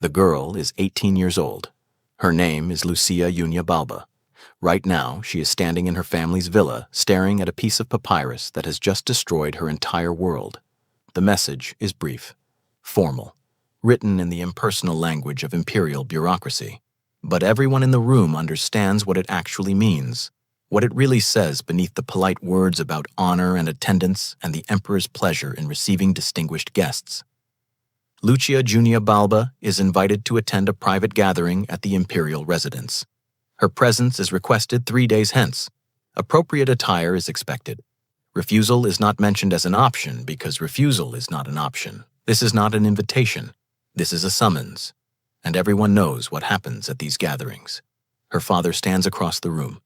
The girl is 18 years old. Her name is Lucia Junia Balba. Right now, she is standing in her family's villa, staring at a piece of papyrus that has just destroyed her entire world. The message is brief, formal, written in the impersonal language of imperial bureaucracy. But everyone in the room understands what it actually means, what it really says beneath the polite words about honor and attendance and the emperor's pleasure in receiving distinguished guests. Lucia Junia Balba is invited to attend a private gathering at the imperial residence. Her presence is requested 3 days hence. Appropriate attire is expected. Refusal is not mentioned as an option because refusal is not an option. This is not an invitation. This is a summons. And everyone knows what happens at these gatherings. Her father stands across the room.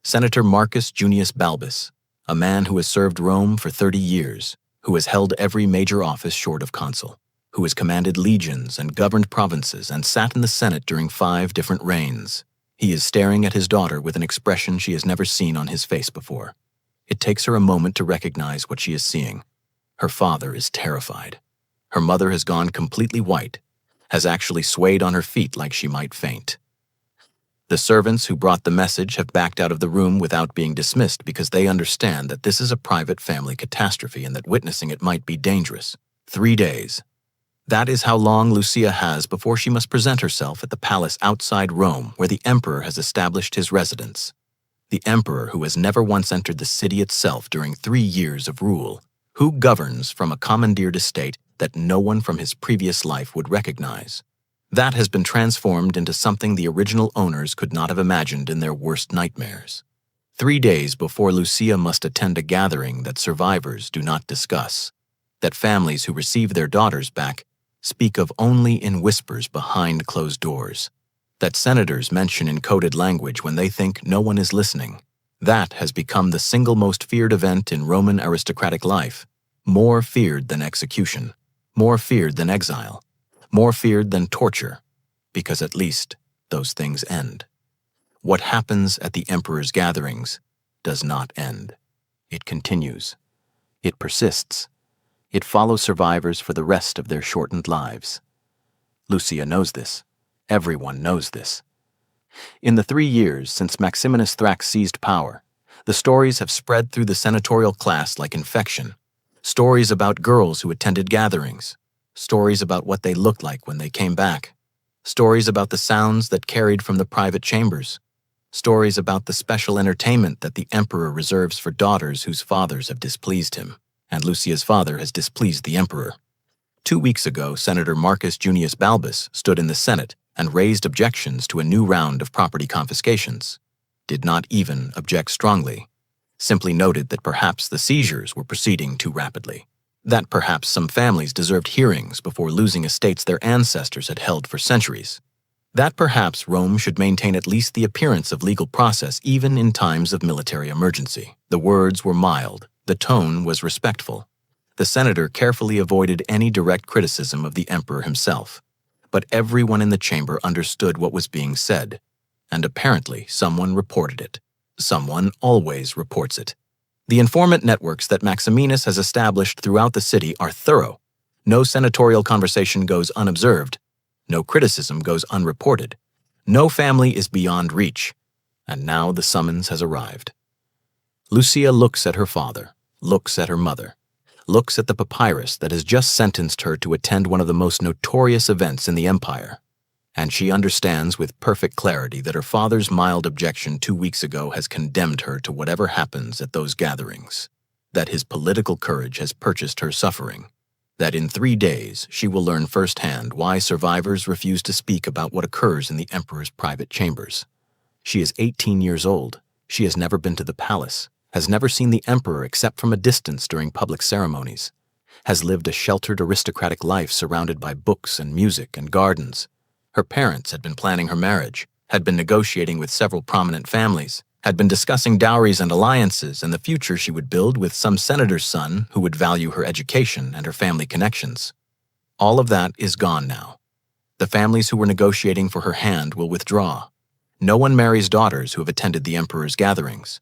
Senator Marcus Junius Balbus, a man who has served Rome for 30 years, who has held every major office short of consul, who has commanded legions and governed provinces and sat in the Senate during 5 different reigns. He is staring at his daughter with an expression she has never seen on his face before. It takes her a moment to recognize what she is seeing. Her father is terrified. Her mother has gone completely white, has actually swayed on her feet like she might faint. The servants who brought the message have backed out of the room without being dismissed because they understand that this is a private family catastrophe and that witnessing it might be dangerous. 3 days. That is how long Lucia has before she must present herself at the palace outside Rome where the emperor has established his residence. The emperor who has never once entered the city itself during 3 years of rule, who governs from a commandeered estate that no one from his previous life would recognize. That has been transformed into something the original owners could not have imagined in their worst nightmares. 3 days before Lucia must attend a gathering that survivors do not discuss, that families who receive their daughters back speak of only in whispers behind closed doors, that senators mention in coded language when they think no one is listening. That has become the single most feared event in Roman aristocratic life, more feared than execution, more feared than exile, more feared than torture, because at least those things end. What happens at the emperor's gatherings does not end. It continues. It persists. It follows survivors for the rest of their shortened lives. Lucia knows this. Everyone knows this. In the 3 years since Maximinus Thrax seized power, the stories have spread through the senatorial class like infection. Stories about girls who attended gatherings. Stories about what they looked like when they came back. Stories about the sounds that carried from the private chambers. Stories about the special entertainment that the emperor reserves for daughters whose fathers have displeased him. And Lucia's father has displeased the emperor. 2 weeks ago, Senator Marcus Junius Balbus stood in the Senate and raised objections to a new round of property confiscations. Did not even object strongly. Simply noted that perhaps the seizures were proceeding too rapidly. That perhaps some families deserved hearings before losing estates their ancestors had held for centuries. That perhaps Rome should maintain at least the appearance of legal process even in times of military emergency. The words were mild. The tone was respectful. The senator carefully avoided any direct criticism of the emperor himself. But everyone in the chamber understood what was being said, and apparently someone reported it. Someone always reports it. The informant networks that Maximinus has established throughout the city are thorough. No senatorial conversation goes unobserved. No criticism goes unreported. No family is beyond reach. And now the summons has arrived. Lucia looks at her father, looks at her mother, looks at the papyrus that has just sentenced her to attend one of the most notorious events in the empire, and she understands with perfect clarity that her father's mild objection 2 weeks ago has condemned her to whatever happens at those gatherings, that his political courage has purchased her suffering, that in 3 days she will learn firsthand why survivors refuse to speak about what occurs in the emperor's private chambers. She is 18 years old. She has never been to the palace, has never seen the emperor except from a distance during public ceremonies, has lived a sheltered aristocratic life surrounded by books and music and gardens. Her parents had been planning her marriage, had been negotiating with several prominent families, had been discussing dowries and alliances and the future she would build with some senator's son who would value her education and her family connections. All of that is gone now. The families who were negotiating for her hand will withdraw. No one marries daughters who have attended the emperor's gatherings.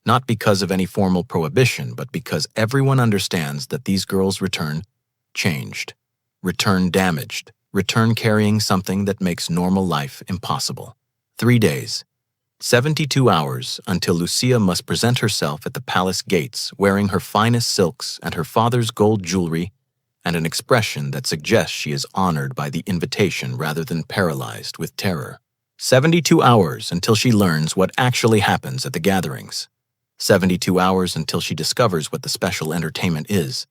Not because of any formal prohibition, but because everyone understands that these girls return changed, return damaged, return carrying something that makes normal life impossible. 3 days, 72 hours until Lucia must present herself at the palace gates wearing her finest silks and her father's gold jewelry and an expression that suggests she is honored by the invitation rather than paralyzed with terror. 72 hours until she learns what actually happens at the gatherings. 72 hours until she discovers what the special entertainment is.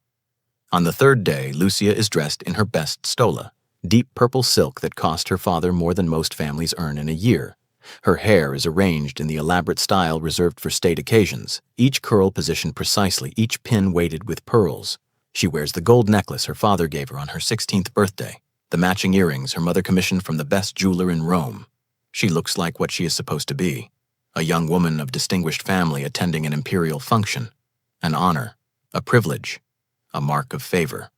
On the 3rd day, Lucia is dressed in her best stola, deep purple silk that cost her father more than most families earn in a year. Her hair is arranged in the elaborate style reserved for state occasions, each curl positioned precisely, each pin weighted with pearls. She wears the gold necklace her father gave her on her 16th birthday, the matching earrings her mother commissioned from the best jeweler in Rome. She looks like what she is supposed to be, a young woman of distinguished family attending an imperial function, an honor, a privilege, a mark of favor.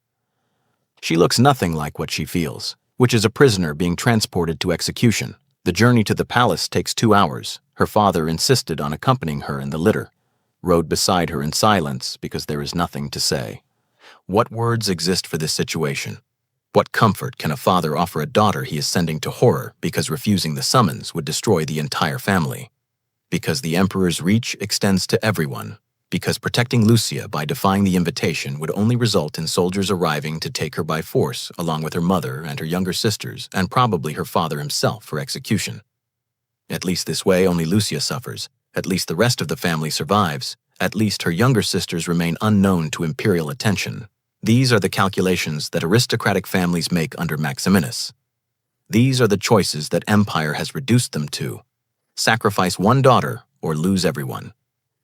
She looks nothing like what she feels, which is a prisoner being transported to execution. The journey to the palace takes 2 hours. Her father insisted on accompanying her in the litter, rode beside her in silence because there is nothing to say. What words exist for this situation? What comfort can a father offer a daughter he is sending to horror because refusing the summons would destroy the entire family? Because the emperor's reach extends to everyone. Because protecting Lucia by defying the invitation would only result in soldiers arriving to take her by force along with her mother and her younger sisters and probably her father himself for execution. At least this way only Lucia suffers. At least the rest of the family survives. At least her younger sisters remain unknown to imperial attention. These are the calculations that aristocratic families make under Maximinus. These are the choices that empire has reduced them to. Sacrifice one daughter or lose everyone.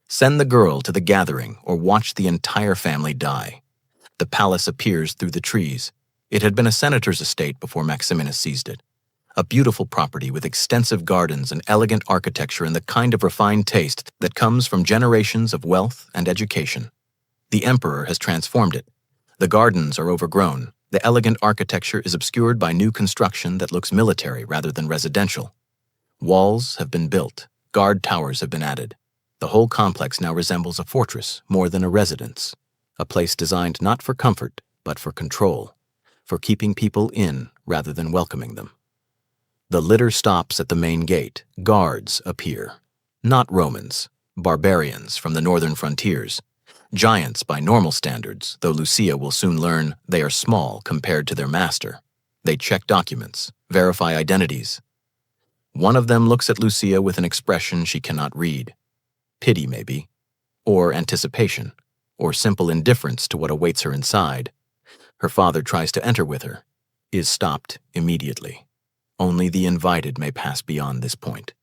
Send the girl to the gathering or watch the entire family die. The palace appears through the trees. It had been a senator's estate before Maximinus seized it. A beautiful property with extensive gardens and elegant architecture and the kind of refined taste that comes from generations of wealth and education. The emperor has transformed it. The gardens are overgrown. The elegant architecture is obscured by new construction that looks military rather than residential. Walls have been built. Guard towers have been added. The whole complex now resembles a fortress more than a residence, a place designed not for comfort, but for control, for keeping people in rather than welcoming them. The litter stops at the main gate. Guards appear. Not Romans, barbarians from the northern frontiers. Giants by normal standards, though Lucia will soon learn they are small compared to their master. They check documents, verify identities. One of them looks at Lucia with an expression she cannot read. Pity, maybe, or anticipation, or simple indifference to what awaits her inside. Her father tries to enter with her, is stopped immediately. Only the invited may pass beyond this point.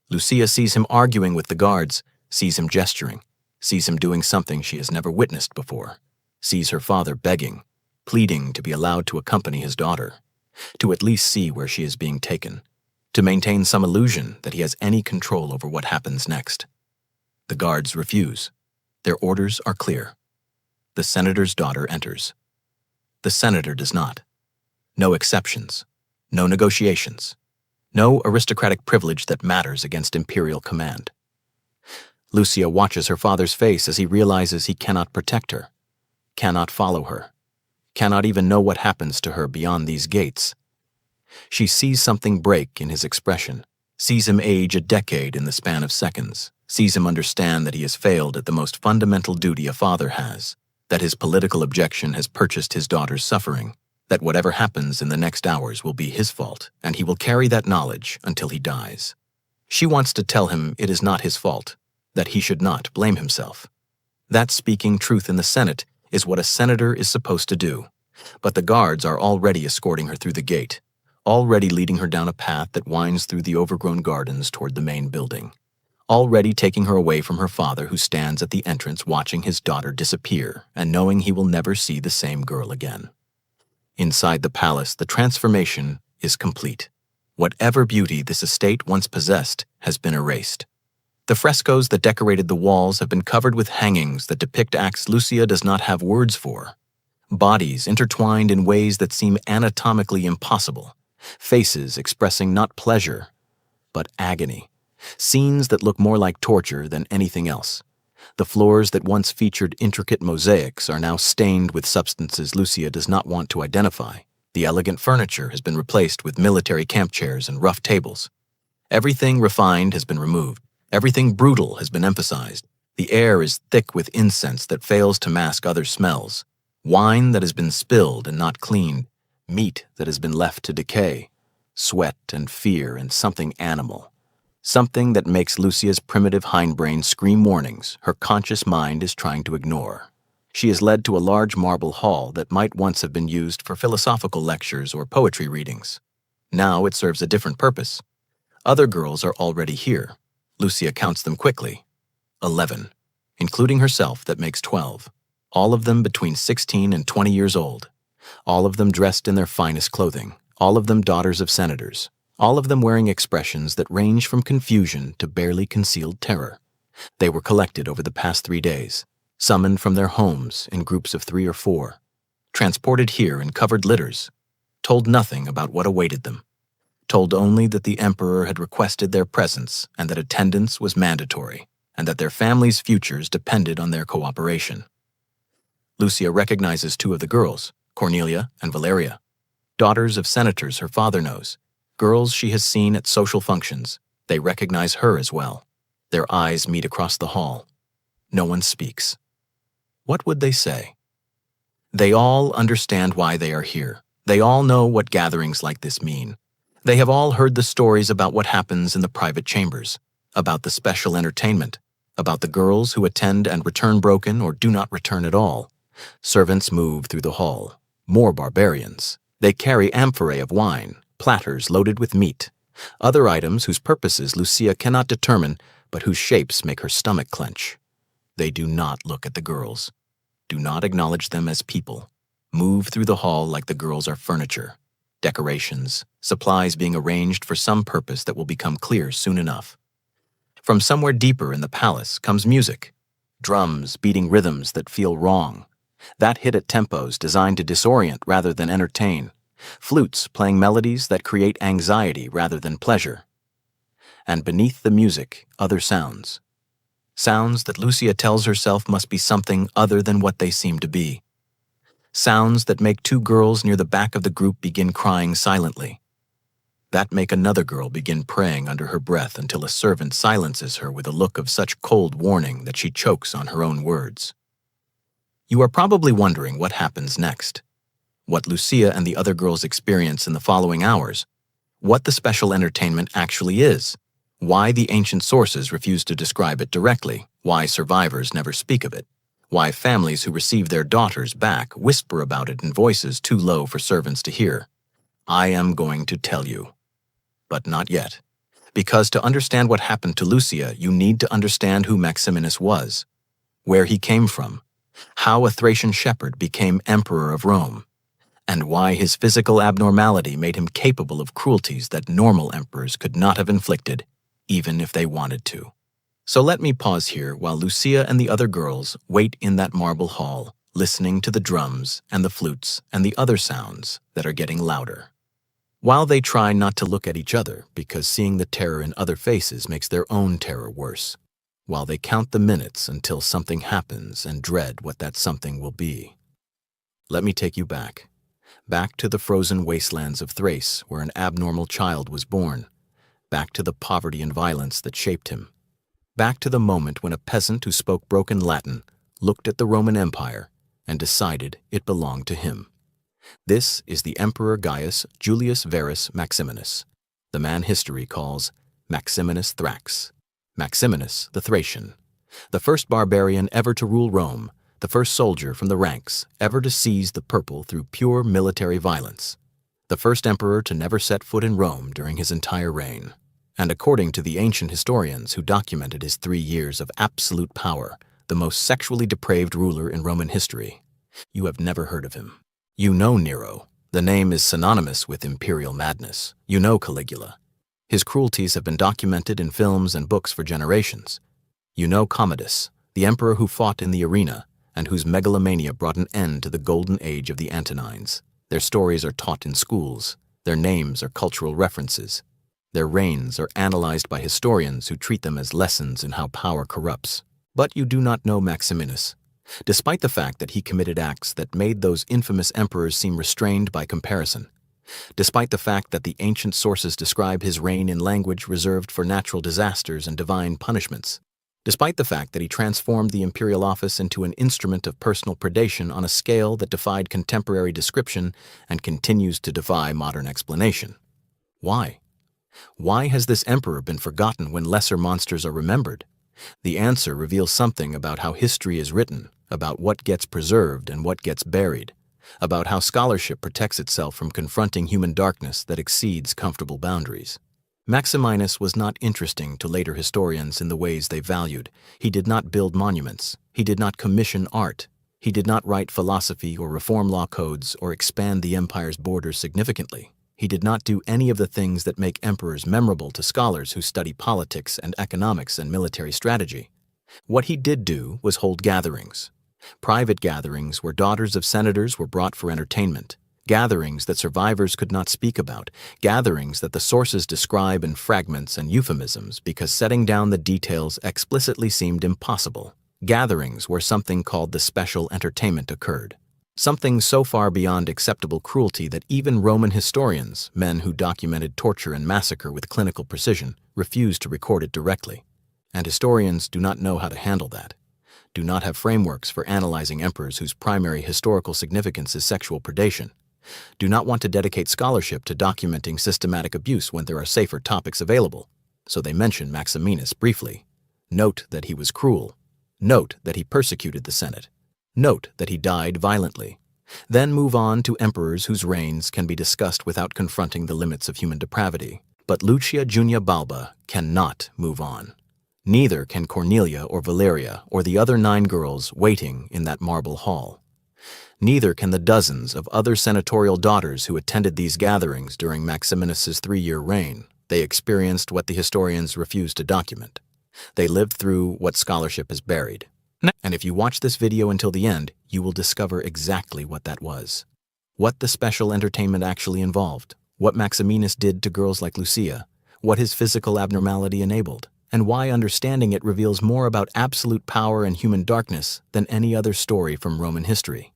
Lucia sees him arguing with the guards, sees him gesturing, sees him doing something she has never witnessed before, sees her father begging, pleading to be allowed to accompany his daughter, to at least see where she is being taken, to maintain some illusion that he has any control over what happens next. The guards refuse. Their orders are clear. The senator's daughter enters. The senator does not. No exceptions. No negotiations. No aristocratic privilege that matters against imperial command. Lucia watches her father's face as he realizes he cannot protect her, cannot follow her, cannot even know what happens to her beyond these gates. She sees something break in his expression, sees him age a decade in the span of seconds, sees him understand that he has failed at the most fundamental duty a father has, that his political objection has purchased his daughter's suffering, that whatever happens in the next hours will be his fault, and he will carry that knowledge until he dies. She wants to tell him it is not his fault, that he should not blame himself. That speaking truth in the Senate is what a senator is supposed to do, but the guards are already escorting her through the gate, already leading her down a path that winds through the overgrown gardens toward the main building, already taking her away from her father who stands at the entrance watching his daughter disappear and knowing he will never see the same girl again. Inside the palace, the transformation is complete. Whatever beauty this estate once possessed has been erased. The frescoes that decorated the walls have been covered with hangings that depict acts Lucia does not have words for. Bodies intertwined in ways that seem anatomically impossible. Faces expressing not pleasure, but agony. Scenes that look more like torture than anything else. The floors that once featured intricate mosaics are now stained with substances Lucia does not want to identify, The elegant furniture has been replaced with military camp chairs and rough tables. Everything refined has been removed. Everything brutal has been emphasized. The air is thick with incense that fails to mask other smells. Wine that has been spilled and not cleaned. Meat that has been left to decay. Sweat and fear and something animal. Something that makes Lucia's primitive hindbrain scream warnings her conscious mind is trying to ignore. She is led to a large marble hall that might once have been used for philosophical lectures or poetry readings. Now it serves a different purpose. Other girls are already here. Lucia counts them quickly. 11, including herself, that makes 12. All of them between 16 and 20 years old. All of them dressed in their finest clothing. All of them daughters of senators. All of them wearing expressions that range from confusion to barely concealed terror. They were collected over the past 3 days, summoned from their homes in groups of 3 or 4, transported here in covered litters, told nothing about what awaited them, told only that the emperor had requested their presence and that attendance was mandatory, and that their families' futures depended on their cooperation. Lucia recognizes 2 of the girls, Cornelia and Valeria, daughters of senators her father knows, girls she has seen at social functions. They recognize her as well. Their eyes meet across the hall. No one speaks. What would they say? They all understand why they are here. They all know what gatherings like this mean. They have all heard the stories about what happens in the private chambers, about the special entertainment, about the girls who attend and return broken or do not return at all. Servants move through the hall. More barbarians. They carry amphorae of wine, platters loaded with meat, other items whose purposes Lucia cannot determine, but whose shapes make her stomach clench. They do not look at the girls, do not acknowledge them as people, move through the hall like the girls are furniture, decorations, supplies being arranged for some purpose that will become clear soon enough. From somewhere deeper in the palace comes music, drums beating rhythms that feel wrong, that hit at tempos designed to disorient rather than entertain, flutes playing melodies that create anxiety rather than pleasure. And beneath the music, other sounds. Sounds that Lucia tells herself must be something other than what they seem to be. Sounds that make 2 girls near the back of the group begin crying silently. That make another girl begin praying under her breath until a servant silences her with a look of such cold warning that she chokes on her own words. You are probably wondering what happens next. What Lucia and the other girls experience in the following hours. What the special entertainment actually is. Why the ancient sources refuse to describe it directly, why survivors never speak of it, why families who receive their daughters back whisper about it in voices too low for servants to hear. I am going to tell you. But not yet. Because to understand what happened to Lucia, you need to understand who Maximinus was, where he came from, how a Thracian shepherd became emperor of Rome, and why his physical abnormality made him capable of cruelties that normal emperors could not have inflicted, even if they wanted to. So let me pause here while Lucia and the other girls wait in that marble hall, listening to the drums and the flutes and the other sounds that are getting louder. While they try not to look at each other because seeing the terror in other faces makes their own terror worse. While they count the minutes until something happens and dread what that something will be. Let me take you back to the frozen wastelands of Thrace where an abnormal child was born, back to the poverty and violence that shaped him, back to the moment when a peasant who spoke broken Latin looked at the Roman Empire and decided it belonged to him. This is the Emperor Gaius Julius Verus Maximinus, the man history calls Maximinus Thrax. Maximinus the Thracian, the first barbarian ever to rule Rome, the first soldier from the ranks ever to seize the purple through pure military violence, the first emperor to never set foot in Rome during his entire reign. And according to the ancient historians who documented his 3 years of absolute power, the most sexually depraved ruler in Roman history. You have never heard of him. You know Nero. The name is synonymous with imperial madness. You know Caligula. His cruelties have been documented in films and books for generations. You know Commodus, the emperor who fought in the arena and whose megalomania brought an end to the golden age of the Antonines. Their stories are taught in schools. Their names are cultural references. Their reigns are analyzed by historians who treat them as lessons in how power corrupts. But you do not know Maximinus. Despite the fact that he committed acts that made those infamous emperors seem restrained by comparison, despite the fact that the ancient sources describe his reign in language reserved for natural disasters and divine punishments, despite the fact that he transformed the imperial office into an instrument of personal predation on a scale that defied contemporary description and continues to defy modern explanation. Why? Why has this emperor been forgotten when lesser monsters are remembered? The answer reveals something about how history is written, about what gets preserved and what gets buried, about how scholarship protects itself from confronting human darkness that exceeds comfortable boundaries. Maximinus was not interesting to later historians in the ways they valued. He did not build monuments. He did not commission art. He did not write philosophy or reform law codes or expand the empire's borders significantly. He did not do any of the things that make emperors memorable to scholars who study politics and economics and military strategy. What he did do was hold gatherings. Private gatherings where daughters of senators were brought for entertainment. Gatherings that survivors could not speak about, gatherings that the sources describe in fragments and euphemisms because setting down the details explicitly seemed impossible. Gatherings where something called the special entertainment occurred. Something so far beyond acceptable cruelty that even Roman historians, men who documented torture and massacre with clinical precision, refused to record it directly. And historians do not know how to handle that. Do not have frameworks for analyzing emperors whose primary historical significance is sexual predation. Do not want to dedicate scholarship to documenting systematic abuse when there are safer topics available. So they mention Maximinus briefly. Note that he was cruel. Note that he persecuted the Senate. Note that he died violently. Then move on to emperors whose reigns can be discussed without confronting the limits of human depravity. But Lucia Junia Balba cannot move on. Neither can Cornelia or Valeria or the other 9 girls waiting in that marble hall. Neither can the dozens of other senatorial daughters who attended these gatherings during Maximinus's 3-year reign. They experienced what the historians refuse to document. They lived through what scholarship has buried. And if you watch this video until the end, you will discover exactly what that was. What the special entertainment actually involved, what Maximinus did to girls like Lucia, what his physical abnormality enabled, and why understanding it reveals more about absolute power and human darkness than any other story from Roman history.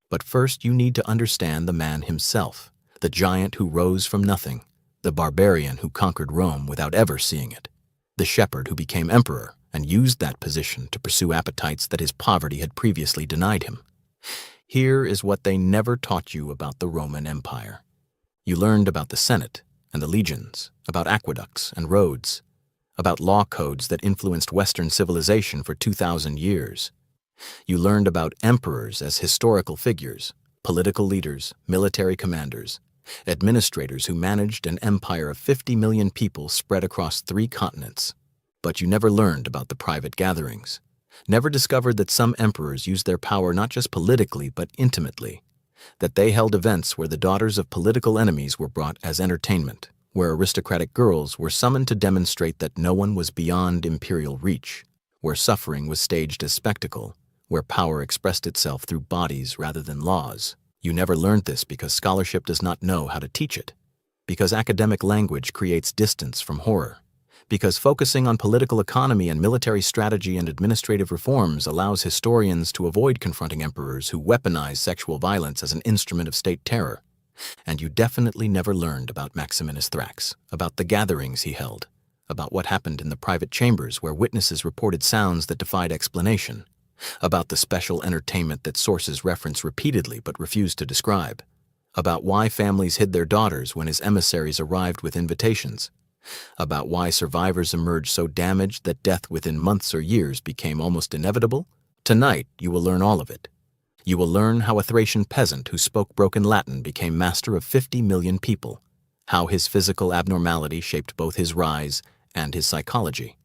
But first you need to understand the man himself, the giant who rose from nothing, the barbarian who conquered Rome without ever seeing it, the shepherd who became emperor and used that position to pursue appetites that his poverty had previously denied him. Here is what they never taught you about the Roman Empire. You learned about the Senate and the legions, about aqueducts and roads, about law codes that influenced Western civilization for 2,000 years. You learned about emperors as historical figures, political leaders, military commanders, administrators who managed an empire of 50 million people spread across 3 continents. But you never learned about the private gatherings, never discovered that some emperors used their power not just politically but intimately, that they held events where the daughters of political enemies were brought as entertainment, where aristocratic girls were summoned to demonstrate that no one was beyond imperial reach, where suffering was staged as spectacle, where power expressed itself through bodies rather than laws. You never learned this because scholarship does not know how to teach it, because academic language creates distance from horror, because focusing on political economy and military strategy and administrative reforms allows historians to avoid confronting emperors who weaponize sexual violence as an instrument of state terror. And you definitely never learned about Maximinus Thrax, about the gatherings he held, about what happened in the private chambers where witnesses reported sounds that defied explanation, about the special entertainment that sources reference repeatedly but refuse to describe, about why families hid their daughters when his emissaries arrived with invitations, about why survivors emerged so damaged that death within months or years became almost inevitable. Tonight, you will learn all of it. You will learn how a Thracian peasant who spoke broken Latin became master of 50 million people, how his physical abnormality shaped both his rise and his psychology,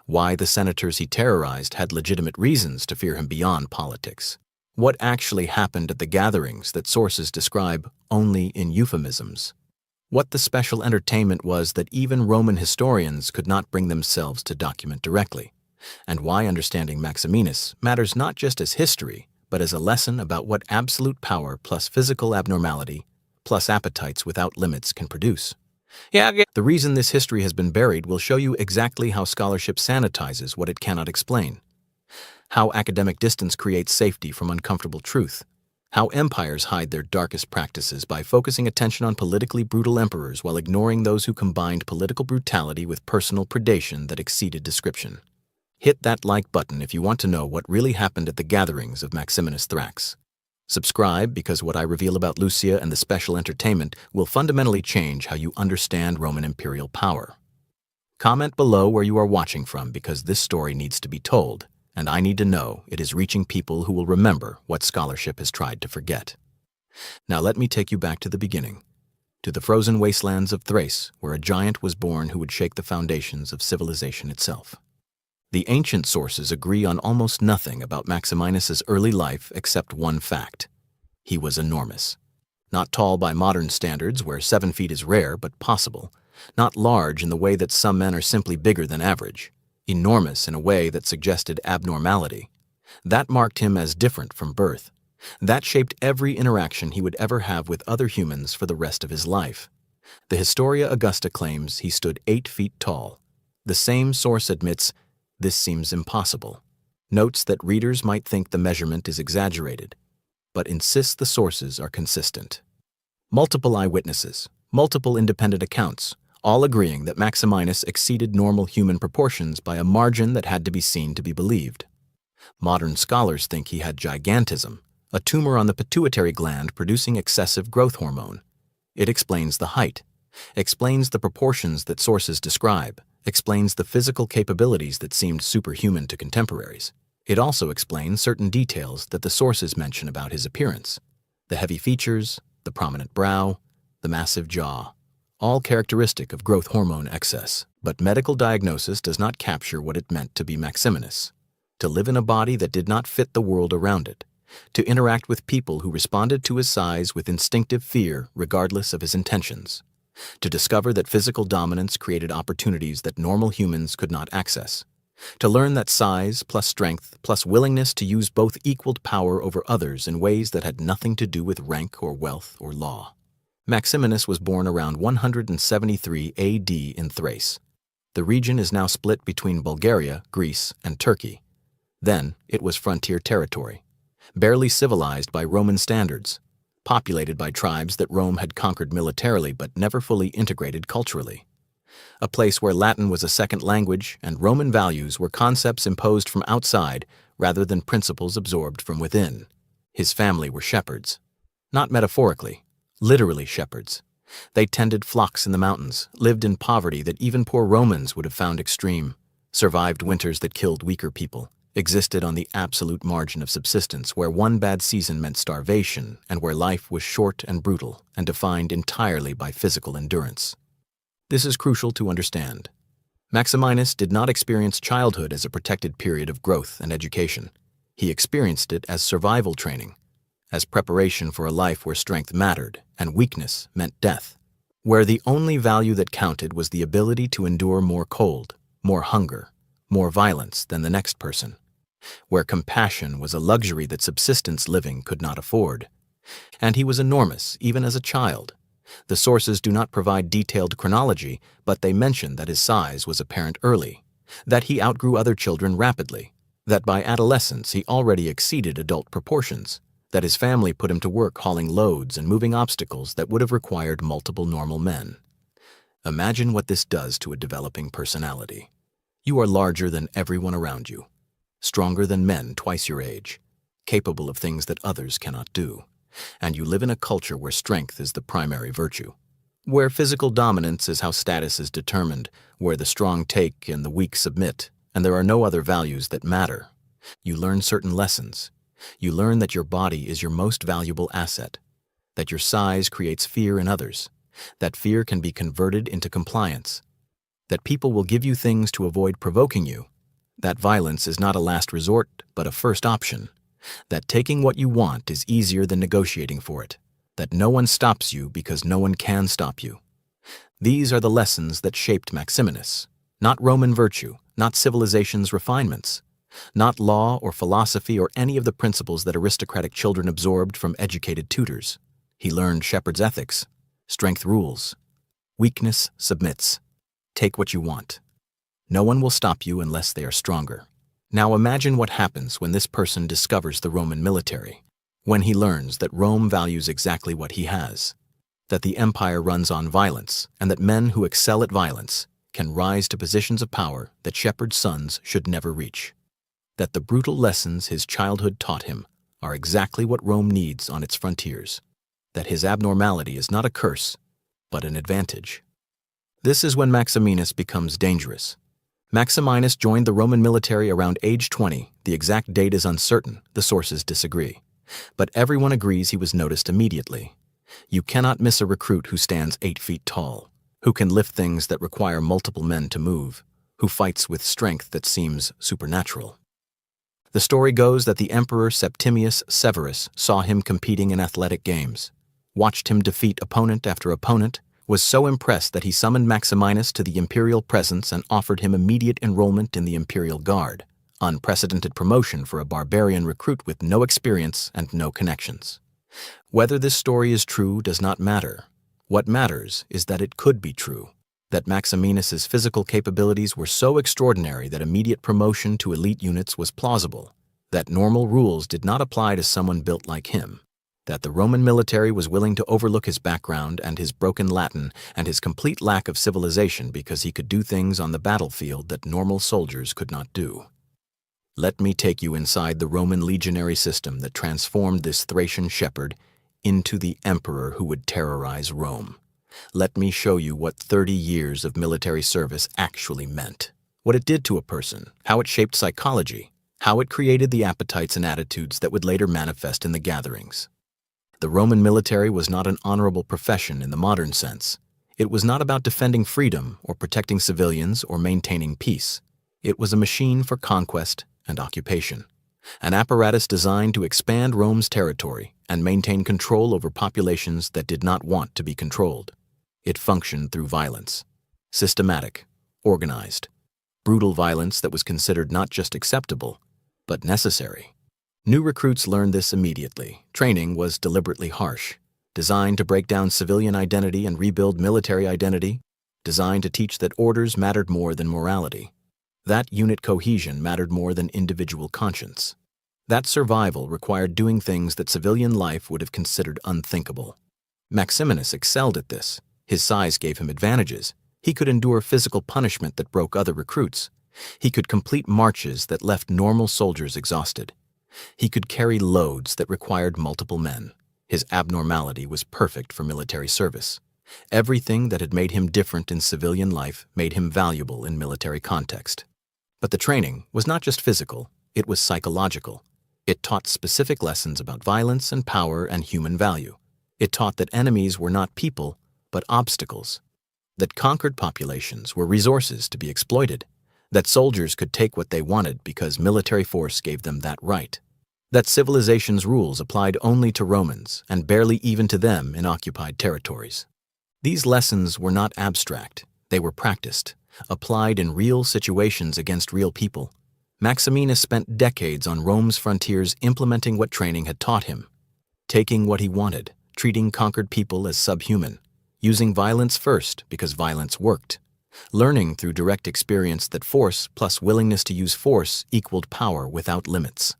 why the senators he terrorized had legitimate reasons to fear him beyond politics, what actually happened at the gatherings that sources describe only in euphemisms, what the special entertainment was that even Roman historians could not bring themselves to document directly, and why understanding Maximinus matters not just as history, but as a lesson about what absolute power plus physical abnormality plus appetites without limits can produce. The reason this history has been buried will show you exactly how scholarship sanitizes what it cannot explain. How academic distance creates safety from uncomfortable truth. How empires hide their darkest practices by focusing attention on politically brutal emperors while ignoring those who combined political brutality with personal predation that exceeded description. Hit that like button if you want to know what really happened at the gatherings of Maximinus Thrax. Subscribe because what I reveal about Lucia and the special entertainment will fundamentally change how you understand Roman imperial power. Comment below where you are watching from because this story needs to be told, and I need to know it is reaching people who will remember what scholarship has tried to forget. Now let me take you back to the beginning, to the frozen wastelands of Thrace, where a giant was born who would shake the foundations of civilization itself. The ancient sources agree on almost nothing about Maximinus's early life except one fact. He was enormous. Not tall by modern standards, where 7 feet is rare but possible. Not large in the way that some men are simply bigger than average. Enormous in a way that suggested abnormality. That marked him as different from birth. That shaped every interaction he would ever have with other humans for the rest of his life. The Historia Augusta claims he stood 8 feet tall. The same source admits this seems impossible. Notes that readers might think the measurement is exaggerated, but insists the sources are consistent. Multiple eyewitnesses, multiple independent accounts, all agreeing that Maximinus exceeded normal human proportions by a margin that had to be seen to be believed. Modern scholars think he had gigantism, a tumor on the pituitary gland producing excessive growth hormone. It explains the height, explains the proportions that sources describe, explains the physical capabilities that seemed superhuman to contemporaries. It also explains certain details that the sources mention about his appearance. The heavy features, the prominent brow, the massive jaw, all characteristic of growth hormone excess. But medical diagnosis does not capture what it meant to be Maximinus. To live in a body that did not fit the world around it. To interact with people who responded to his size with instinctive fear regardless of his intentions. To discover that physical dominance created opportunities that normal humans could not access. To learn that size plus strength plus willingness to use both equaled power over others in ways that had nothing to do with rank or wealth or law. Maximinus was born around 173 AD in Thrace. The region is now split between Bulgaria, Greece, and Turkey. Then it was frontier territory, barely civilized by Roman standards, populated by tribes that Rome had conquered militarily but never fully integrated culturally. A place where Latin was a second language and Roman values were concepts imposed from outside rather than principles absorbed from within. His family were shepherds. Not metaphorically, literally shepherds. They tended flocks in the mountains, lived in poverty that even poor Romans would have found extreme, survived winters that killed weaker people, existed on the absolute margin of subsistence where one bad season meant starvation and where life was short and brutal and defined entirely by physical endurance. This is crucial to understand. Maximinus did not experience childhood as a protected period of growth and education. He experienced it as survival training, as preparation for a life where strength mattered and weakness meant death, where the only value that counted was the ability to endure more cold, more hunger, more violence than the next person, where compassion was a luxury that subsistence living could not afford. And he was enormous even as a child. The sources do not provide detailed chronology, but they mention that his size was apparent early, that he outgrew other children rapidly, that by adolescence he already exceeded adult proportions, that his family put him to work hauling loads and moving obstacles that would have required multiple normal men. Imagine what this does to a developing personality. You are larger than everyone around you, stronger than men twice your age, capable of things that others cannot do. And you live in a culture where strength is the primary virtue, where physical dominance is how status is determined, where the strong take and the weak submit, and there are no other values that matter. You learn certain lessons. You learn that your body is your most valuable asset, that your size creates fear in others, that fear can be converted into compliance, that people will give you things to avoid provoking you, that violence is not a last resort but a first option, that taking what you want is easier than negotiating for it, that no one stops you because no one can stop you. These are the lessons that shaped Maximinus, not Roman virtue, not civilization's refinements, not law or philosophy or any of the principles that aristocratic children absorbed from educated tutors. He learned shepherd's ethics. Strength rules. Weakness submits. Take what you want. No one will stop you unless they are stronger. Now imagine what happens when this person discovers the Roman military, when he learns that Rome values exactly what he has, that the empire runs on violence, and that men who excel at violence can rise to positions of power that shepherd sons should never reach, that the brutal lessons his childhood taught him are exactly what Rome needs on its frontiers, that his abnormality is not a curse, but an advantage. This is when Maximinus becomes dangerous. Maximinus joined the Roman military around age 20. The exact date is uncertain, the sources disagree. But everyone agrees he was noticed immediately. You cannot miss a recruit who stands 8 feet tall, who can lift things that require multiple men to move, who fights with strength that seems supernatural. The story goes that the Emperor Septimius Severus saw him competing in athletic games, watched him defeat opponent after opponent, was so impressed that he summoned Maximinus to the imperial presence and offered him immediate enrollment in the imperial guard, unprecedented promotion for a barbarian recruit with no experience and no connections. Whether this story is true does not matter. What matters is that it could be true, that Maximinus's physical capabilities were so extraordinary that immediate promotion to elite units was plausible, that normal rules did not apply to someone built like him, that the Roman military was willing to overlook his background and his broken Latin and his complete lack of civilization because he could do things on the battlefield that normal soldiers could not do. Let me take you inside the Roman legionary system that transformed this Thracian shepherd into the emperor who would terrorize Rome. Let me show you what 30 years of military service actually meant, what it did to a person, how it shaped psychology, how it created the appetites and attitudes that would later manifest in the gatherings. The Roman military was not an honorable profession in the modern sense. It was not about defending freedom or protecting civilians or maintaining peace. It was a machine for conquest and occupation, an apparatus designed to expand Rome's territory and maintain control over populations that did not want to be controlled. It functioned through violence, systematic, organized, brutal violence that was considered not just acceptable, but necessary. New recruits learned this immediately. Training was deliberately harsh, designed to break down civilian identity and rebuild military identity, designed to teach that orders mattered more than morality, that unit cohesion mattered more than individual conscience, that survival required doing things that civilian life would have considered unthinkable. Maximinus excelled at this. His size gave him advantages. He could endure physical punishment that broke other recruits. He could complete marches that left normal soldiers exhausted. He could carry loads that required multiple men. His abnormality was perfect for military service. Everything that had made him different in civilian life made him valuable in military context. But the training was not just physical, it was psychological. It taught specific lessons about violence and power and human value. It taught that enemies were not people, but obstacles. That conquered populations were resources to be exploited. That soldiers could take what they wanted because military force gave them that right. That civilization's rules applied only to Romans and barely even to them in occupied territories. These lessons were not abstract, they were practiced, applied in real situations against real people. Maximinus spent decades on Rome's frontiers implementing what training had taught him, taking what he wanted, treating conquered people as subhuman, using violence first because violence worked, learning through direct experience that force plus willingness to use force equaled power without limits.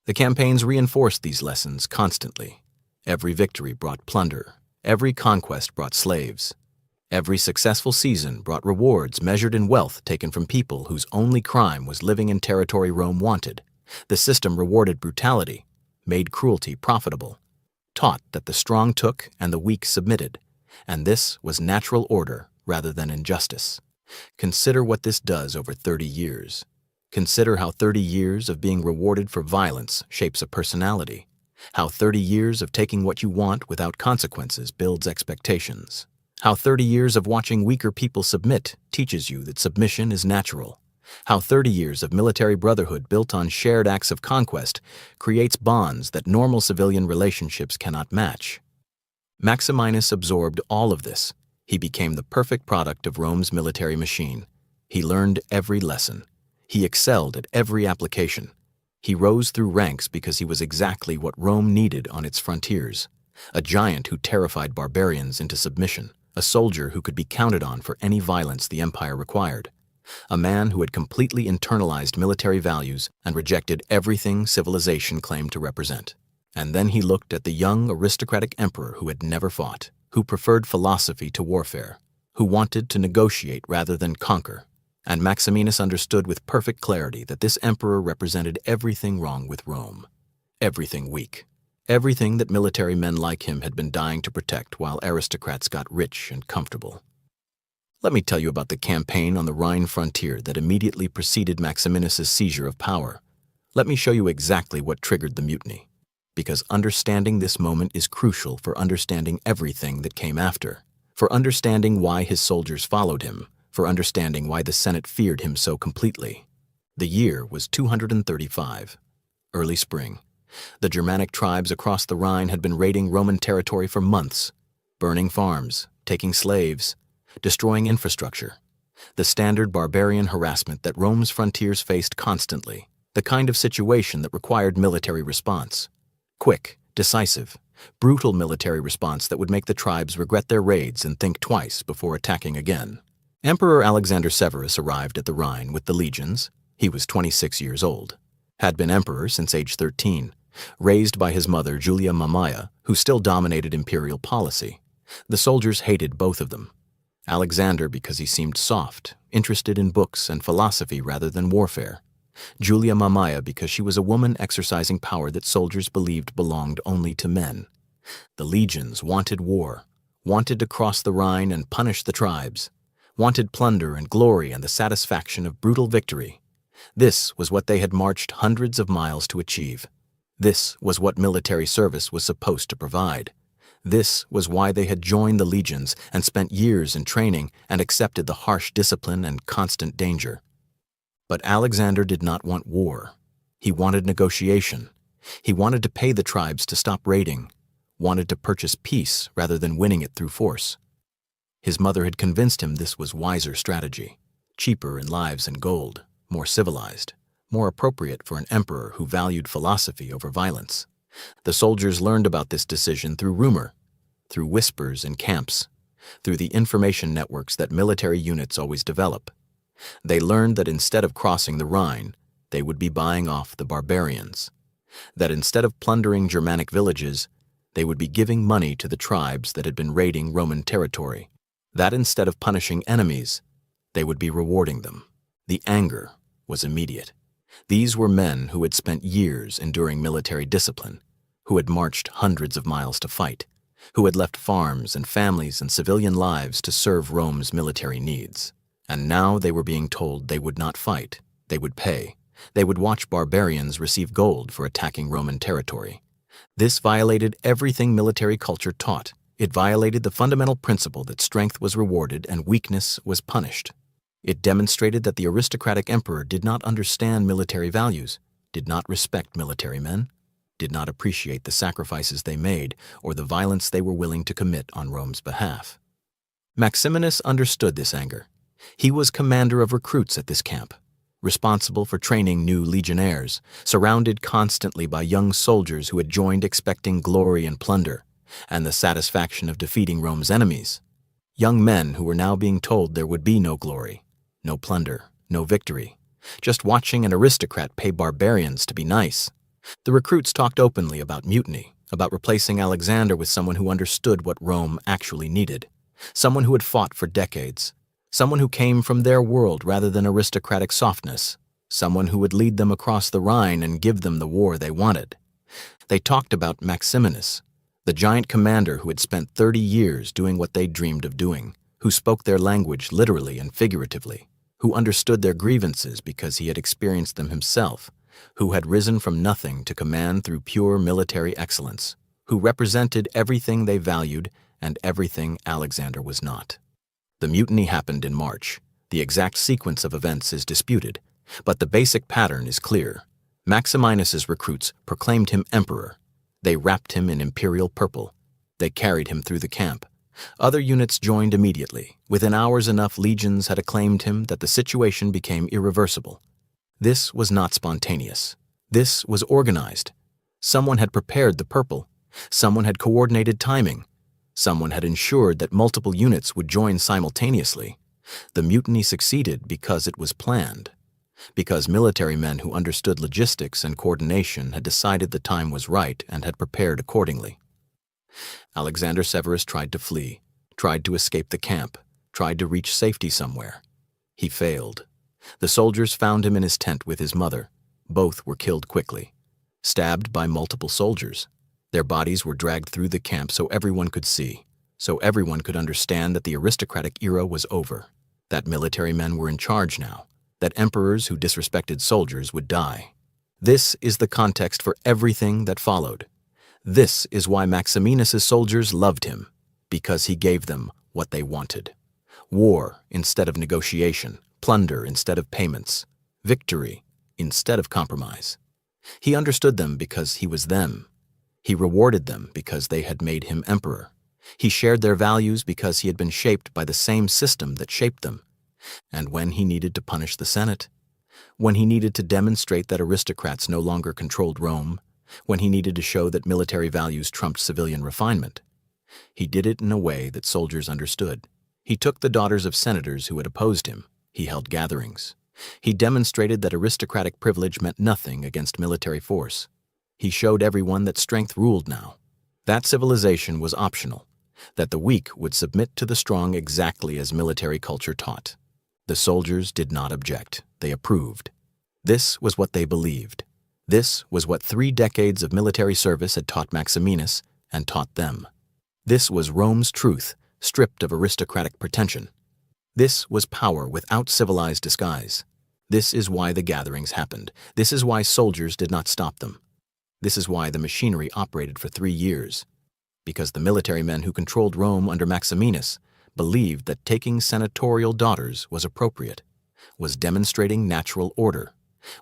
The campaigns reinforced these lessons constantly. Every victory brought plunder. Every conquest brought slaves. Every successful season brought rewards measured in wealth taken from people whose only crime was living in territory Rome wanted. The system rewarded brutality, made cruelty profitable, taught that the strong took and the weak submitted, and this was natural order rather than injustice. Consider what this does over 30 years. Consider how 30 years of being rewarded for violence shapes a personality, how 30 years of taking what you want without consequences builds expectations, how 30 years of watching weaker people submit teaches you that submission is natural, how 30 years of military brotherhood built on shared acts of conquest creates bonds that normal civilian relationships cannot match. Maximinus absorbed all of this. He became the perfect product of Rome's military machine. He learned every lesson. He excelled at every application. He rose through ranks because he was exactly what Rome needed on its frontiers, a giant who terrified barbarians into submission, a soldier who could be counted on for any violence the empire required. a man who had completely internalized military values and rejected everything civilization claimed to represent. And then he looked at the young aristocratic emperor who had never fought, who preferred philosophy to warfare, who wanted to negotiate rather than conquer. And Maximinus understood with perfect clarity that this emperor represented everything wrong with Rome, everything weak, everything that military men like him had been dying to protect while aristocrats got rich and comfortable. Let me tell you about the campaign on the Rhine frontier that immediately preceded Maximinus's seizure of power. Let me show you exactly what triggered the mutiny, because understanding this moment is crucial for understanding everything that came after, for understanding why his soldiers followed him, for understanding why the Senate feared him so completely. The year was 235, early spring. The Germanic tribes across the Rhine had been raiding Roman territory for months, burning farms, taking slaves, destroying infrastructure. The standard barbarian harassment that Rome's frontiers faced constantly, the kind of situation that required military response. Quick, decisive, brutal military response that would make the tribes regret their raids and think twice before attacking again. Emperor Alexander Severus arrived at the Rhine with the legions. He was 26 years old, had been emperor since age 13, raised by his mother Julia Mamaea, who still dominated imperial policy. The soldiers hated both of them. Alexander because he seemed soft, interested in books and philosophy rather than warfare. Julia Mamaea because she was a woman exercising power that soldiers believed belonged only to men. The legions wanted war, wanted to cross the Rhine and punish the tribes, wanted plunder and glory and the satisfaction of brutal victory. This was what they had marched hundreds of miles to achieve. This was what military service was supposed to provide. This was why they had joined the legions and spent years in training and accepted the harsh discipline and constant danger. But Alexander did not want war. He wanted negotiation. He wanted to pay the tribes to stop raiding, wanted to purchase peace rather than winning it through force. His mother had convinced him this was wiser strategy, cheaper in lives and gold, more civilized, more appropriate for an emperor who valued philosophy over violence. The soldiers learned about this decision through rumor, through whispers in camps, through the information networks that military units always develop. They learned that instead of crossing the Rhine, they would be buying off the barbarians, that instead of plundering Germanic villages, they would be giving money to the tribes that had been raiding Roman territory, that instead of punishing enemies, they would be rewarding them. The anger was immediate. These were men who had spent years enduring military discipline, who had marched hundreds of miles to fight, who had left farms and families and civilian lives to serve Rome's military needs. And now they were being told they would not fight, they would pay, they would watch barbarians receive gold for attacking Roman territory. This violated everything military culture taught. It violated the fundamental principle that strength was rewarded and weakness was punished. It demonstrated that the aristocratic emperor did not understand military values, did not respect military men, did not appreciate the sacrifices they made or the violence they were willing to commit on Rome's behalf. Maximinus understood this anger. He was commander of recruits at this camp, responsible for training new legionnaires, surrounded constantly by young soldiers who had joined expecting glory and plunder, and the satisfaction of defeating Rome's enemies. Young men who were now being told there would be no glory, no plunder, no victory, just watching an aristocrat pay barbarians to be nice. The recruits talked openly about mutiny, about replacing Alexander with someone who understood what Rome actually needed, someone who had fought for decades, someone who came from their world rather than aristocratic softness, someone who would lead them across the Rhine and give them the war they wanted. They talked about Maximinus, the giant commander who had spent 30 years doing what they dreamed of doing, who spoke their language literally and figuratively, who understood their grievances because he had experienced them himself, who had risen from nothing to command through pure military excellence, who represented everything they valued and everything Alexander was not. The mutiny happened in March. The exact sequence of events is disputed, but the basic pattern is clear. Maximinus's recruits proclaimed him emperor. They wrapped him in imperial purple. They carried him through the camp. Other units joined immediately. Within hours, enough legions had acclaimed him that the situation became irreversible. This was not spontaneous. This was organized. Someone had prepared the purple. Someone had coordinated timing. Someone had ensured that multiple units would join simultaneously. The mutiny succeeded because it was planned, because military men who understood logistics and coordination had decided the time was right and had prepared accordingly. Alexander Severus tried to flee, tried to escape the camp, tried to reach safety somewhere. He failed. The soldiers found him in his tent with his mother. Both were killed quickly, stabbed by multiple soldiers. Their bodies were dragged through the camp so everyone could see, so everyone could understand that the aristocratic era was over, that military men were in charge now, that emperors who disrespected soldiers would die. This is the context for everything that followed. This is why Maximinus's soldiers loved him, because he gave them what they wanted. War instead of negotiation, plunder instead of payments, victory instead of compromise. He understood them because he was them. He rewarded them because they had made him emperor. He shared their values because he had been shaped by the same system that shaped them. And when he needed to punish the Senate, when he needed to demonstrate that aristocrats no longer controlled Rome, when he needed to show that military values trumped civilian refinement, he did it in a way that soldiers understood. He took the daughters of senators who had opposed him. He held gatherings. He demonstrated that aristocratic privilege meant nothing against military force. He showed everyone that strength ruled now, that civilization was optional, that the weak would submit to the strong exactly as military culture taught. The soldiers did not object. They approved. This was what they believed. This was what 3 decades of military service had taught Maximinus and taught them. This was Rome's truth, stripped of aristocratic pretension. This was power without civilized disguise. This is why the gatherings happened. This is why soldiers did not stop them. This is why the machinery operated for 3 years. Because the military men who controlled Rome under Maximinus believed that taking senatorial daughters was appropriate, was demonstrating natural order,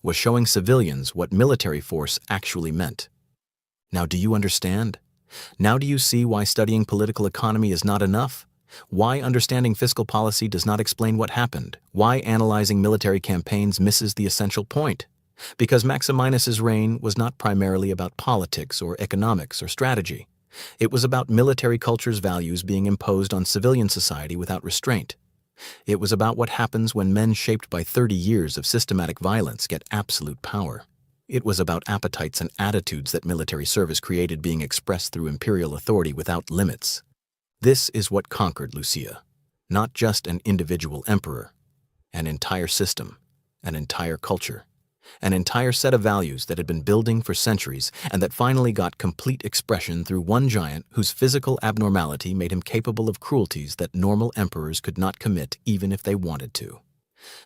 was showing civilians what military force actually meant. Now do you understand? Now do you see why studying political economy is not enough? Why understanding fiscal policy does not explain what happened? Why analyzing military campaigns misses the essential point? Because Maximinus's reign was not primarily about politics or economics or strategy. It was about military culture's values being imposed on civilian society without restraint. It was about what happens when men shaped by 30 years of systematic violence get absolute power. It was about appetites and attitudes that military service created being expressed through imperial authority without limits. This is what conquered Lucia. Not just an individual emperor, an entire system, an entire culture, an entire set of values that had been building for centuries and that finally got complete expression through one giant whose physical abnormality made him capable of cruelties that normal emperors could not commit even if they wanted to.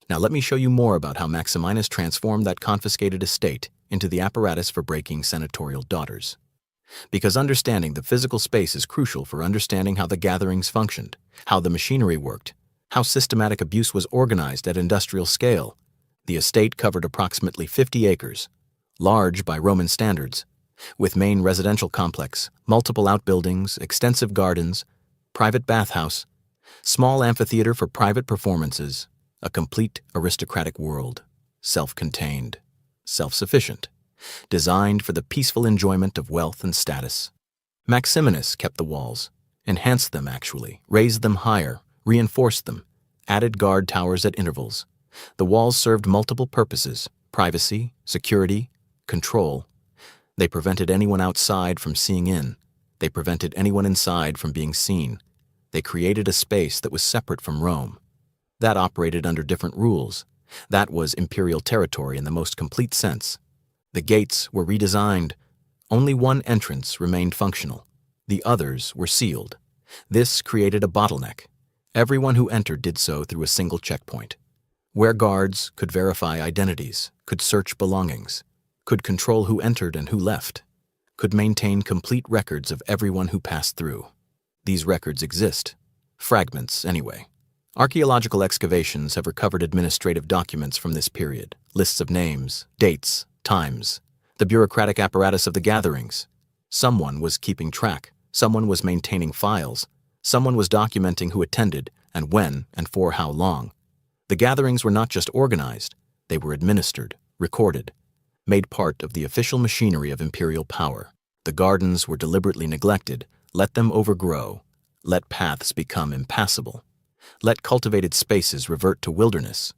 Now let me show you more about how Maximinus transformed that confiscated estate into the apparatus for breaking senatorial daughters. Because understanding the physical space is crucial for understanding how the gatherings functioned, how the machinery worked, how systematic abuse was organized at industrial scale. The estate covered approximately 50 acres, large by Roman standards, with main residential complex, multiple outbuildings, extensive gardens, private bathhouse, small amphitheater for private performances, a complete aristocratic world, self-contained, self-sufficient, designed for the peaceful enjoyment of wealth and status. Maximinus kept the walls, enhanced them actually, raised them higher, reinforced them, added guard towers at intervals. The walls served multiple purposes: privacy, security, control. They prevented anyone outside from seeing in. They prevented anyone inside from being seen. They created a space that was separate from Rome. That operated under different rules. That was imperial territory in the most complete sense. The gates were redesigned. Only one entrance remained functional. The others were sealed. This created a bottleneck. Everyone who entered did so through a single checkpoint, where guards could verify identities, could search belongings, could control who entered and who left, could maintain complete records of everyone who passed through. These records exist. Fragments, anyway. Archaeological excavations have recovered administrative documents from this period, lists of names, dates, times, the bureaucratic apparatus of the gatherings. Someone was keeping track. Someone was maintaining files. Someone was documenting who attended and when and for how long. The gatherings were not just organized, they were administered, recorded, made part of the official machinery of imperial power. The gardens were deliberately neglected, let them overgrow, let paths become impassable. Let cultivated spaces revert to wilderness.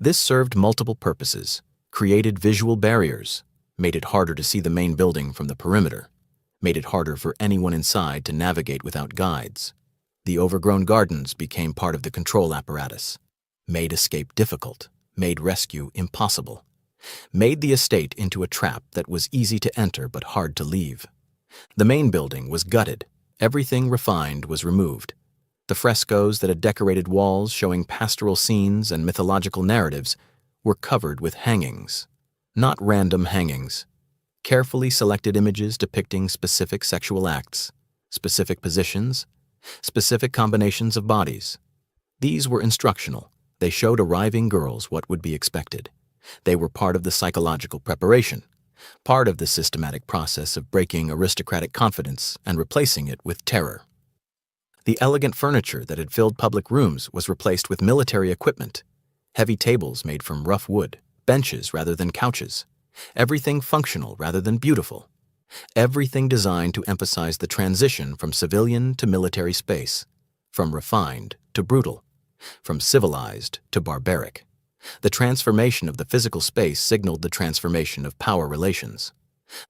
This served multiple purposes, created visual barriers, made it harder to see the main building from the perimeter, made it harder for anyone inside to navigate without guides. The overgrown gardens became part of the control apparatus, made escape difficult, made rescue impossible, made the estate into a trap that was easy to enter but hard to leave. The main building was gutted, everything refined was removed. The frescoes that had decorated walls showing pastoral scenes and mythological narratives were covered with hangings. Not random hangings, carefully selected images depicting specific sexual acts, specific positions, specific combinations of bodies. These were instructional. They showed arriving girls what would be expected. They were part of the psychological preparation, part of the systematic process of breaking aristocratic confidence and replacing it with terror. The elegant furniture that had filled public rooms was replaced with military equipment, heavy tables made from rough wood, benches rather than couches, everything functional rather than beautiful, everything designed to emphasize the transition from civilian to military space, from refined to brutal, from civilized to barbaric. The transformation of the physical space signaled the transformation of power relations.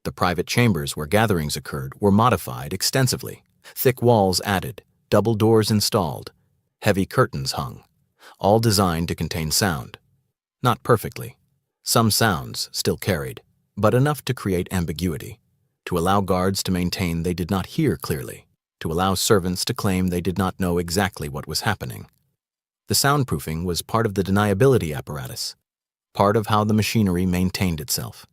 The private chambers where gatherings occurred were modified extensively, thick walls added, double doors installed, heavy curtains hung, all designed to contain sound. Not perfectly. Some sounds still carried, but enough to create ambiguity, to allow guards to maintain they did not hear clearly, to allow servants to claim they did not know exactly what was happening. The soundproofing was part of the deniability apparatus, part of how the machinery maintained itself.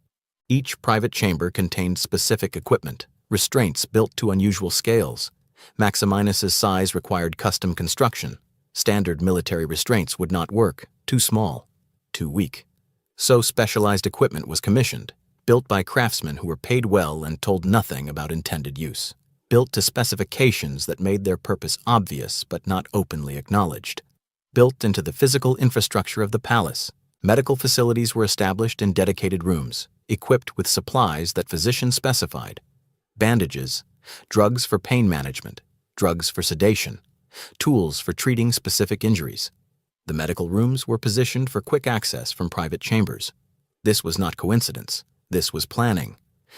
Each private chamber contained specific equipment, restraints built to unusual scales. Maximinus's size required custom construction. Standard military restraints would not work, too small, too weak. So specialized equipment was commissioned, built by craftsmen who were paid well and told nothing about intended use, built to specifications that made their purpose obvious but not openly acknowledged. Built into the physical infrastructure of the palace, medical facilities were established in dedicated rooms, equipped with supplies that physicians specified: bandages, drugs for pain management, drugs for sedation, tools for treating specific injuries. The medical rooms were positioned for quick access from private chambers. This was not coincidence. This was planning.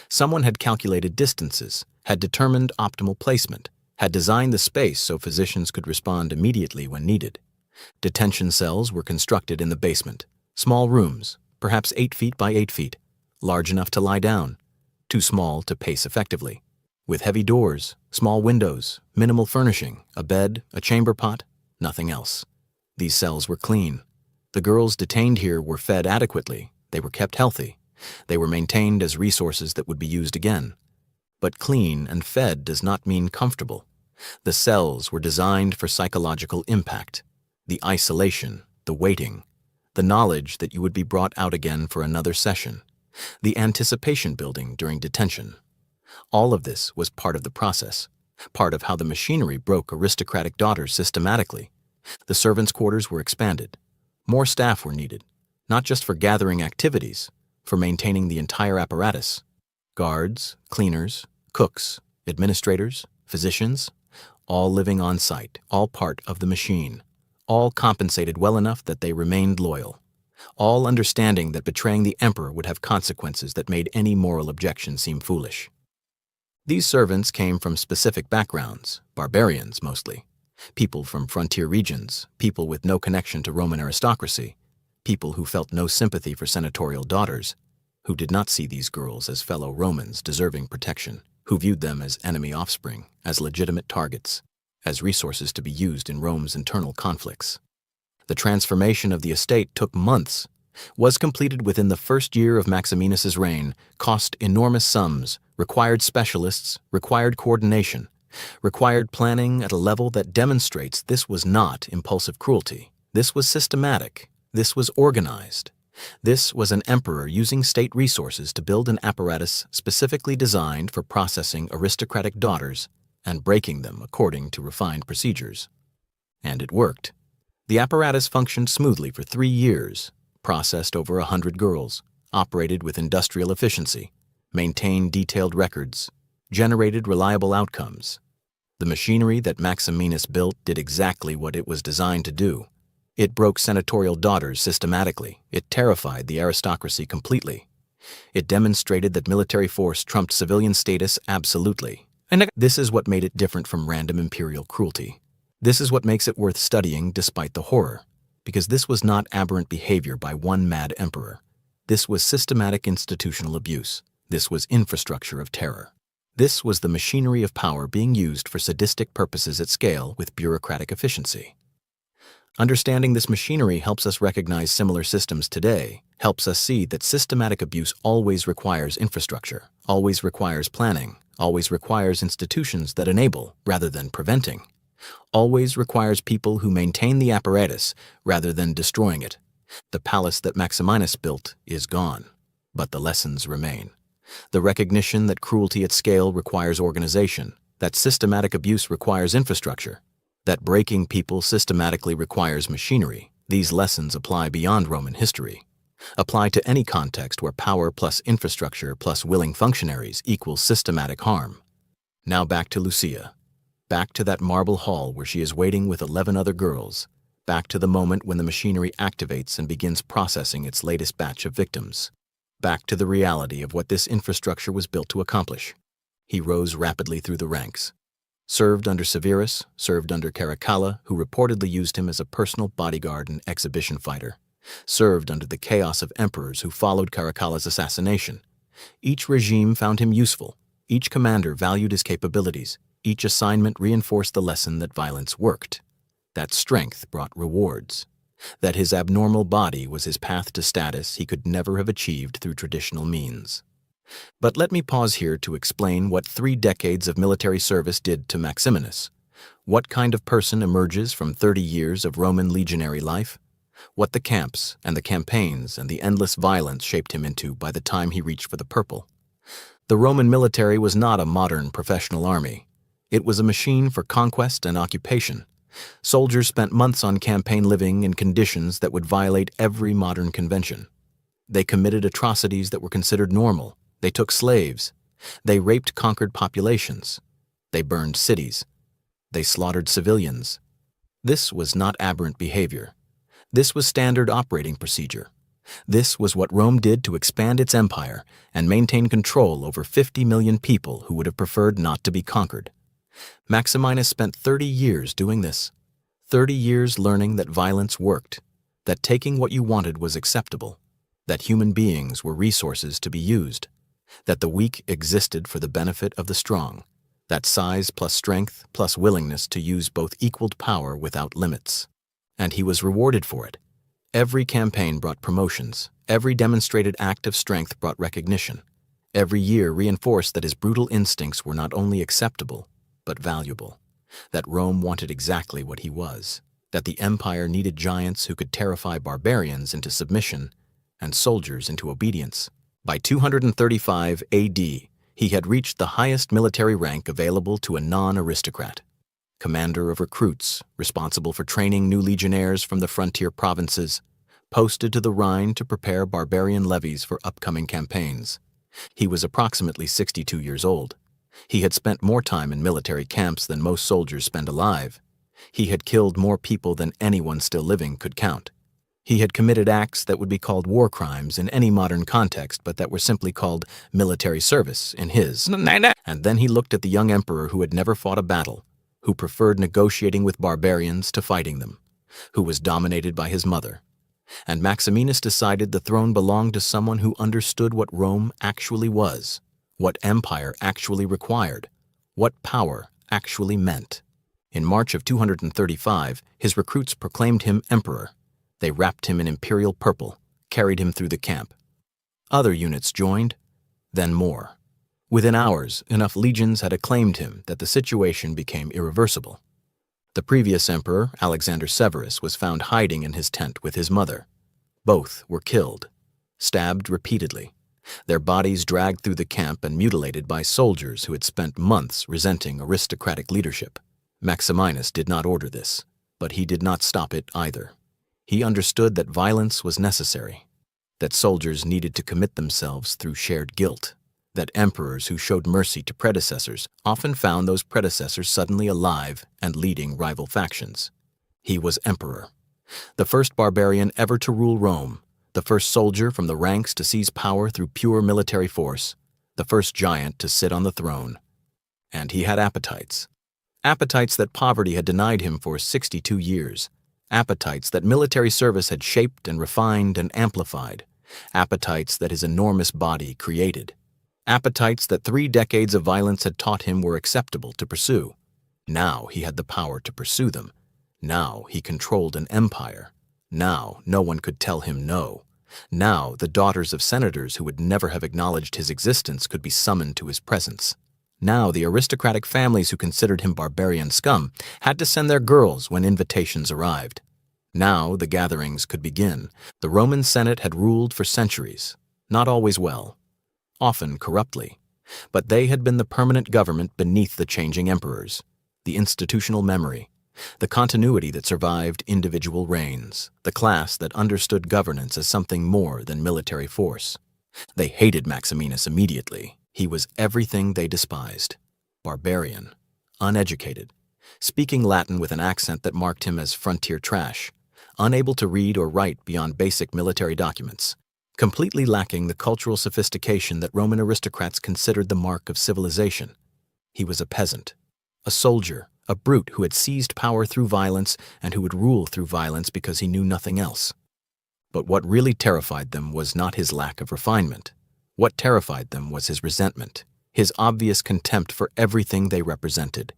Someone had calculated distances, had determined optimal placement, had designed the space so physicians could respond immediately when needed. Detention cells were constructed in the basement, small rooms, perhaps 8 feet by 8 feet, large enough to lie down, too small to pace effectively, with heavy doors, small windows, minimal furnishing, a bed, a chamber pot, nothing else. These cells were clean. The girls detained here were fed adequately, they were kept healthy, they were maintained as resources that would be used again. But clean and fed does not mean comfortable. The cells were designed for psychological impact. The isolation, the waiting, the knowledge that you would be brought out again for another session, the anticipation building during detention. All of this was part of the process, part of how the machinery broke aristocratic daughters systematically. The servants' quarters were expanded. More staff were needed, not just for gathering activities, for maintaining the entire apparatus. Guards, cleaners, cooks, administrators, physicians, all living on site, all part of the machine. All compensated well enough that they remained loyal, all understanding that betraying the emperor would have consequences that made any moral objection seem foolish. These servants came from specific backgrounds, barbarians mostly, people from frontier regions, people with no connection to Roman aristocracy, people who felt no sympathy for senatorial daughters, who did not see these girls as fellow Romans deserving protection, who viewed them as enemy offspring, as legitimate targets, as resources to be used in Rome's internal conflicts. The transformation of the estate took months, was completed within the first year of Maximinus's reign, cost enormous sums, required specialists, required coordination, required planning at a level that demonstrates this was not impulsive cruelty. This was systematic. This was organized. This was an emperor using state resources to build an apparatus specifically designed for processing aristocratic daughters and breaking them according to refined procedures. And it worked. The apparatus functioned smoothly for 3 years, processed over 100 girls, operated with industrial efficiency, maintained detailed records, generated reliable outcomes. The machinery that Maximinus built did exactly what it was designed to do. It broke senatorial daughters systematically. It terrified the aristocracy completely. It demonstrated that military force trumped civilian status absolutely. And this is what made it different from random imperial cruelty. This is what makes it worth studying despite the horror. Because this was not aberrant behavior by one mad emperor. This was systematic institutional abuse. This was infrastructure of terror. This was the machinery of power being used for sadistic purposes at scale with bureaucratic efficiency. Understanding this machinery helps us recognize similar systems today, helps us see that systematic abuse always requires infrastructure, always requires planning, always requires institutions that enable rather than preventing, always requires people who maintain the apparatus rather than destroying it. The palace that Maximinus built is gone, but the lessons remain. The recognition that cruelty at scale requires organization, that systematic abuse requires infrastructure, that breaking people systematically requires machinery. These lessons apply beyond Roman history, apply to any context where power plus infrastructure plus willing functionaries equals systematic harm. Now back to Lucia, back to that marble hall where she is waiting with 11 other girls, back to the moment when the machinery activates and begins processing its latest batch of victims, back to the reality of what this infrastructure was built to accomplish. He rose rapidly through the ranks. Served under Severus, served under Caracalla, who reportedly used him as a personal bodyguard and exhibition fighter. Served under the chaos of emperors who followed Caracalla's assassination. Each regime found him useful. Each commander valued his capabilities. Each assignment reinforced the lesson that violence worked. That strength brought rewards. That his abnormal body was his path to status he could never have achieved through traditional means. But let me pause here to explain what 3 decades of military service did to Maximinus. What kind of person emerges from 30 years of Roman legionary life? What the camps and the campaigns and the endless violence shaped him into by the time he reached for the purple. The Roman military was not a modern professional army. It was a machine for conquest and occupation. Soldiers spent months on campaign living in conditions that would violate every modern convention. They committed atrocities that were considered normal. They took slaves. They raped conquered populations. They burned cities. They slaughtered civilians. This was not aberrant behavior. This was standard operating procedure. This was what Rome did to expand its empire and maintain control over 50 million people who would have preferred not to be conquered. Maximinus spent 30 years doing this. 30 years learning that violence worked, that taking what you wanted was acceptable, that human beings were resources to be used, that the weak existed for the benefit of the strong, that size plus strength plus willingness to use both equaled power without limits. And he was rewarded for it. Every campaign brought promotions. Every demonstrated act of strength brought recognition. Every year reinforced that his brutal instincts were not only acceptable, but valuable. That Rome wanted exactly what he was. That the empire needed giants who could terrify barbarians into submission and soldiers into obedience. By 235 AD, he had reached the highest military rank available to a non-aristocrat. Commander of recruits, responsible for training new legionnaires from the frontier provinces, posted to the Rhine to prepare barbarian levies for upcoming campaigns. He was approximately 62 years old. He had spent more time in military camps than most soldiers spend alive. He had killed more people than anyone still living could count. He had committed acts that would be called war crimes in any modern context, but that were simply called military service in his. And then he looked at the young emperor who had never fought a battle, who preferred negotiating with barbarians to fighting them, who was dominated by his mother. And Maximinus decided the throne belonged to someone who understood what Rome actually was, what empire actually required, what power actually meant. In March of 235, his recruits proclaimed him emperor. They wrapped him in imperial purple, carried him through the camp. Other units joined, then more. Within hours, enough legions had acclaimed him that the situation became irreversible. The previous emperor, Alexander Severus, was found hiding in his tent with his mother. Both were killed, stabbed repeatedly, their bodies dragged through the camp and mutilated by soldiers who had spent months resenting aristocratic leadership. Maximinus did not order this, but he did not stop it either. He understood that violence was necessary, that soldiers needed to commit themselves through shared guilt, that emperors who showed mercy to predecessors often found those predecessors suddenly alive and leading rival factions. He was emperor, the first barbarian ever to rule Rome, the first soldier from the ranks to seize power through pure military force, the first giant to sit on the throne. And he had appetites. Appetites that poverty had denied him for 62 years. Appetites that military service had shaped and refined and amplified. Appetites that his enormous body created. Appetites that 3 decades of violence had taught him were acceptable to pursue. Now he had the power to pursue them. Now he controlled an empire. Now no one could tell him no. Now the daughters of senators who would never have acknowledged his existence could be summoned to his presence. Now the aristocratic families who considered him barbarian scum had to send their girls when invitations arrived. Now the gatherings could begin. The Roman Senate had ruled for centuries, not always well, often corruptly, but they had been the permanent government beneath the changing emperors, the institutional memory, the continuity that survived individual reigns, the class that understood governance as something more than military force. They hated Maximinus immediately. He was everything they despised: barbarian, uneducated, speaking Latin with an accent that marked him as frontier trash, unable to read or write beyond basic military documents, completely lacking the cultural sophistication that Roman aristocrats considered the mark of civilization. He was a peasant, a soldier, a brute who had seized power through violence and who would rule through violence because he knew nothing else. But what really terrified them was not his lack of refinement. What terrified them was his resentment, his obvious contempt for everything they represented,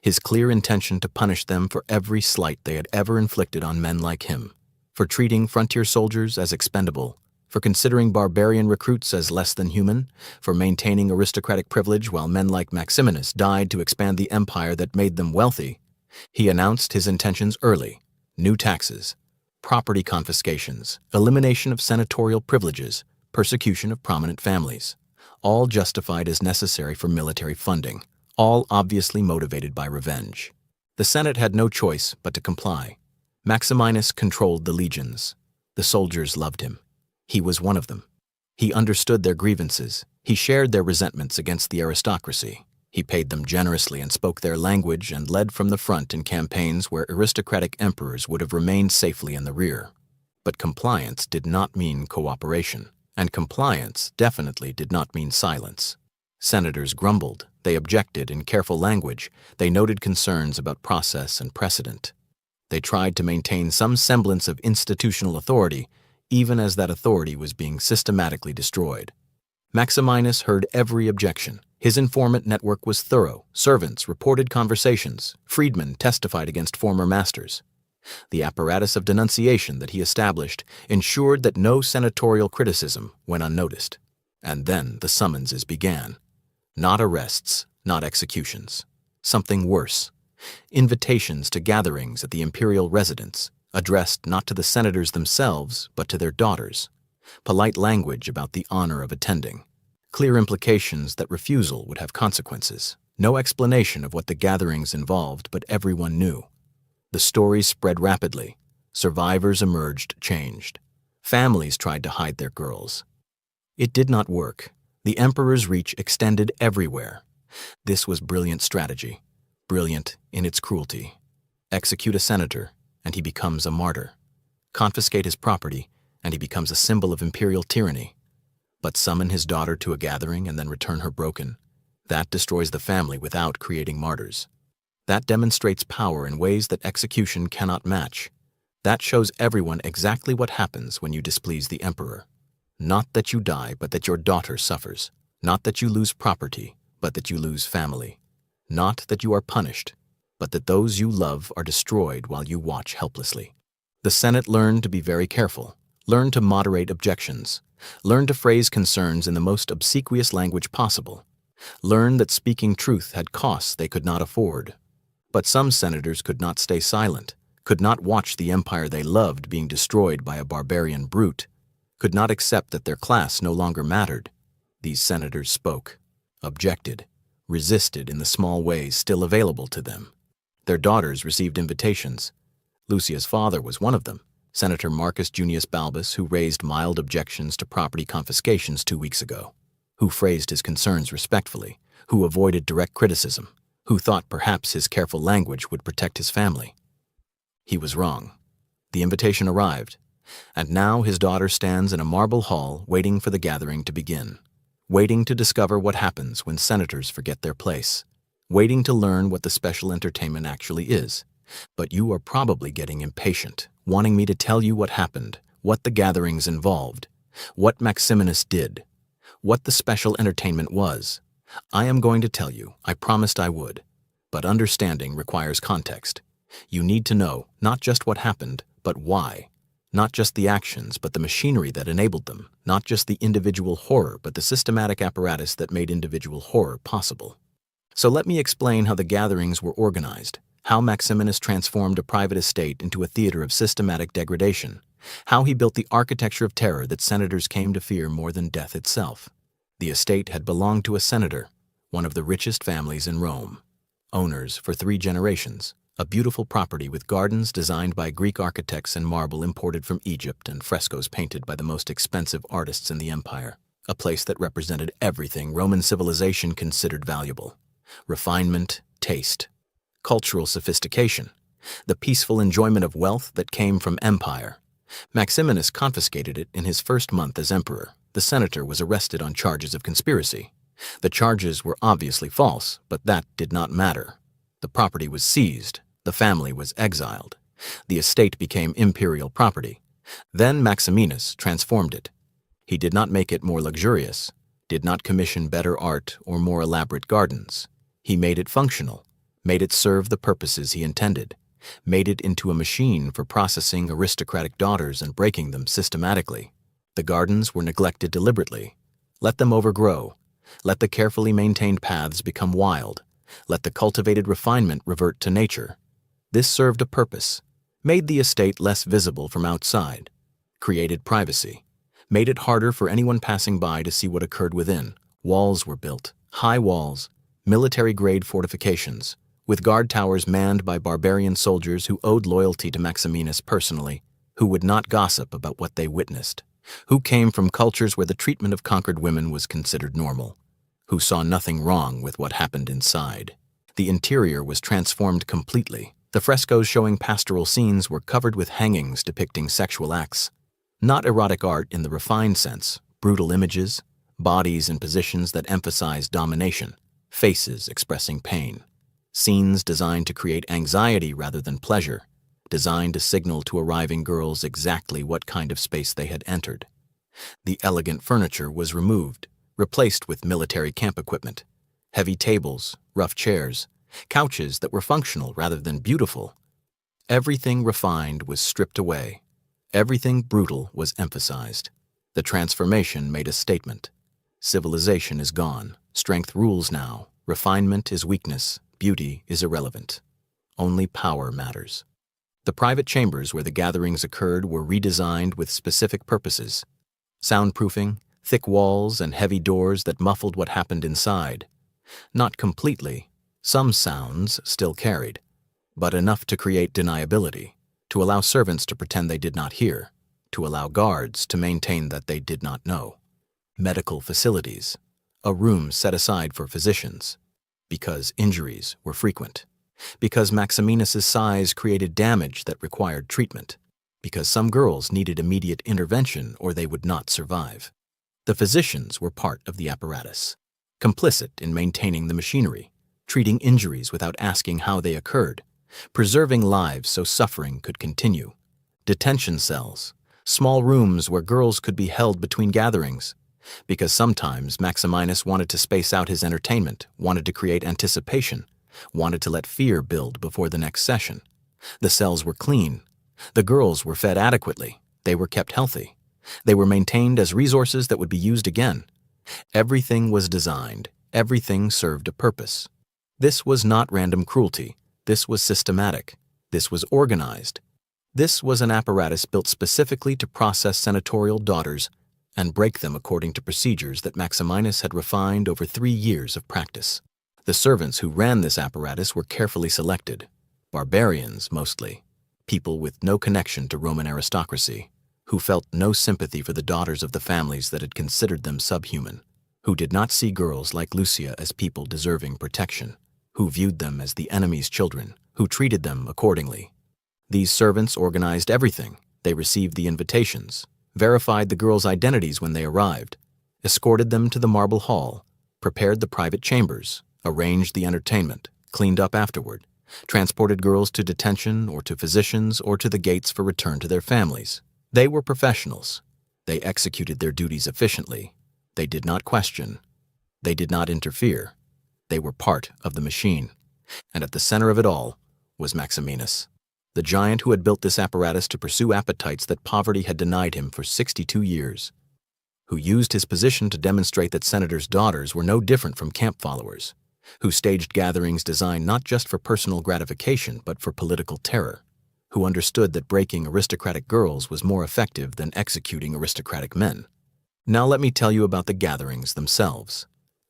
his clear intention to punish them for every slight they had ever inflicted on men like him, for treating frontier soldiers as expendable, for considering barbarian recruits as less than human, for maintaining aristocratic privilege while men like Maximinus died to expand the empire that made them wealthy. He announced his intentions early: new taxes, property confiscations, elimination of senatorial privileges, persecution of prominent families, all justified as necessary for military funding, all obviously motivated by revenge. The Senate had no choice but to comply. Maximinus controlled the legions. The soldiers loved him. He was one of them. He understood their grievances. He shared their resentments against the aristocracy. He paid them generously and spoke their language and led from the front in campaigns where aristocratic emperors would have remained safely in the rear. But compliance did not mean cooperation, and compliance definitely did not mean silence. Senators grumbled. They objected in careful language. They noted concerns about process and precedent. They tried to maintain some semblance of institutional authority, even as that authority was being systematically destroyed. Maximinus heard every objection. His informant network was thorough. Servants reported conversations. Freedmen testified against former masters. The apparatus of denunciation that he established ensured that no senatorial criticism went unnoticed. And then the summonses began. Not arrests, not executions. Something worse. Invitations to gatherings at the imperial residence, addressed not to the senators themselves, but to their daughters. Polite language about the honor of attending. Clear implications that refusal would have consequences. No explanation of what the gatherings involved, but everyone knew. The stories spread rapidly. Survivors emerged changed. Families tried to hide their girls. It did not work. The emperor's reach extended everywhere. This was brilliant strategy. Brilliant in its cruelty. Execute a senator, and he becomes a martyr. Confiscate his property, and he becomes a symbol of imperial tyranny. But summon his daughter to a gathering and then return her broken. That destroys the family without creating martyrs. That demonstrates power in ways that execution cannot match. That shows everyone exactly what happens when you displease the emperor. Not that you die, but that your daughter suffers. Not that you lose property, but that you lose family. Not that you are punished, but that those you love are destroyed while you watch helplessly. The Senate learned to be very careful, learned to moderate objections, learned to phrase concerns in the most obsequious language possible, learned that speaking truth had costs they could not afford. But some senators could not stay silent, could not watch the empire they loved being destroyed by a barbarian brute, could not accept that their class no longer mattered. These senators spoke, objected, resisted in the small ways still available to them. Their daughters received invitations. Lucia's father was one of them, Senator Marcus Junius Balbus, who raised mild objections to property confiscations 2 weeks ago. who phrased his concerns respectfully, who avoided direct criticism, who thought perhaps his careful language would protect his family. He was wrong. The invitation arrived, and now his daughter stands in a marble hall waiting for the gathering to begin, waiting to discover what happens when senators forget their place, waiting to learn what the special entertainment actually is. But you are probably getting impatient, wanting me to tell you what happened, what the gatherings involved, what Maximinus did, what the special entertainment was. I am going to tell you, I promised I would. But understanding requires context. You need to know not just what happened, but why. Not just the actions, but the machinery that enabled them. Not just the individual horror, but the systematic apparatus that made individual horror possible. So let me explain how the gatherings were organized, how Maximinus transformed a private estate into a theater of systematic degradation, how he built the architecture of terror that senators came to fear more than death itself. The estate had belonged to a senator, one of the richest families in Rome. Owners for 3 generations, a beautiful property with gardens designed by Greek architects and marble imported from Egypt and frescoes painted by the most expensive artists in the empire. A place that represented everything Roman civilization considered valuable. Refinement, taste, cultural sophistication, the peaceful enjoyment of wealth that came from empire. Maximinus confiscated it in his first month as emperor. The senator was arrested on charges of conspiracy. The charges were obviously false, but that did not matter. The property was seized. The family was exiled. The estate became imperial property. Then Maximinus transformed it. He did not make it more luxurious, did not commission better art or more elaborate gardens. He made it functional, made it serve the purposes he intended, made it into a machine for processing aristocratic daughters and breaking them systematically. The gardens were neglected deliberately. Let them overgrow. Let the carefully maintained paths become wild. Let the cultivated refinement revert to nature. This served a purpose, made the estate less visible from outside, created privacy, made it harder for anyone passing by to see what occurred within. Walls were built, high walls, military-grade fortifications, with guard towers manned by barbarian soldiers who owed loyalty to Maximinus personally, who would not gossip about what they witnessed, who came from cultures where the treatment of conquered women was considered normal, who saw nothing wrong with what happened inside. The interior was transformed completely. The frescoes showing pastoral scenes were covered with hangings depicting sexual acts. Not erotic art in the refined sense, brutal images, bodies in positions that emphasized domination, faces expressing pain. Scenes designed to create anxiety rather than pleasure, designed to signal to arriving girls exactly what kind of space they had entered. The elegant furniture was removed, replaced with military camp equipment, heavy tables, rough chairs, couches that were functional rather than beautiful. Everything refined was stripped away. Everything brutal was emphasized. The transformation made a statement. Civilization is gone. Strength rules now. Refinement is weakness. Beauty is irrelevant. Only power matters. The private chambers where the gatherings occurred were redesigned with specific purposes. Soundproofing, thick walls, and heavy doors that muffled what happened inside. Not completely. Some sounds still carried, but enough to create deniability, to allow servants to pretend they did not hear, to allow guards to maintain that they did not know. Medical facilities, a room set aside for physicians, because injuries were frequent, because Maximinus's size created damage that required treatment, because some girls needed immediate intervention or they would not survive. The physicians were part of the apparatus, complicit in maintaining the machinery, treating injuries without asking how they occurred, preserving lives so suffering could continue. Detention cells, small rooms where girls could be held between gatherings, because sometimes Maximinus wanted to space out his entertainment, wanted to create anticipation, wanted to let fear build before the next session. The cells were clean. The girls were fed adequately. They were kept healthy. They were maintained as resources that would be used again. Everything was designed. Everything served a purpose. This was not random cruelty. This was systematic. This was organized. This was an apparatus built specifically to process senatorial daughters and break them according to procedures that Maximinus had refined over 3 years of practice. The servants who ran this apparatus were carefully selected, barbarians mostly, people with no connection to Roman aristocracy, who felt no sympathy for the daughters of the families that had considered them subhuman. who did not see girls like Lucia as people deserving protection, who viewed them as the enemy's children, who treated them accordingly. These servants organized everything. They received the invitations, verified the girls' identities when they arrived, escorted them to the marble hall, prepared the private chambers, arranged the entertainment, cleaned up afterward, transported girls to detention or to physicians or to the gates for return to their families. They were professionals. They executed their duties efficiently. They did not question. They did not interfere. They were part of the machine. And at the center of it all was Maximinus, the giant who had built this apparatus to pursue appetites that poverty had denied him for 62 years, who used his position to demonstrate that senators' daughters were no different from camp followers, who staged gatherings designed not just for personal gratification but for political terror, who understood that breaking aristocratic girls was more effective than executing aristocratic men. Now let me tell you about the gatherings themselves,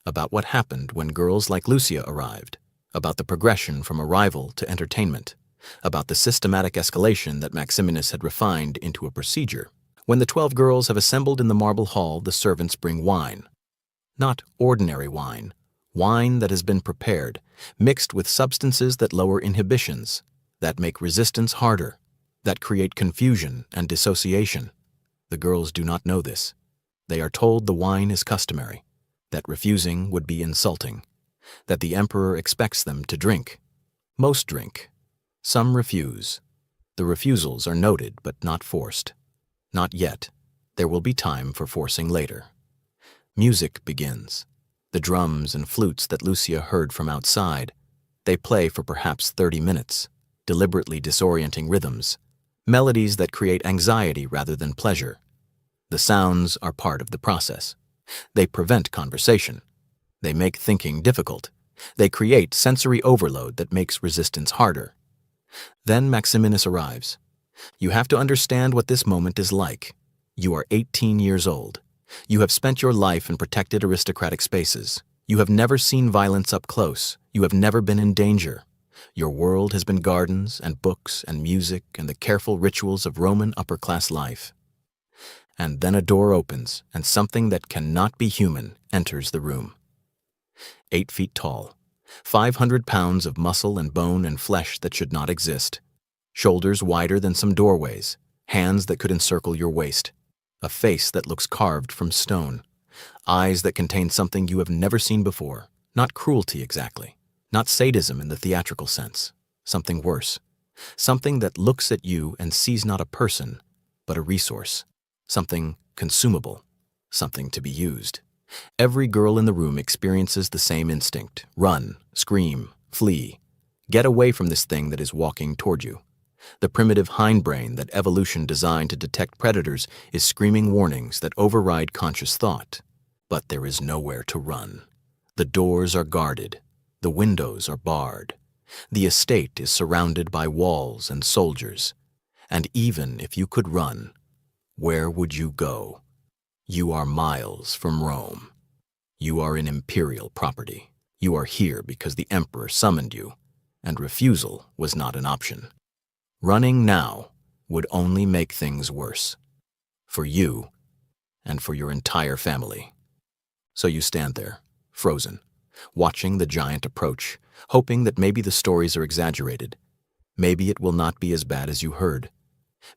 about what happened when girls like Lucia arrived, about the progression from arrival to entertainment, about the systematic escalation that Maximinus had refined into a procedure. When the 12 girls have assembled in the marble hall, the servants bring wine. Not ordinary wine, wine that has been prepared, mixed with substances that lower inhibitions, that make resistance harder, that create confusion and dissociation. The girls do not know this. They are told the wine is customary, that refusing would be insulting, that the emperor expects them to drink. Most drink. Some refuse. The refusals are noted but not forced. Not yet. There will be time for forcing later. Music begins. The drums and flutes that Lucia heard from outside, they play for perhaps 30 minutes, deliberately disorienting rhythms, melodies that create anxiety rather than pleasure. The sounds are part of the process. They prevent conversation. They make thinking difficult. They create sensory overload that makes resistance harder. Then Maximinus arrives. You have to understand what this moment is like. You are 18 years old. You have spent your life in protected aristocratic spaces. You have never seen violence up close. You have never been in danger. Your world has been gardens and books and music and the careful rituals of Roman upper-class life. And then a door opens, and something that cannot be human enters the room. 8 feet tall, 500 pounds of muscle and bone and flesh that should not exist, shoulders wider than some doorways, hands that could encircle your waist, a face that looks carved from stone, eyes that contain something you have never seen before, not cruelty exactly, not sadism in the theatrical sense, something worse, something that looks at you and sees not a person, but a resource, something consumable, something to be used. Every girl in the room experiences the same instinct: run, scream, flee. Get away from this thing that is walking toward you. The primitive hindbrain that evolution designed to detect predators is screaming warnings that override conscious thought. But there is nowhere to run. The doors are guarded. The windows are barred. The estate is surrounded by walls and soldiers. And even if you could run, where would you go? You are miles from Rome. You are in imperial property. You are here because the emperor summoned you, and refusal was not an option. Running now would only make things worse, for you and for your entire family. So you stand there, frozen, watching the giant approach, hoping that maybe the stories are exaggerated. Maybe it will not be as bad as you heard.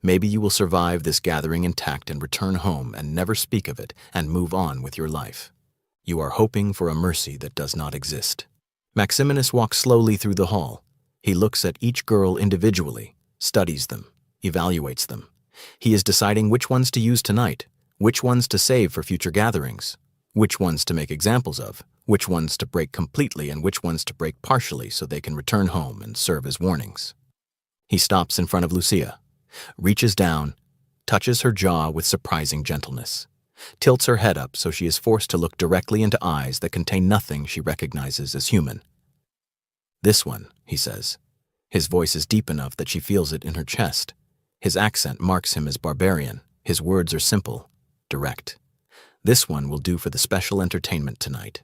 Maybe you will survive this gathering intact and return home and never speak of it and move on with your life. You are hoping for a mercy that does not exist. Maximinus walks slowly through the hall. He looks at each girl individually, studies them, evaluates them. He is deciding which ones to use tonight, which ones to save for future gatherings, which ones to make examples of, which ones to break completely and which ones to break partially so they can return home and serve as warnings. He stops in front of Lucia, reaches down, touches her jaw with surprising gentleness, tilts her head up so she is forced to look directly into eyes that contain nothing she recognizes as human. "This one," he says. His voice is deep enough that she feels it in her chest. His accent marks him as barbarian. His words are simple, direct. "This one will do for the special entertainment tonight."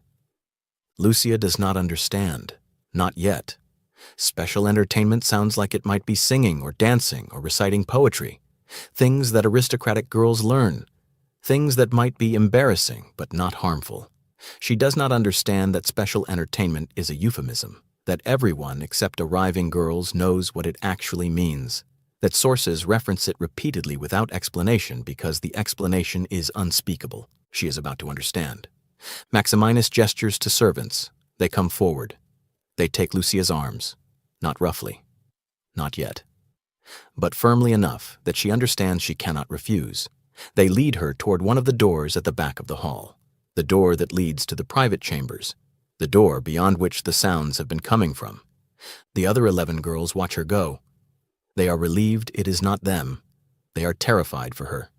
Lucia does not understand. Not yet. Special entertainment sounds like it might be singing or dancing or reciting poetry, things that aristocratic girls learn, things that might be embarrassing but not harmful. She does not understand that special entertainment is a euphemism, that everyone except arriving girls knows what it actually means, that sources reference it repeatedly without explanation because the explanation is unspeakable. She is about to understand. Maximinus gestures to servants. They come forward. They take Lucia's arms, not roughly, not yet, but firmly enough that she understands she cannot refuse. They lead her toward one of the doors at the back of the hall, the door that leads to the private chambers, the door beyond which the sounds have been coming from. The other 11 girls watch her go. They are relieved it is not them. They are terrified for her.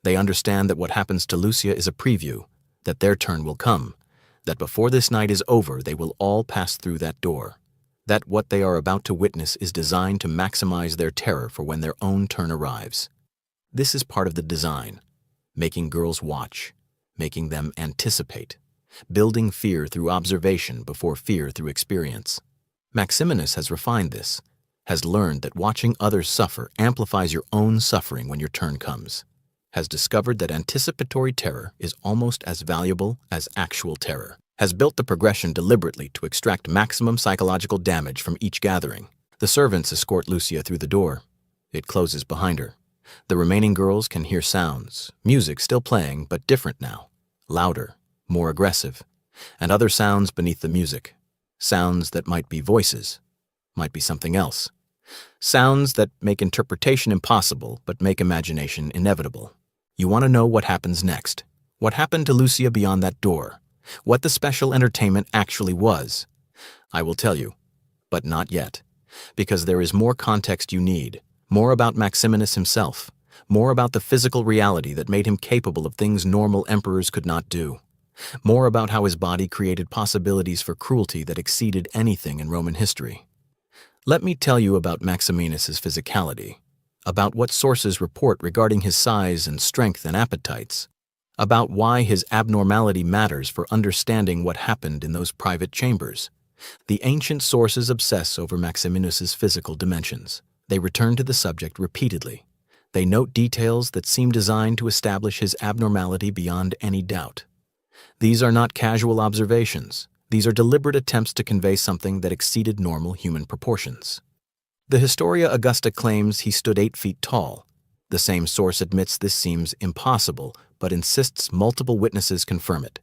They understand that what happens to Lucia is a preview, that their turn will come, that before this night is over they will all pass through that door, that what they are about to witness is designed to maximize their terror for when their own turn arrives. This is part of the design, making girls watch, making them anticipate, building fear through observation before fear through experience. Maximinus has refined this, has learned that watching others suffer amplifies your own suffering when your turn comes, has discovered that anticipatory terror is almost as valuable as actual terror, has built the progression deliberately to extract maximum psychological damage from each gathering. The servants escort Lucia through the door. It closes behind her. The remaining girls can hear sounds, music still playing but different now, louder, more aggressive, and other sounds beneath the music, sounds that might be voices, might be something else, sounds that make interpretation impossible but make imagination inevitable. You want to know what happens next, what happened to Lucia beyond that door, what the special entertainment actually was. I will tell you, but not yet, because there is more context you need, more about Maximinus himself, more about the physical reality that made him capable of things normal emperors could not do, more about how his body created possibilities for cruelty that exceeded anything in Roman history. Let me tell you about Maximinus's physicality, about what sources report regarding his size and strength and appetites, about why his abnormality matters for understanding what happened in those private chambers. The ancient sources obsess over Maximinus's physical dimensions. They return to the subject repeatedly. They note details that seem designed to establish his abnormality beyond any doubt. These are not casual observations. These are deliberate attempts to convey something that exceeded normal human proportions. The Historia Augusta claims he stood 8 feet tall. The same source admits this seems impossible, but insists multiple witnesses confirm it.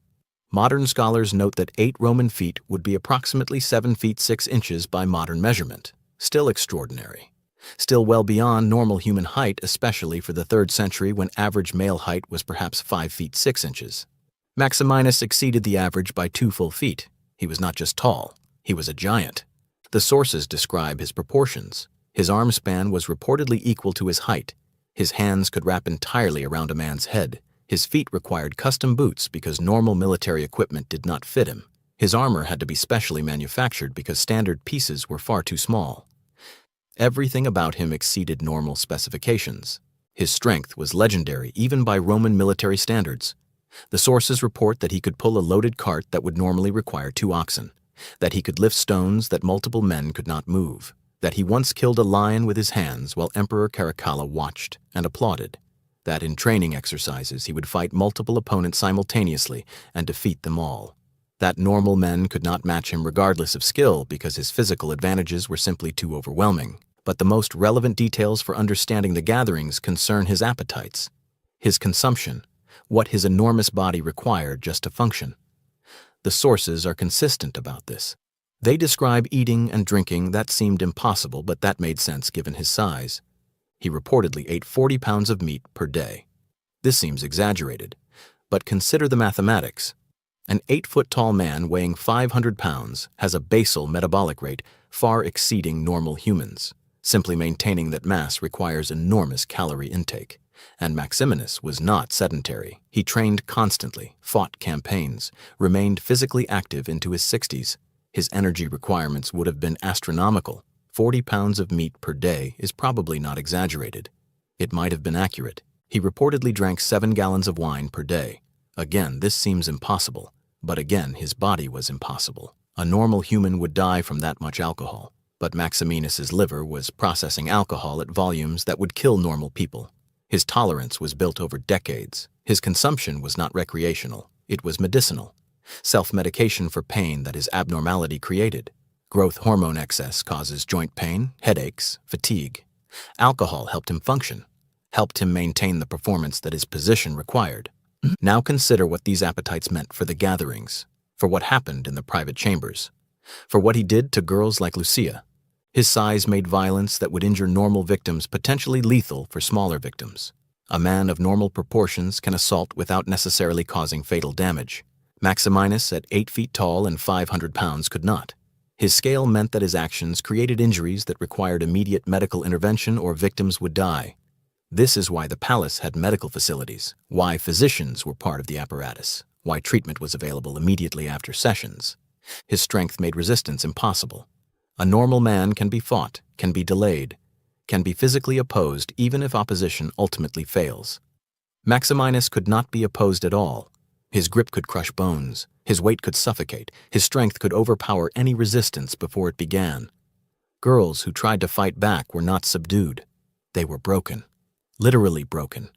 Modern scholars note that 8 Roman feet would be approximately 7 feet 6 inches by modern measurement. Still extraordinary. Still well beyond normal human height, especially for the 3rd century when average male height was perhaps 5 feet 6 inches. Maximinus exceeded the average by 2 full feet. He was not just tall, he was a giant. The sources describe his proportions. His arm span was reportedly equal to his height. His hands could wrap entirely around a man's head. His feet required custom boots because normal military equipment did not fit him. His armor had to be specially manufactured because standard pieces were far too small. Everything about him exceeded normal specifications. His strength was legendary even by Roman military standards. The sources report that he could pull a loaded cart that would normally require 2 oxen, that he could lift stones that multiple men could not move, that he once killed a lion with his hands while Emperor Caracalla watched and applauded, that in training exercises he would fight multiple opponents simultaneously and defeat them all, that normal men could not match him regardless of skill because his physical advantages were simply too overwhelming. But the most relevant details for understanding the gatherings concern his appetites, his consumption, what his enormous body required just to function. The sources are consistent about this. They describe eating and drinking that seemed impossible, but that made sense given his size. He reportedly ate 40 pounds of meat per day. This seems exaggerated, but consider the mathematics. An 8-foot-tall man weighing 500 pounds has a basal metabolic rate far exceeding normal humans. Simply maintaining that mass requires enormous calorie intake. And Maximinus was not sedentary. He trained constantly, fought campaigns, remained physically active into his 60s. His energy requirements would have been astronomical. 40 pounds of meat per day is probably not exaggerated. It might have been accurate. He reportedly drank 7 gallons of wine per day. Again, this seems impossible. But again, his body was impossible. A normal human would die from that much alcohol. But Maximinus's liver was processing alcohol at volumes that would kill normal people. His tolerance was built over decades. His consumption was not recreational. It was medicinal. Self-medication for pain that is abnormality created. Growth hormone excess causes joint pain, headaches, fatigue. Alcohol helped him function, helped him maintain the performance that his position required. Now consider what these appetites meant for the gatherings, for what happened in the private chambers, for what he did to girls like Lucia. His size made violence that would injure normal victims potentially lethal for smaller victims. A man of normal proportions can assault without necessarily causing fatal damage. Maximinus, at 8 feet tall and 500 pounds, could not. His scale meant that his actions created injuries that required immediate medical intervention or victims would die. This is why the palace had medical facilities, why physicians were part of the apparatus, why treatment was available immediately after sessions. His strength made resistance impossible. A normal man can be fought, can be delayed, can be physically opposed even if opposition ultimately fails. Maximinus could not be opposed at all. His grip could crush bones, his weight could suffocate, his strength could overpower any resistance before it began. Girls who tried to fight back were not subdued. They were broken. Literally broken.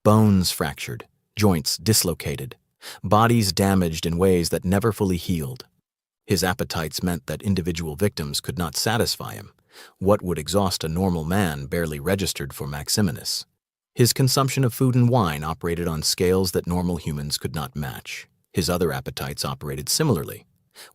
Bones fractured, joints dislocated, bodies damaged in ways that never fully healed. His appetites meant that individual victims could not satisfy him. What would exhaust a normal man barely registered for Maximinus. His consumption of food and wine operated on scales that normal humans could not match. His other appetites operated similarly.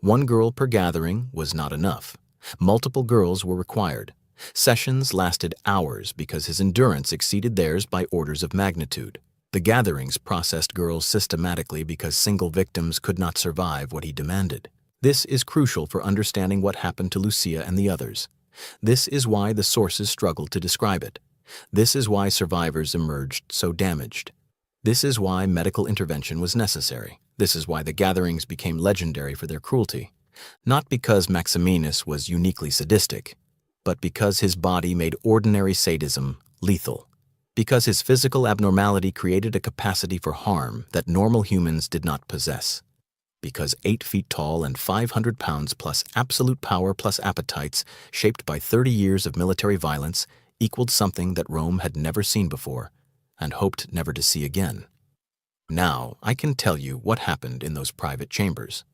One girl per gathering was not enough. Multiple girls were required. Sessions lasted hours because his endurance exceeded theirs by orders of magnitude. The gatherings processed girls systematically because single victims could not survive what he demanded. This is crucial for understanding what happened to Lucia and the others. This is why the sources struggled to describe it. This is why survivors emerged so damaged. This is why medical intervention was necessary. This is why the gatherings became legendary for their cruelty. Not because Maximinus was uniquely sadistic, but because his body made ordinary sadism lethal. Because his physical abnormality created a capacity for harm that normal humans did not possess. Because 8 feet tall and 500 pounds plus absolute power plus appetites shaped by 30 years of military violence equaled something that Rome had never seen before and hoped never to see again. Now I can tell you what happened in those private chambers,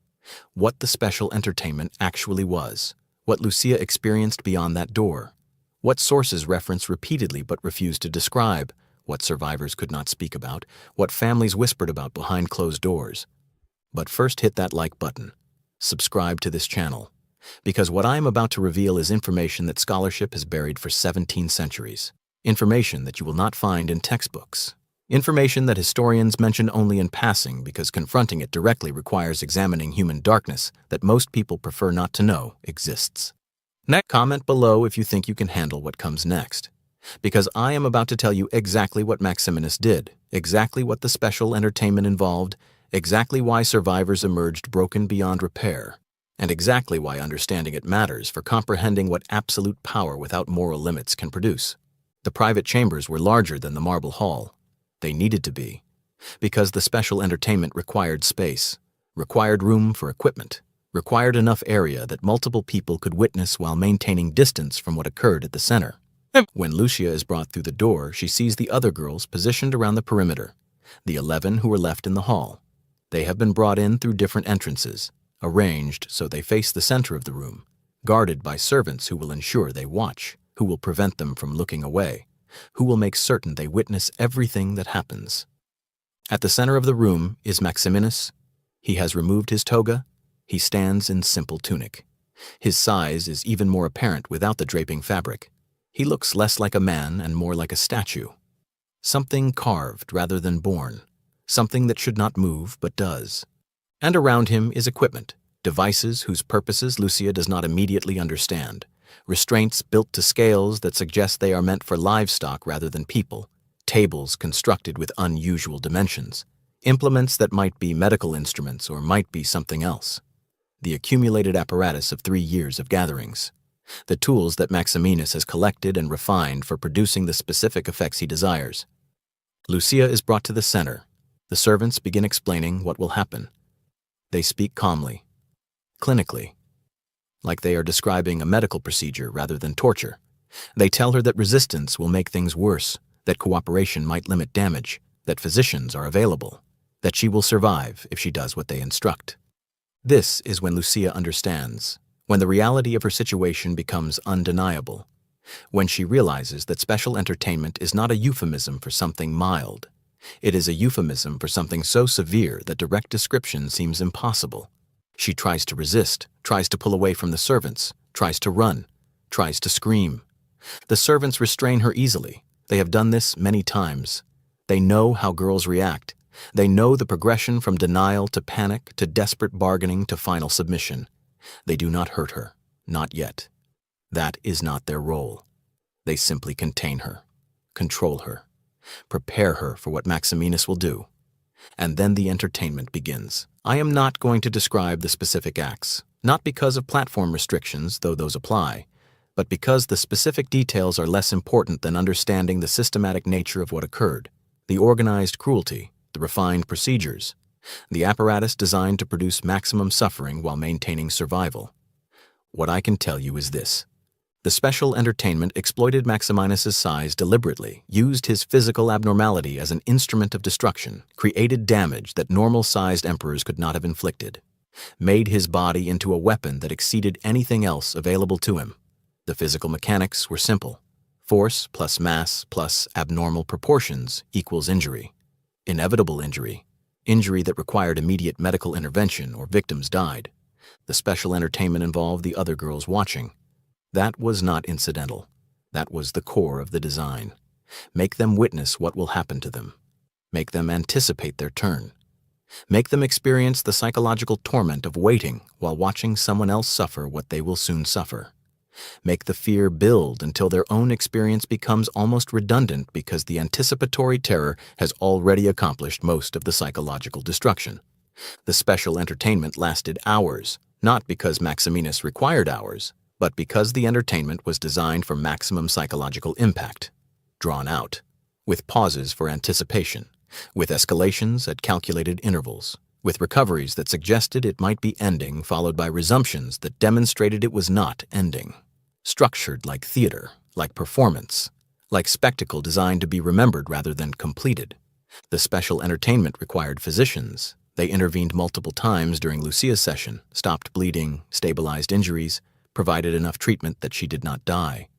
what the special entertainment actually was, what Lucia experienced beyond that door, what sources reference repeatedly but refused to describe, what survivors could not speak about, what families whispered about behind closed doors. But first hit that like button. Subscribe to this channel, because what I am about to reveal is information that scholarship has buried for 17 centuries. Information that you will not find in textbooks. Information that historians mention only in passing because confronting it directly requires examining human darkness that most people prefer not to know exists. Comment below if you think you can handle what comes next, because I am about to tell you exactly what Maximinus did, exactly what the special entertainment involved, exactly why survivors emerged broken beyond repair, and exactly why understanding it matters for comprehending what absolute power without moral limits can produce. The private chambers were larger than the marble hall. They needed to be, because the special entertainment required space, required room for equipment, required enough area that multiple people could witness while maintaining distance from what occurred at the center. When Lucia is brought through the door, she sees the other girls positioned around the perimeter, the 11 who were left in the hall. They have been brought in through different entrances, arranged so they face the center of the room, guarded by servants who will ensure they watch, who will prevent them from looking away, who will make certain they witness everything that happens. At the center of the room is Maximinus. He has removed his toga. He stands in simple tunic. His size is even more apparent without the draping fabric. He looks less like a man and more like a statue. Something carved rather than born. Something that should not move but does. And around him is equipment, devices whose purposes Lucia does not immediately understand, restraints built to scales that suggest they are meant for livestock rather than people, tables constructed with unusual dimensions, implements that might be medical instruments or might be something else. The accumulated apparatus of 3 years of gatherings. The tools that Maximinus has collected and refined for producing the specific effects he desires. Lucia is brought to the center. The servants begin explaining what will happen. They speak calmly, clinically, like they are describing a medical procedure rather than torture. They tell her that resistance will make things worse, that cooperation might limit damage, that physicians are available, that she will survive if she does what they instruct. This is when Lucia understands, when the reality of her situation becomes undeniable, when she realizes that special entertainment is not a euphemism for something mild. It is a euphemism for something so severe that direct description seems impossible. She tries to resist, tries to pull away from the servants, tries to run, tries to scream. The servants restrain her easily. They have done this many times. They know how girls react. They know the progression from denial to panic to desperate bargaining to final submission. They do not hurt her, not yet. That is not their role. They simply contain her, control her, prepare her for what Maximinus will do. And then the entertainment begins. I am not going to describe the specific acts, not because of platform restrictions, though those apply, but because the specific details are less important than understanding the systematic nature of what occurred, the organized cruelty, the refined procedures, the apparatus designed to produce maximum suffering while maintaining survival. What I can tell you is this. The special entertainment exploited Maximinus's size deliberately, used his physical abnormality as an instrument of destruction, created damage that normal-sized emperors could not have inflicted, made his body into a weapon that exceeded anything else available to him. The physical mechanics were simple. Force plus mass plus abnormal proportions equals injury. Inevitable injury. Injury that required immediate medical intervention or victims died. The special entertainment involved the other girls watching. That was not incidental. That was the core of the design. Make them witness what will happen to them. Make them anticipate their turn. Make them experience the psychological torment of waiting while watching someone else suffer what they will soon suffer. Make the fear build until their own experience becomes almost redundant because the anticipatory terror has already accomplished most of the psychological destruction. The special entertainment lasted hours, not because Maximinus required hours, but because the entertainment was designed for maximum psychological impact, drawn out, with pauses for anticipation, with escalations at calculated intervals, with recoveries that suggested it might be ending followed by resumptions that demonstrated it was not ending. Structured like theater, like performance, like spectacle designed to be remembered rather than completed. The special entertainment required physicians. They intervened multiple times during Lucia's session, stopped bleeding, stabilized injuries, provided enough treatment that she did not die,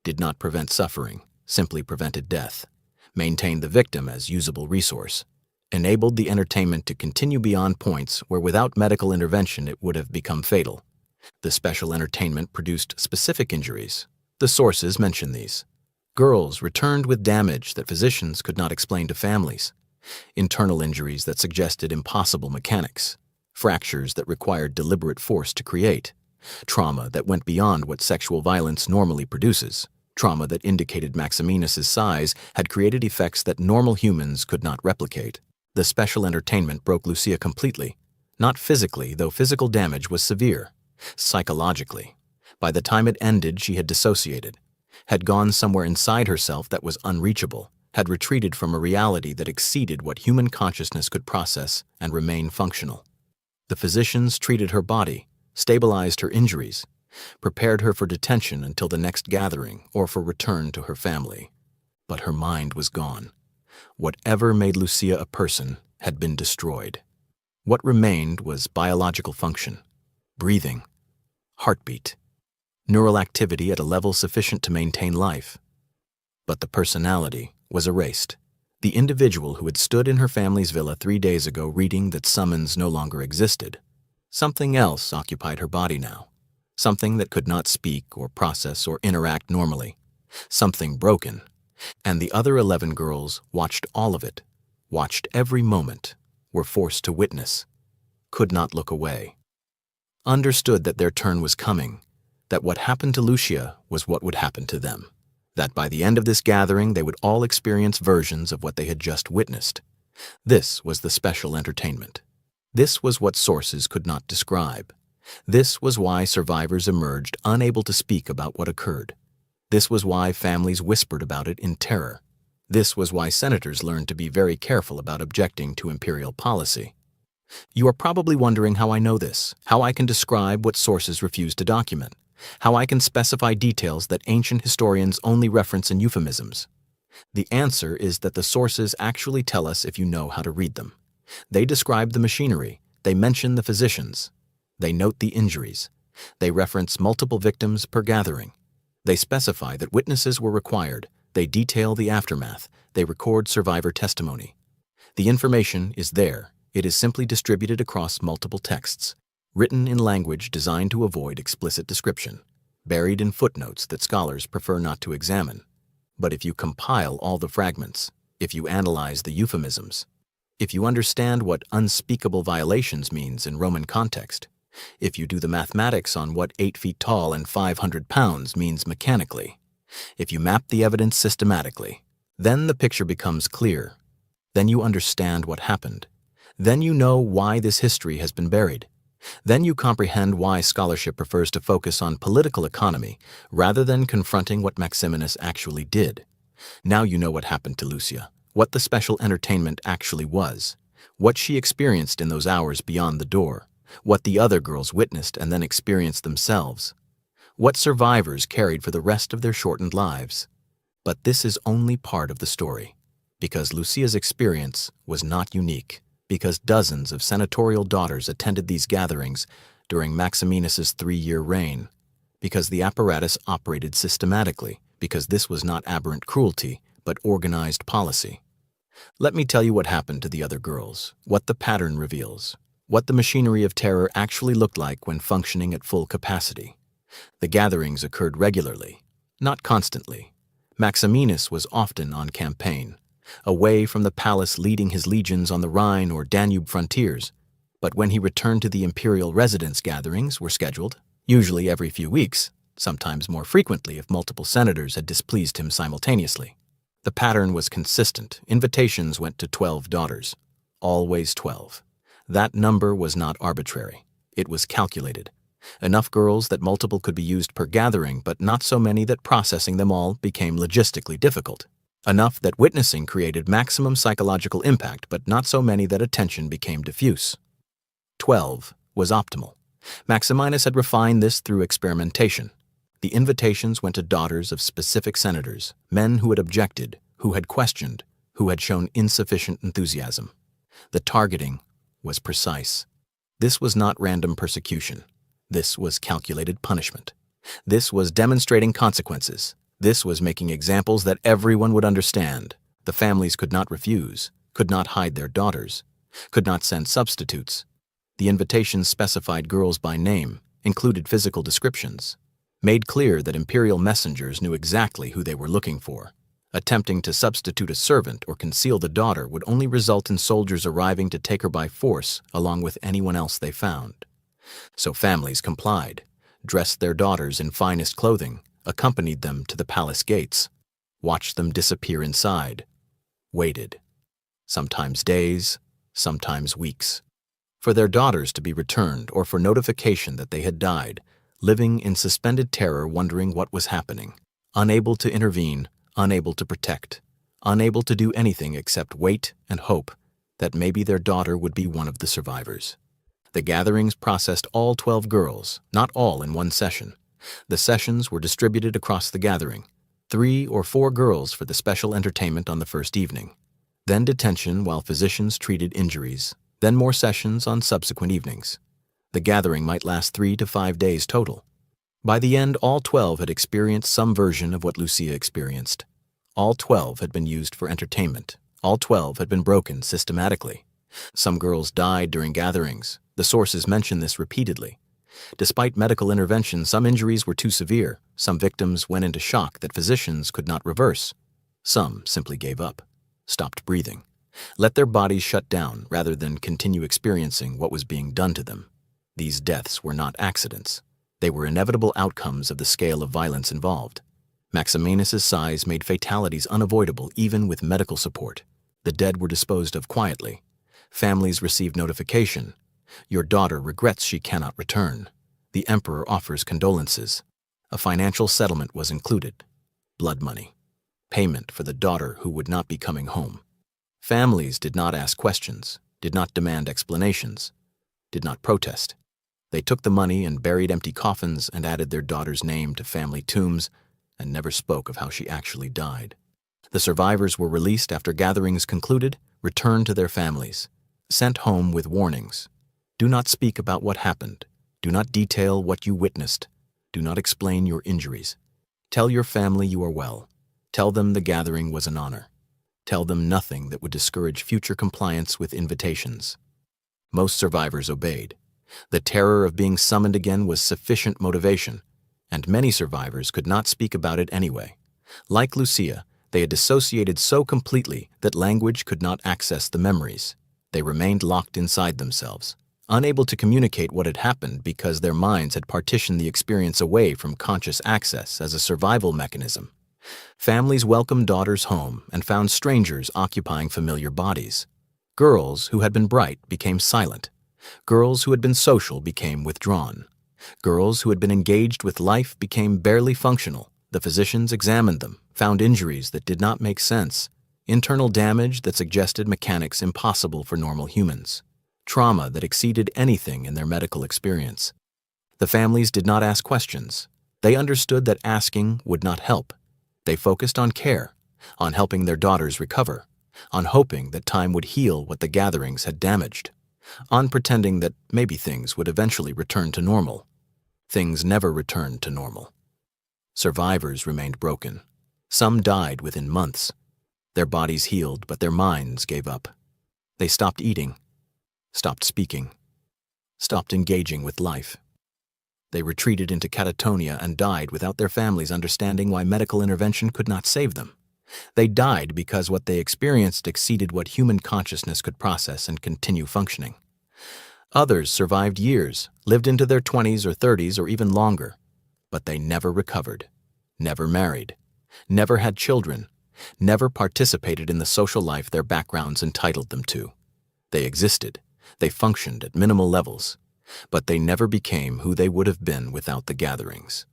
did not prevent suffering, simply prevented death, maintained the victim as usable resource, enabled the entertainment to continue beyond points where without medical intervention it would have become fatal. The special entertainment produced specific injuries. The sources mention these. Girls returned with damage that physicians could not explain to families, internal injuries that suggested impossible mechanics, fractures that required deliberate force to create, trauma that went beyond what sexual violence normally produces, trauma that indicated Maximinus's size had created effects that normal humans could not replicate. The special entertainment broke Lucia completely, not physically, though physical damage was severe. Psychologically. By the time it ended, she had dissociated, had gone somewhere inside herself that was unreachable, had retreated from a reality that exceeded what human consciousness could process and remain functional. The physicians treated her body, stabilized her injuries, prepared her for detention until the next gathering or for return to her family. But her mind was gone. Whatever made Lucia a person had been destroyed. What remained was biological function, breathing, heartbeat, neural activity at a level sufficient to maintain life. But the personality was erased. The individual who had stood in her family's villa 3 days ago reading that summons no longer existed. Something else occupied her body now. Something that could not speak or process or interact normally. Something broken. And the other 11 girls watched all of it, watched every moment, were forced to witness, could not look away. Understood that their turn was coming, that what happened to Lucia was what would happen to them, that by the end of this gathering they would all experience versions of what they had just witnessed. This was the special entertainment. This was what sources could not describe. This was why survivors emerged unable to speak about what occurred. This was why families whispered about it in terror. This was why senators learned to be very careful about objecting to imperial policy. You are probably wondering how I know this, how I can describe what sources refuse to document, how I can specify details that ancient historians only reference in euphemisms. The answer is that the sources actually tell us if you know how to read them. They describe the machinery, they mention the physicians. They note the injuries. They reference multiple victims per gathering. They specify that witnesses were required. They detail the aftermath. They record survivor testimony. The information is there. It is simply distributed across multiple texts, written in language designed to avoid explicit description, buried in footnotes that scholars prefer not to examine. But if you compile all the fragments, if you analyze the euphemisms, if you understand what unspeakable violations means in Roman context, if you do the mathematics on what 8 feet tall and 500 pounds means mechanically, if you map the evidence systematically, then the picture becomes clear. Then you understand what happened. Then you know why this history has been buried. Then you comprehend why scholarship prefers to focus on political economy rather than confronting what Maximinus actually did. Now you know what happened to Lucia, what the special entertainment actually was, what she experienced in those hours beyond the door, what the other girls witnessed and then experienced themselves, what survivors carried for the rest of their shortened lives. But this is only part of the story, because Lucia's experience was not unique, because dozens of senatorial daughters attended these gatherings during Maximinus's 3-year reign, because the apparatus operated systematically, because this was not aberrant cruelty, but organized policy. Let me tell you what happened to the other girls, what the pattern reveals, what the machinery of terror actually looked like when functioning at full capacity. The gatherings occurred regularly, not constantly. Maximinus was often on campaign, away from the palace leading his legions on the Rhine or Danube frontiers. But when he returned to the imperial residence, gatherings were scheduled, usually every few weeks, sometimes more frequently if multiple senators had displeased him simultaneously. The pattern was consistent. Invitations went to 12 daughters. Always 12. That number was not arbitrary. It was calculated. Enough girls that multiple could be used per gathering, but not so many that processing them all became logistically difficult. Enough that witnessing created maximum psychological impact, but not so many that attention became diffuse. 12 was optimal. Maximinus had refined this through experimentation. The invitations went to daughters of specific senators, men who had objected, who had questioned, who had shown insufficient enthusiasm. The targeting was precise. This was not random persecution. This was calculated punishment. This was demonstrating consequences. This was making examples that everyone would understand. The families could not refuse, could not hide their daughters, could not send substitutes. The invitations specified girls by name, included physical descriptions, made clear that imperial messengers knew exactly who they were looking for. Attempting to substitute a servant or conceal the daughter would only result in soldiers arriving to take her by force along with anyone else they found. So families complied, dressed their daughters in finest clothing, accompanied them to the palace gates, watched them disappear inside, waited, sometimes days, sometimes weeks, for their daughters to be returned or for notification that they had died, living in suspended terror, wondering what was happening, unable to intervene, unable to protect, unable to do anything except wait and hope that maybe their daughter would be one of the survivors. The gatherings processed all 12 girls, not all in one session. The sessions were distributed across the gathering, 3 or 4 girls for the special entertainment on the first evening, then detention while physicians treated injuries, then more sessions on subsequent evenings. The gathering might last 3 to 5 days total. By the end, all 12 had experienced some version of what Lucia experienced. All 12 had been used for entertainment. All 12 had been broken systematically. Some girls died during gatherings. The sources mention this repeatedly. Despite medical intervention, some injuries were too severe. Some victims went into shock that physicians could not reverse. Some simply gave up, stopped breathing, let their bodies shut down rather than continue experiencing what was being done to them. These deaths were not accidents. They were inevitable outcomes of the scale of violence involved. Maximinus's size made fatalities unavoidable even with medical support. The dead were disposed of quietly. Families received notification. Your daughter regrets she cannot return. The emperor offers condolences. A financial settlement was included. Blood money. Payment for the daughter who would not be coming home. Families did not ask questions, did not demand explanations, did not protest. They took the money and buried empty coffins and added their daughter's name to family tombs and never spoke of how she actually died. The survivors were released after gatherings concluded, returned to their families, sent home with warnings. Do not speak about what happened. Do not detail what you witnessed. Do not explain your injuries. Tell your family you are well. Tell them the gathering was an honor. Tell them nothing that would discourage future compliance with invitations. Most survivors obeyed. The terror of being summoned again was sufficient motivation, and many survivors could not speak about it anyway. Like Lucia, they had dissociated so completely that language could not access the memories. They remained locked inside themselves, unable to communicate what had happened because their minds had partitioned the experience away from conscious access as a survival mechanism. Families welcomed daughters home and found strangers occupying familiar bodies. Girls who had been bright became silent. Girls who had been social became withdrawn. Girls who had been engaged with life became barely functional. The physicians examined them, found injuries that did not make sense, internal damage that suggested mechanics impossible for normal humans, trauma that exceeded anything in their medical experience. The families did not ask questions. They understood that asking would not help. They focused on care, on helping their daughters recover, on hoping that time would heal what the gatherings had damaged, on pretending that maybe things would eventually return to normal. Things never returned to normal. Survivors remained broken. Some died within months. Their bodies healed, but their minds gave up. They stopped eating, stopped speaking, stopped engaging with life. They retreated into catatonia and died without their families understanding why medical intervention could not save them. They died because what they experienced exceeded what human consciousness could process and continue functioning. Others survived years, lived into their 20s or 30s or even longer, but they never recovered, never married, never had children, never participated in the social life their backgrounds entitled them to. They existed, they functioned at minimal levels, but they never became who they would have been without the gatherings.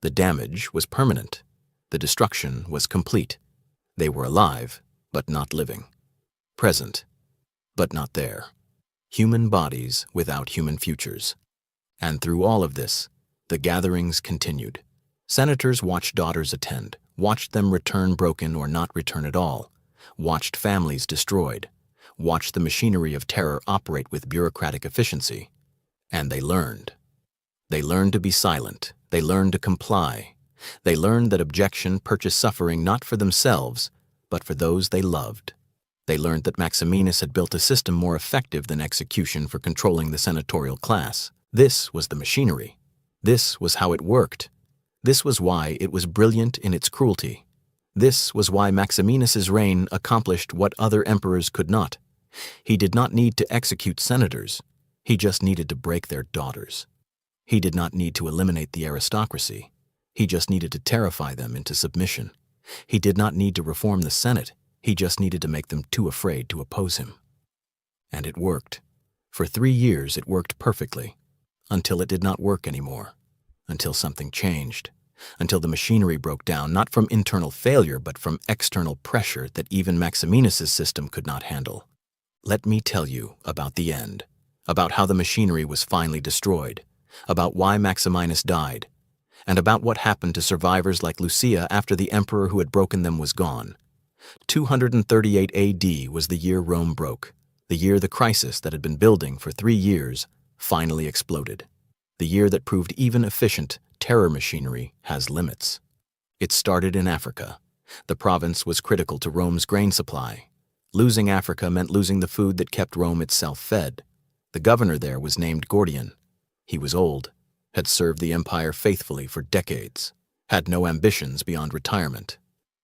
The damage was permanent. The destruction was complete. They were alive, but not living. Present, but not there. Human bodies without human futures. And through all of this, the gatherings continued. Senators watched daughters attend, watched them return broken or not return at all, watched families destroyed, watched the machinery of terror operate with bureaucratic efficiency. And they learned. They learned to be silent. They learned to comply. They learned that objection purchased suffering not for themselves, but for those they loved. They learned that Maximinus had built a system more effective than execution for controlling the senatorial class. This was the machinery. This was how it worked. This was why it was brilliant in its cruelty. This was why Maximinus's reign accomplished what other emperors could not. He did not need to execute senators. He just needed to break their daughters. He did not need to eliminate the aristocracy. He just needed to terrify them into submission. He did not need to reform the Senate. He just needed to make them too afraid to oppose him. And it worked. For 3 years it worked perfectly, until it did not work anymore, until something changed, until the machinery broke down, not from internal failure, but from external pressure that even Maximinus's system could not handle. Let me tell you about the end. About how the machinery was finally destroyed, about why Maximinus died, and about what happened to survivors like Lucia after the emperor who had broken them was gone. 238 AD was the year Rome broke, the year the crisis that had been building for 3 years finally exploded, the year that proved even efficient terror machinery has limits. It started in Africa. The province was critical to Rome's grain supply. Losing Africa meant losing the food that kept Rome itself fed. The governor there was named Gordian. He was old, had served the empire faithfully for decades, had no ambitions beyond retirement.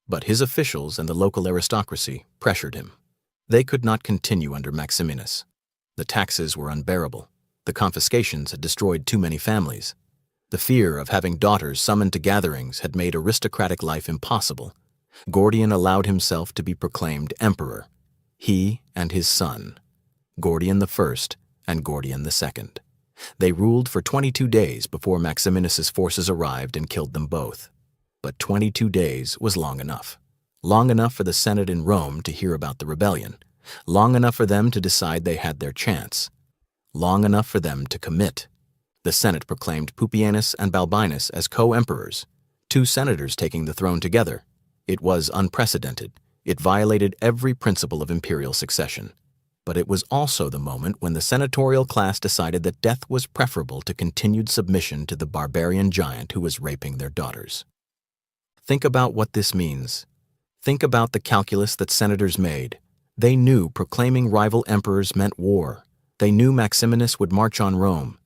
But his officials and the local aristocracy pressured him. They could not continue under Maximinus. The taxes were unbearable. The confiscations had destroyed too many families. The fear of having daughters summoned to gatherings had made aristocratic life impossible. Gordian allowed himself to be proclaimed emperor, he and his son, Gordian I and Gordian II. They ruled for 22 days before Maximinus's forces arrived and killed them both. But 22 days was long enough. Long enough for the Senate in Rome to hear about the rebellion. Long enough for them to decide they had their chance. Long enough for them to commit. The Senate proclaimed Pupienus and Balbinus as co-emperors, 2 senators taking the throne together. It was unprecedented. It violated every principle of imperial succession. But it was also the moment when the senatorial class decided that death was preferable to continued submission to the barbarian giant who was raping their daughters. Think about what this means. Think about the calculus that senators made. They knew proclaiming rival emperors meant war. They knew Maximinus would march on Rome.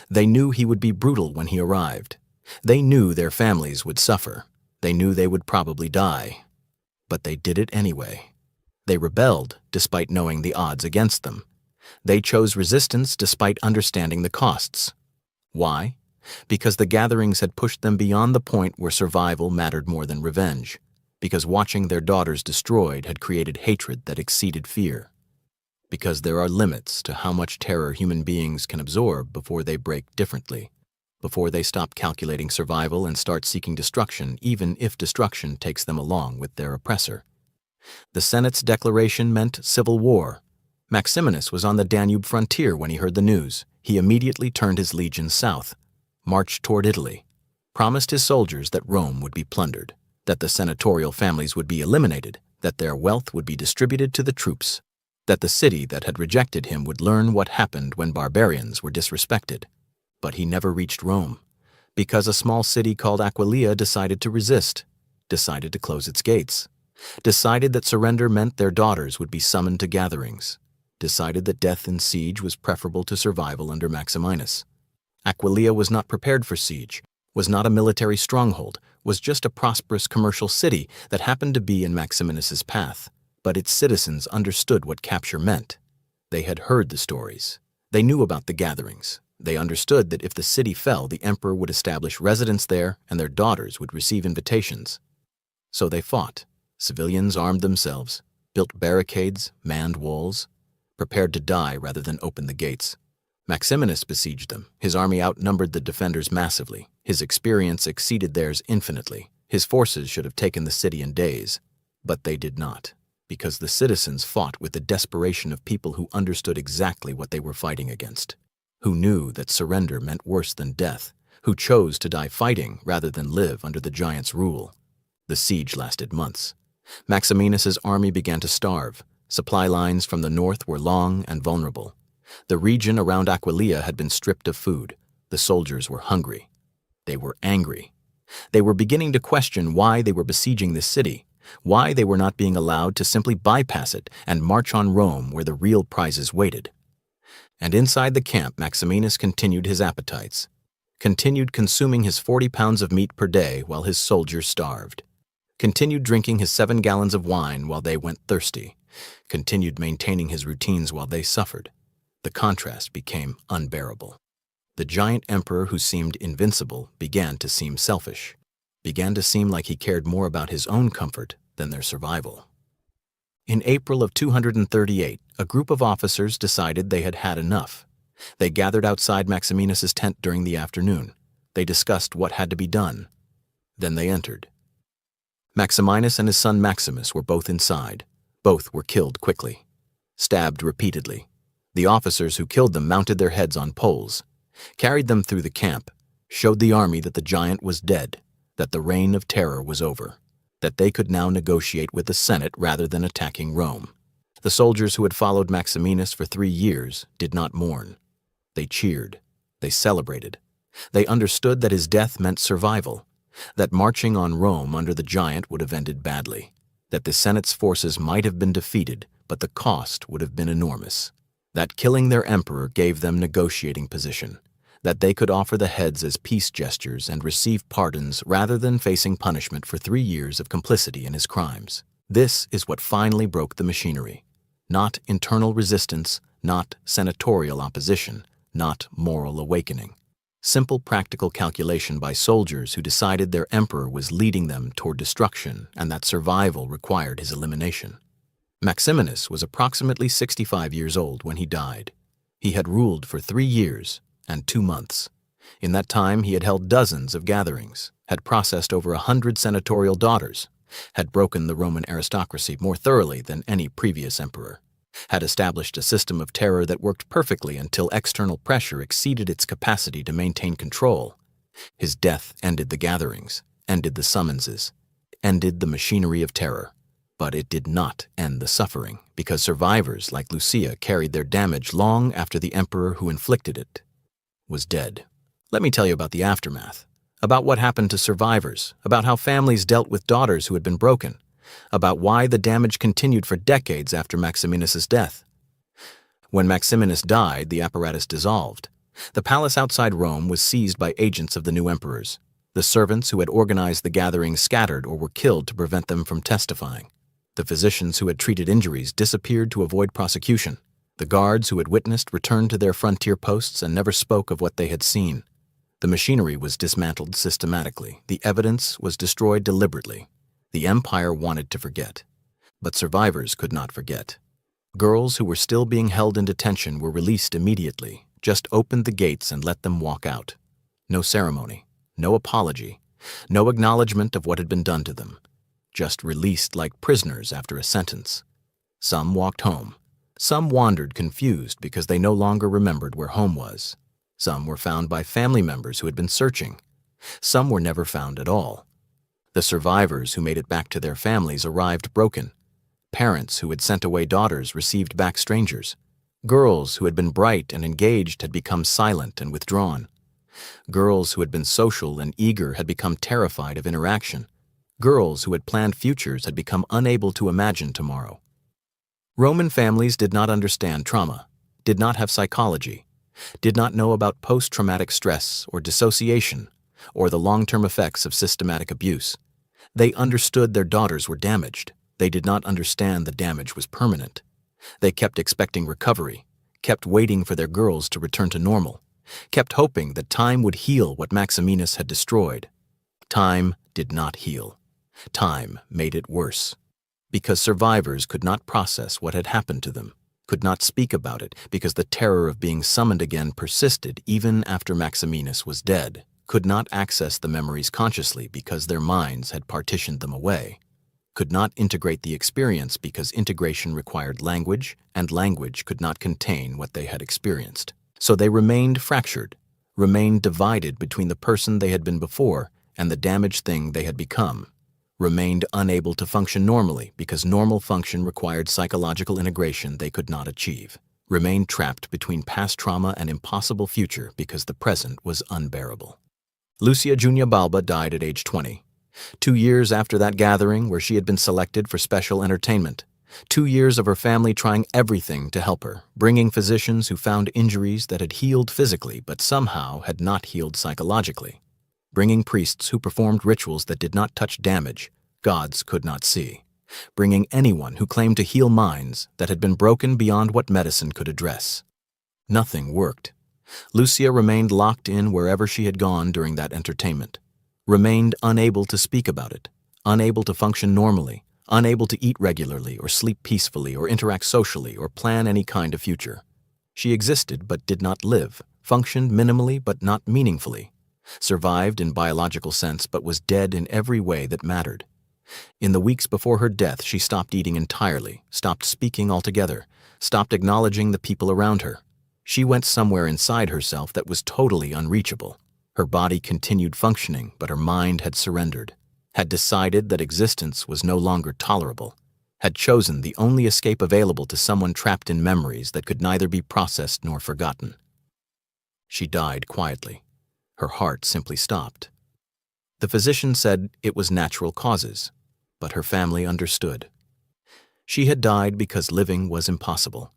They knew he would be brutal when he arrived. They knew their families would suffer. They knew they would probably die. But they did it anyway. They rebelled despite knowing the odds against them. They chose resistance despite understanding the costs. Why? Because the gatherings had pushed them beyond the point where survival mattered more than revenge. Because watching their daughters destroyed had created hatred that exceeded fear. Because there are limits to how much terror human beings can absorb before they break differently, before they stop calculating survival and start seeking destruction, even if destruction takes them along with their oppressor. The Senate's declaration meant civil war. Maximinus was on the Danube frontier when he heard the news. He immediately turned his legions south, marched toward Italy, promised his soldiers that Rome would be plundered, that the senatorial families would be eliminated, that their wealth would be distributed to the troops, that the city that had rejected him would learn what happened when barbarians were disrespected. But he never reached Rome, because a small city called Aquileia decided to resist, decided to close its gates, decided that surrender meant their daughters would be summoned to gatherings, decided that death in siege was preferable to survival under Maximinus. Aquileia was not prepared for siege, was not a military stronghold, was just a prosperous commercial city that happened to be in Maximinus's path. But its citizens understood what capture meant. They had heard the stories. They knew about the gatherings. They understood that if the city fell, the emperor would establish residence there and their daughters would receive invitations. So they fought. Civilians armed themselves, built barricades, manned walls, prepared to die rather than open the gates. Maximinus besieged them. His army outnumbered the defenders massively. His experience exceeded theirs infinitely. His forces should have taken the city in days, but they did not, because the citizens fought with the desperation of people who understood exactly what they were fighting against, who knew that surrender meant worse than death, who chose to die fighting rather than live under the giant's rule. The siege lasted months. Maximinus's army began to starve. Supply lines from the north were long and vulnerable. The region around Aquileia had been stripped of food. The soldiers were hungry. They were angry. They were beginning to question why they were besieging this city, why they were not being allowed to simply bypass it and march on Rome where the real prizes waited. And inside the camp, Maximinus continued his appetites, continued consuming his 40 pounds of meat per day while his soldiers starved, continued drinking his 7 gallons of wine while they went thirsty, continued maintaining his routines while they suffered. The contrast became unbearable. The giant emperor who seemed invincible began to seem selfish, began to seem like he cared more about his own comfort than their survival. In April of 238, a group of officers decided they had had enough. They gathered outside Maximinus's tent during the afternoon. They discussed what had to be done. Then they entered. Maximinus and his son Maximus were both inside. Both were killed quickly, stabbed repeatedly. The officers who killed them mounted their heads on poles, carried them through the camp, showed the army that the giant was dead, that the reign of terror was over, that they could now negotiate with the Senate rather than attacking Rome. The soldiers who had followed Maximinus for 3 years did not mourn. They cheered. They celebrated. They understood that his death meant survival, that marching on Rome under the giant would have ended badly, that the Senate's forces might have been defeated, but the cost would have been enormous, that killing their emperor gave them negotiating position, that they could offer the heads as peace gestures and receive pardons rather than facing punishment for 3 years of complicity in his crimes. This is what finally broke the machinery. Not internal resistance, not senatorial opposition, not moral awakening. Simple practical calculation by soldiers who decided their emperor was leading them toward destruction and that survival required his elimination. Maximinus was approximately 65 years old when he died. He had ruled for 3 years and 2 months. In that time, he had held dozens of gatherings, had processed over 100 senatorial daughters, had broken the Roman aristocracy more thoroughly than any previous emperor, had established a system of terror that worked perfectly until external pressure exceeded its capacity to maintain control. His death ended the gatherings, ended the summonses, ended the machinery of terror. But it did not end the suffering, because survivors like Lucia carried their damage long after the emperor who inflicted it was dead. Let me tell you about the aftermath, about what happened to survivors, about how families dealt with daughters who had been broken, about why the damage continued for decades after Maximinus's death. When Maximinus died, the apparatus dissolved. The palace outside Rome was seized by agents of the new emperors. The servants who had organized the gathering scattered or were killed to prevent them from testifying. The physicians who had treated injuries disappeared to avoid prosecution. The guards who had witnessed returned to their frontier posts and never spoke of what they had seen. The machinery was dismantled systematically. The evidence was destroyed deliberately. The empire wanted to forget, but survivors could not forget. Girls who were still being held in detention were released immediately. Just opened the gates and let them walk out. No ceremony, no apology, no acknowledgement of what had been done to them. Just released like prisoners after a sentence. Some walked home. Some wandered confused because they no longer remembered where home was. Some were found by family members who had been searching. Some were never found at all. The survivors who made it back to their families arrived broken. Parents who had sent away daughters received back strangers. Girls who had been bright and engaged had become silent and withdrawn. Girls who had been social and eager had become terrified of interaction. Girls who had planned futures had become unable to imagine tomorrow. Roman families did not understand trauma, did not have psychology, did not know about post-traumatic stress or dissociation, or the long-term effects of systematic abuse. They understood their daughters were damaged. They did not understand the damage was permanent. They kept expecting recovery, kept waiting for their girls to return to normal, kept hoping that time would heal what Maximinus had destroyed. Time did not heal. Time made it worse. Because survivors could not process what had happened to them, could not speak about it because the terror of being summoned again persisted even after Maximinus was dead, could not access the memories consciously because their minds had partitioned them away, could not integrate the experience because integration required language, and language could not contain what they had experienced. So they remained fractured, remained divided between the person they had been before and the damaged thing they had become, remained unable to function normally because normal function required psychological integration they could not achieve, remained trapped between past trauma and impossible future because the present was unbearable. Lucia Junia Balba died at age 20. 2 years after that gathering where she had been selected for special entertainment. 2 years of her family trying everything to help her, bringing physicians who found injuries that had healed physically but somehow had not healed psychologically, bringing priests who performed rituals that did not touch damage gods could not see, bringing anyone who claimed to heal minds that had been broken beyond what medicine could address. Nothing worked. Lucia remained locked in wherever she had gone during that entertainment, remained unable to speak about it, unable to function normally, unable to eat regularly or sleep peacefully or interact socially or plan any kind of future. She existed but did not live, functioned minimally but not meaningfully, survived in biological sense but was dead in every way that mattered. In the weeks before her death, she stopped eating entirely, stopped speaking altogether, stopped acknowledging the people around her. She went somewhere inside herself that was totally unreachable. Her body continued functioning, but her mind had surrendered, had decided that existence was no longer tolerable, had chosen the only escape available to someone trapped in memories that could neither be processed nor forgotten. She died quietly. Her heart simply stopped. The physician said it was natural causes, but her family understood. She had died because living was impossible,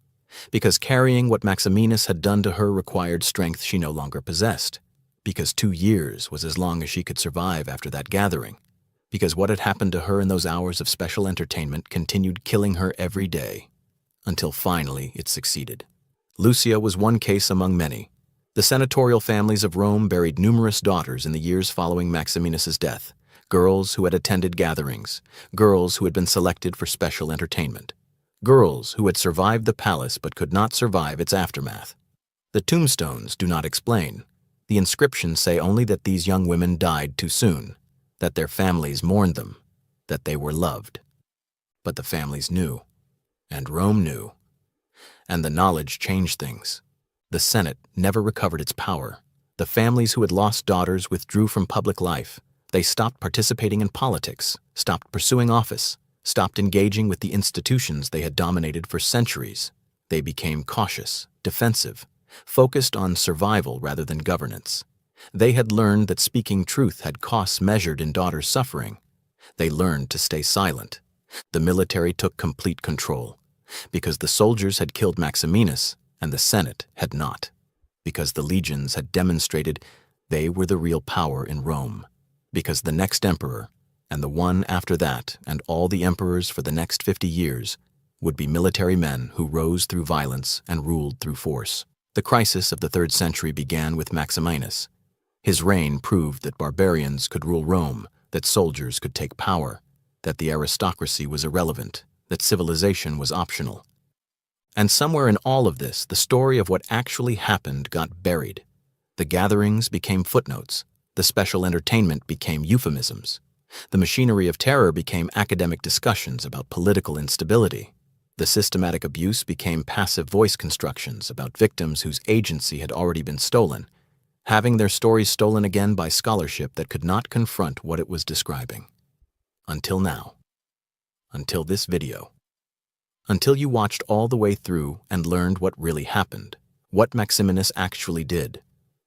because carrying what Maximinus had done to her required strength she no longer possessed, because 2 years was as long as she could survive after that gathering, because what had happened to her in those hours of special entertainment continued killing her every day, until finally it succeeded. Lucia was one case among many. The senatorial families of Rome buried numerous daughters in the years following Maximinus's death, girls who had attended gatherings, girls who had been selected for special entertainment, girls who had survived the palace but could not survive its aftermath. The tombstones do not explain. The inscriptions say only that these young women died too soon, that their families mourned them, that they were loved. But the families knew, and Rome knew, and the knowledge changed things. The Senate never recovered its power. The families who had lost daughters withdrew from public life. They stopped participating in politics, stopped pursuing office. stopped engaging with the institutions they had dominated for centuries. They became cautious, defensive, focused on survival rather than governance. They had learned that speaking truth had costs measured in daughters' suffering. They learned to stay silent. The military took complete control, because the soldiers had killed Maximinus and the Senate had not, because the legions had demonstrated they were the real power in Rome, because the next emperor, and the one after that, and all the emperors for the next 50 years, would be military men who rose through violence and ruled through force. The crisis of the 3rd century began with Maximinus. His reign proved that barbarians could rule Rome, that soldiers could take power, that the aristocracy was irrelevant, that civilization was optional. And somewhere in all of this, the story of what actually happened got buried. The gatherings became footnotes. The special entertainment became euphemisms. The machinery of terror became academic discussions about political instability. The systematic abuse became passive voice constructions about victims whose agency had already been stolen, having their stories stolen again by scholarship that could not confront what it was describing. Until now. Until this video. Until you watched all the way through and learned what really happened, what Maximinus actually did,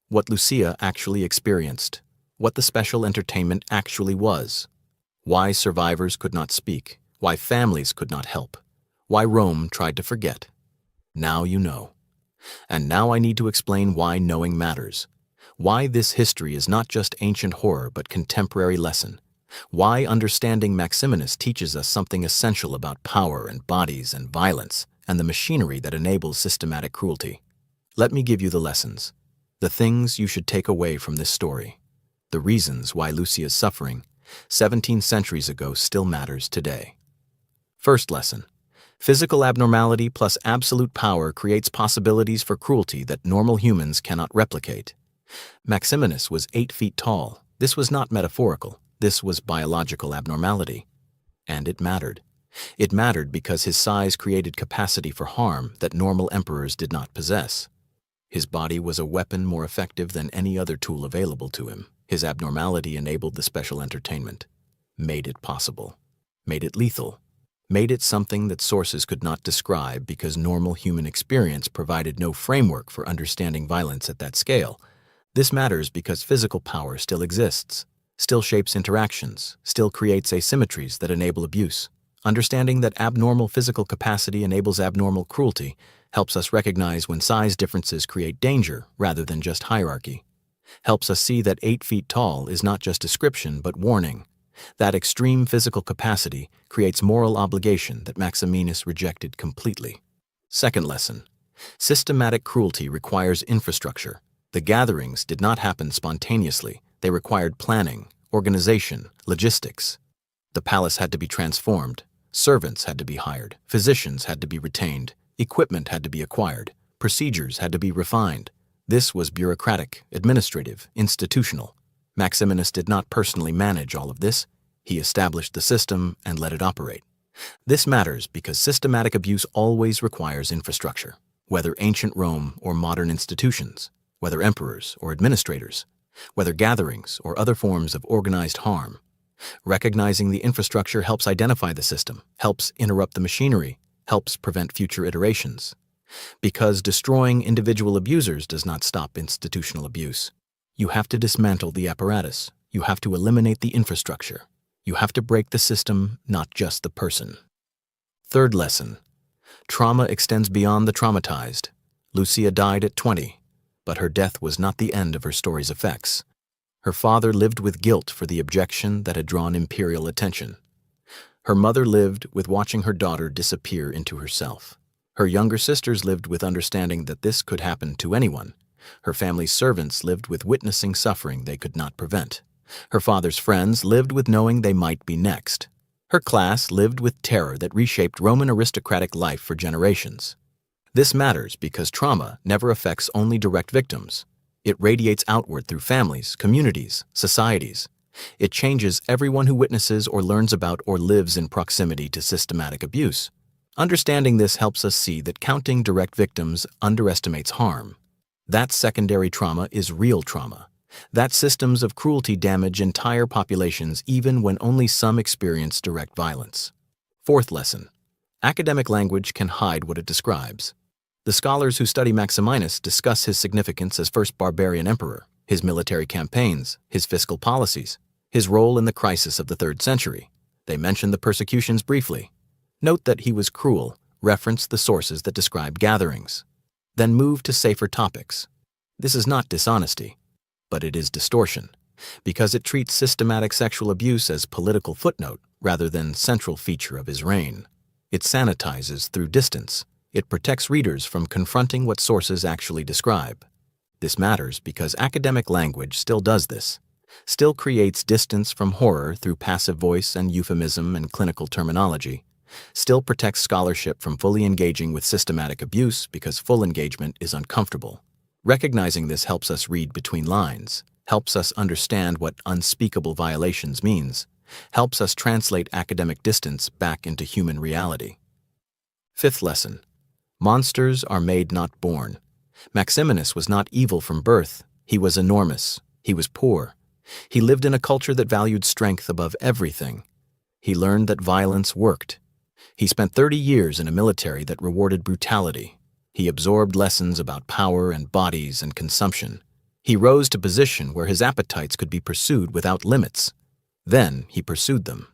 what Lucia actually experienced, what the special entertainment actually was, why survivors could not speak, why families could not help, why Rome tried to forget. Now you know. And now I need to explain why knowing matters, why this history is not just ancient horror but contemporary lesson, why understanding Maximinus teaches us something essential about power and bodies and violence and the machinery that enables systematic cruelty. Let me give you the lessons, the things you should take away from this story, the reasons why Lucia's suffering 17 centuries ago still matters today. First lesson. Physical abnormality plus absolute power creates possibilities for cruelty that normal humans cannot replicate. Maximinus was 8 feet tall. This was not metaphorical. This was biological abnormality. And it mattered. It mattered because his size created capacity for harm that normal emperors did not possess. His body was a weapon more effective than any other tool available to him. His abnormality enabled the special entertainment, made it possible, made it lethal, made it something that sources could not describe because normal human experience provided no framework for understanding violence at that scale. This matters because physical power still exists, still shapes interactions, still creates asymmetries that enable abuse. Understanding that abnormal physical capacity enables abnormal cruelty helps us recognize when size differences create danger rather than just hierarchy. Helps us see that 8 feet tall is not just description but warning. That extreme physical capacity creates moral obligation that Maximinus rejected completely. Second lesson. Systematic cruelty requires infrastructure. The gatherings did not happen spontaneously. They required planning, organization, logistics. The palace had to be transformed. Servants had to be hired. Physicians had to be retained. Equipment had to be acquired. Procedures had to be refined. This was bureaucratic, administrative, institutional. Maximinus did not personally manage all of this. He established the system and let it operate. This matters because systematic abuse always requires infrastructure, whether ancient Rome or modern institutions, whether emperors or administrators, whether gatherings or other forms of organized harm. Recognizing the infrastructure helps identify the system, helps interrupt the machinery, helps prevent future iterations. Because destroying individual abusers does not stop institutional abuse. You have to dismantle the apparatus. You have to eliminate the infrastructure. You have to break the system, not just the person. Third lesson. Trauma extends beyond the traumatized. Lucia died at 20, but her death was not the end of her story's effects. Her father lived with guilt for the objection that had drawn imperial attention. Her mother lived with watching her daughter disappear into herself. Her younger sisters lived with understanding that this could happen to anyone. Her family's servants lived with witnessing suffering they could not prevent. Her father's friends lived with knowing they might be next. Her class lived with terror that reshaped Roman aristocratic life for generations. This matters because trauma never affects only direct victims. It radiates outward through families, communities, societies. It changes everyone who witnesses or learns about or lives in proximity to systematic abuse. Understanding this helps us see that counting direct victims underestimates harm. That secondary trauma is real trauma. That systems of cruelty damage entire populations even when only some experience direct violence. Fourth lesson. Academic language can hide what it describes. The scholars who study Maximinus discuss his significance as first barbarian emperor, his military campaigns, his fiscal policies, his role in the crisis of the 3rd century. They mention the persecutions briefly. Note that he was cruel, reference the sources that describe gatherings. Then move to safer topics. This is not dishonesty, but it is distortion, because it treats systematic sexual abuse as political footnote rather than central feature of his reign. It sanitizes through distance. It protects readers from confronting what sources actually describe. This matters because academic language still does this, still creates distance from horror through passive voice and euphemism and clinical terminology, still protects scholarship from fully engaging with systematic abuse because full engagement is uncomfortable. Recognizing this helps us read between lines, helps us understand what unspeakable violations means, helps us translate academic distance back into human reality. Fifth lesson. Monsters are made, not born. Maximinus was not evil from birth. He was enormous. He was poor. He lived in a culture that valued strength above everything. He learned that violence worked. He spent 30 years in a military that rewarded brutality. He absorbed lessons about power and bodies and consumption. He rose to position where his appetites could be pursued without limits. Then he pursued them.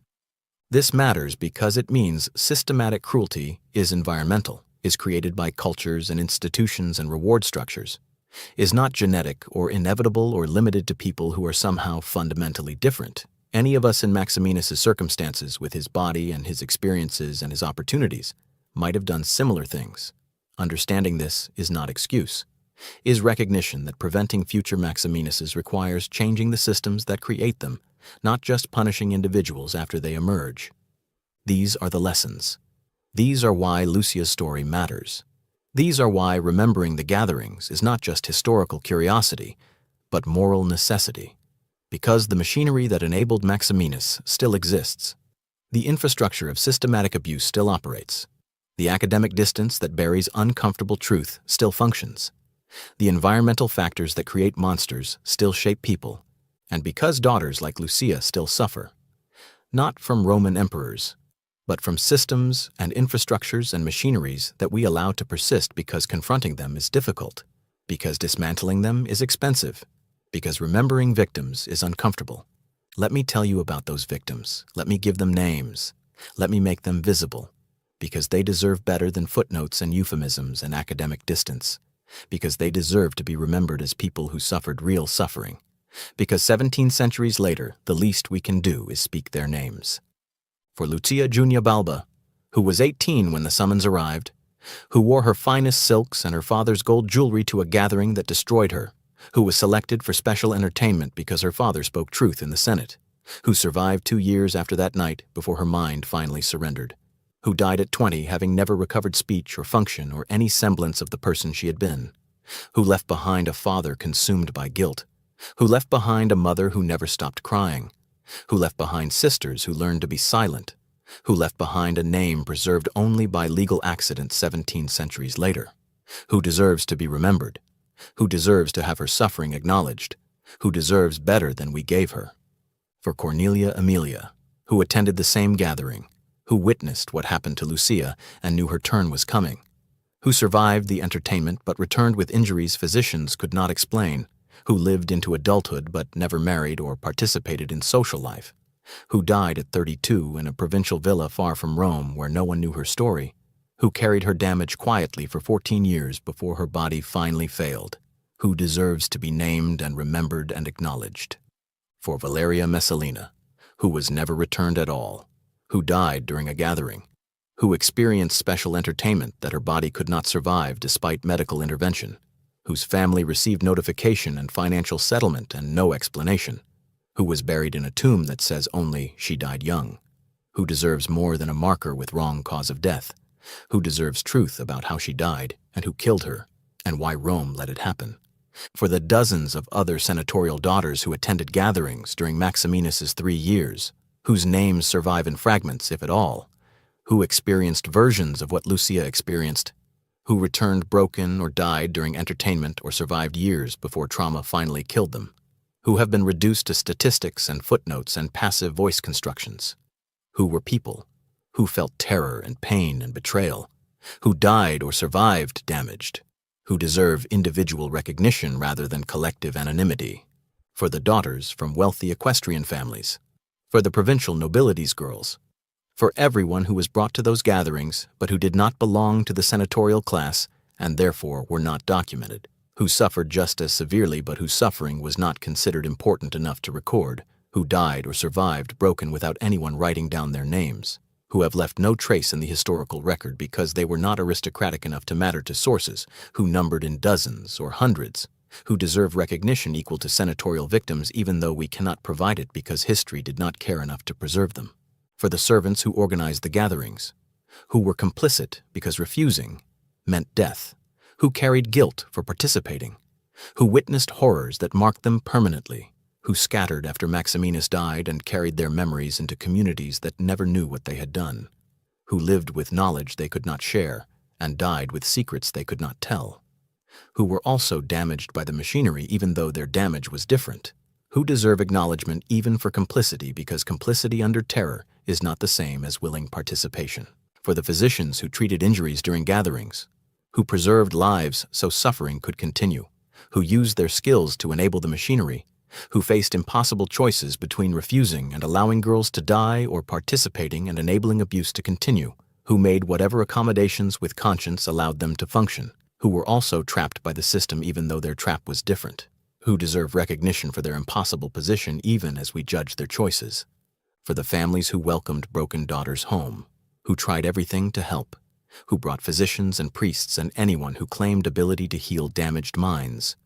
This matters because it means systematic cruelty is environmental, is created by cultures and institutions and reward structures, is not genetic or inevitable or limited to people who are somehow fundamentally different. Any of us in Maximinus's circumstances, with his body and his experiences and his opportunities, might have done similar things. Understanding this is not excuse, is recognition that preventing future Maximinuses requires changing the systems that create them, not just punishing individuals after they emerge. These are the lessons. These are why Lucia's story matters. These are why remembering the gatherings is not just historical curiosity, but moral necessity. Because the machinery that enabled Maximinus still exists. The infrastructure of systematic abuse still operates. The academic distance that buries uncomfortable truth still functions. The environmental factors that create monsters still shape people. And because daughters like Lucia still suffer. Not from Roman emperors, but from systems and infrastructures and machineries that we allow to persist because confronting them is difficult, because dismantling them is expensive, because remembering victims is uncomfortable. Let me tell you about those victims. Let me give them names. Let me make them visible, because they deserve better than footnotes and euphemisms and academic distance, because they deserve to be remembered as people who suffered real suffering, because 17 centuries later, the least we can do is speak their names. For Lucia Junia Balba, who was 18 when the summons arrived, who wore her finest silks and her father's gold jewelry to a gathering that destroyed her, who was selected for special entertainment because her father spoke truth in the Senate, who survived 2 years after that night before her mind finally surrendered, who died at 20 having never recovered speech or function or any semblance of the person she had been, who left behind a father consumed by guilt, who left behind a mother who never stopped crying, who left behind sisters who learned to be silent, who left behind a name preserved only by legal accident 17 centuries later, who deserves to be remembered, who deserves to have her suffering acknowledged, who deserves better than we gave her. For Cornelia Amelia, who attended the same gathering, who witnessed what happened to Lucia and knew her turn was coming, who survived the entertainment but returned with injuries physicians could not explain, who lived into adulthood but never married or participated in social life, who died at 32 in a provincial villa far from Rome where no one knew her story, who carried her damage quietly for 14 years before her body finally failed, who deserves to be named and remembered and acknowledged. For Valeria Messalina, who was never returned at all, who died during a gathering, who experienced special entertainment that her body could not survive despite medical intervention, whose family received notification and financial settlement and no explanation, who was buried in a tomb that says only she died young, who deserves more than a marker with wrong cause of death, who deserves truth about how she died and who killed her and why Rome let it happen. For the dozens of other senatorial daughters who attended gatherings during Maximinus's 3 years, whose names survive in fragments, if at all, who experienced versions of what Lucia experienced, who returned broken or died during entertainment or survived years before trauma finally killed them, who have been reduced to statistics and footnotes and passive voice constructions, who were people, who felt terror and pain and betrayal, who died or survived damaged, who deserve individual recognition rather than collective anonymity. For the daughters from wealthy equestrian families, for the provincial nobility's girls, for everyone who was brought to those gatherings but who did not belong to the senatorial class and therefore were not documented, who suffered just as severely but whose suffering was not considered important enough to record, who died or survived broken without anyone writing down their names, who have left no trace in the historical record because they were not aristocratic enough to matter to sources, who numbered in dozens or hundreds, who deserve recognition equal to senatorial victims even though we cannot provide it because history did not care enough to preserve them. For the servants who organized the gatherings, who were complicit because refusing meant death, who carried guilt for participating, who witnessed horrors that marked them permanently, who scattered after Maximinus died and carried their memories into communities that never knew what they had done, who lived with knowledge they could not share and died with secrets they could not tell, who were also damaged by the machinery even though their damage was different, who deserve acknowledgement even for complicity because complicity under terror is not the same as willing participation. For the physicians who treated injuries during gatherings, who preserved lives so suffering could continue, who used their skills to enable the machinery, who faced impossible choices between refusing and allowing girls to die or participating and enabling abuse to continue, who made whatever accommodations with conscience allowed them to function, who were also trapped by the system even though their trap was different, who deserve recognition for their impossible position even as we judge their choices. For the families who welcomed broken daughters home, who tried everything to help, who brought physicians and priests and anyone who claimed ability to heal damaged minds,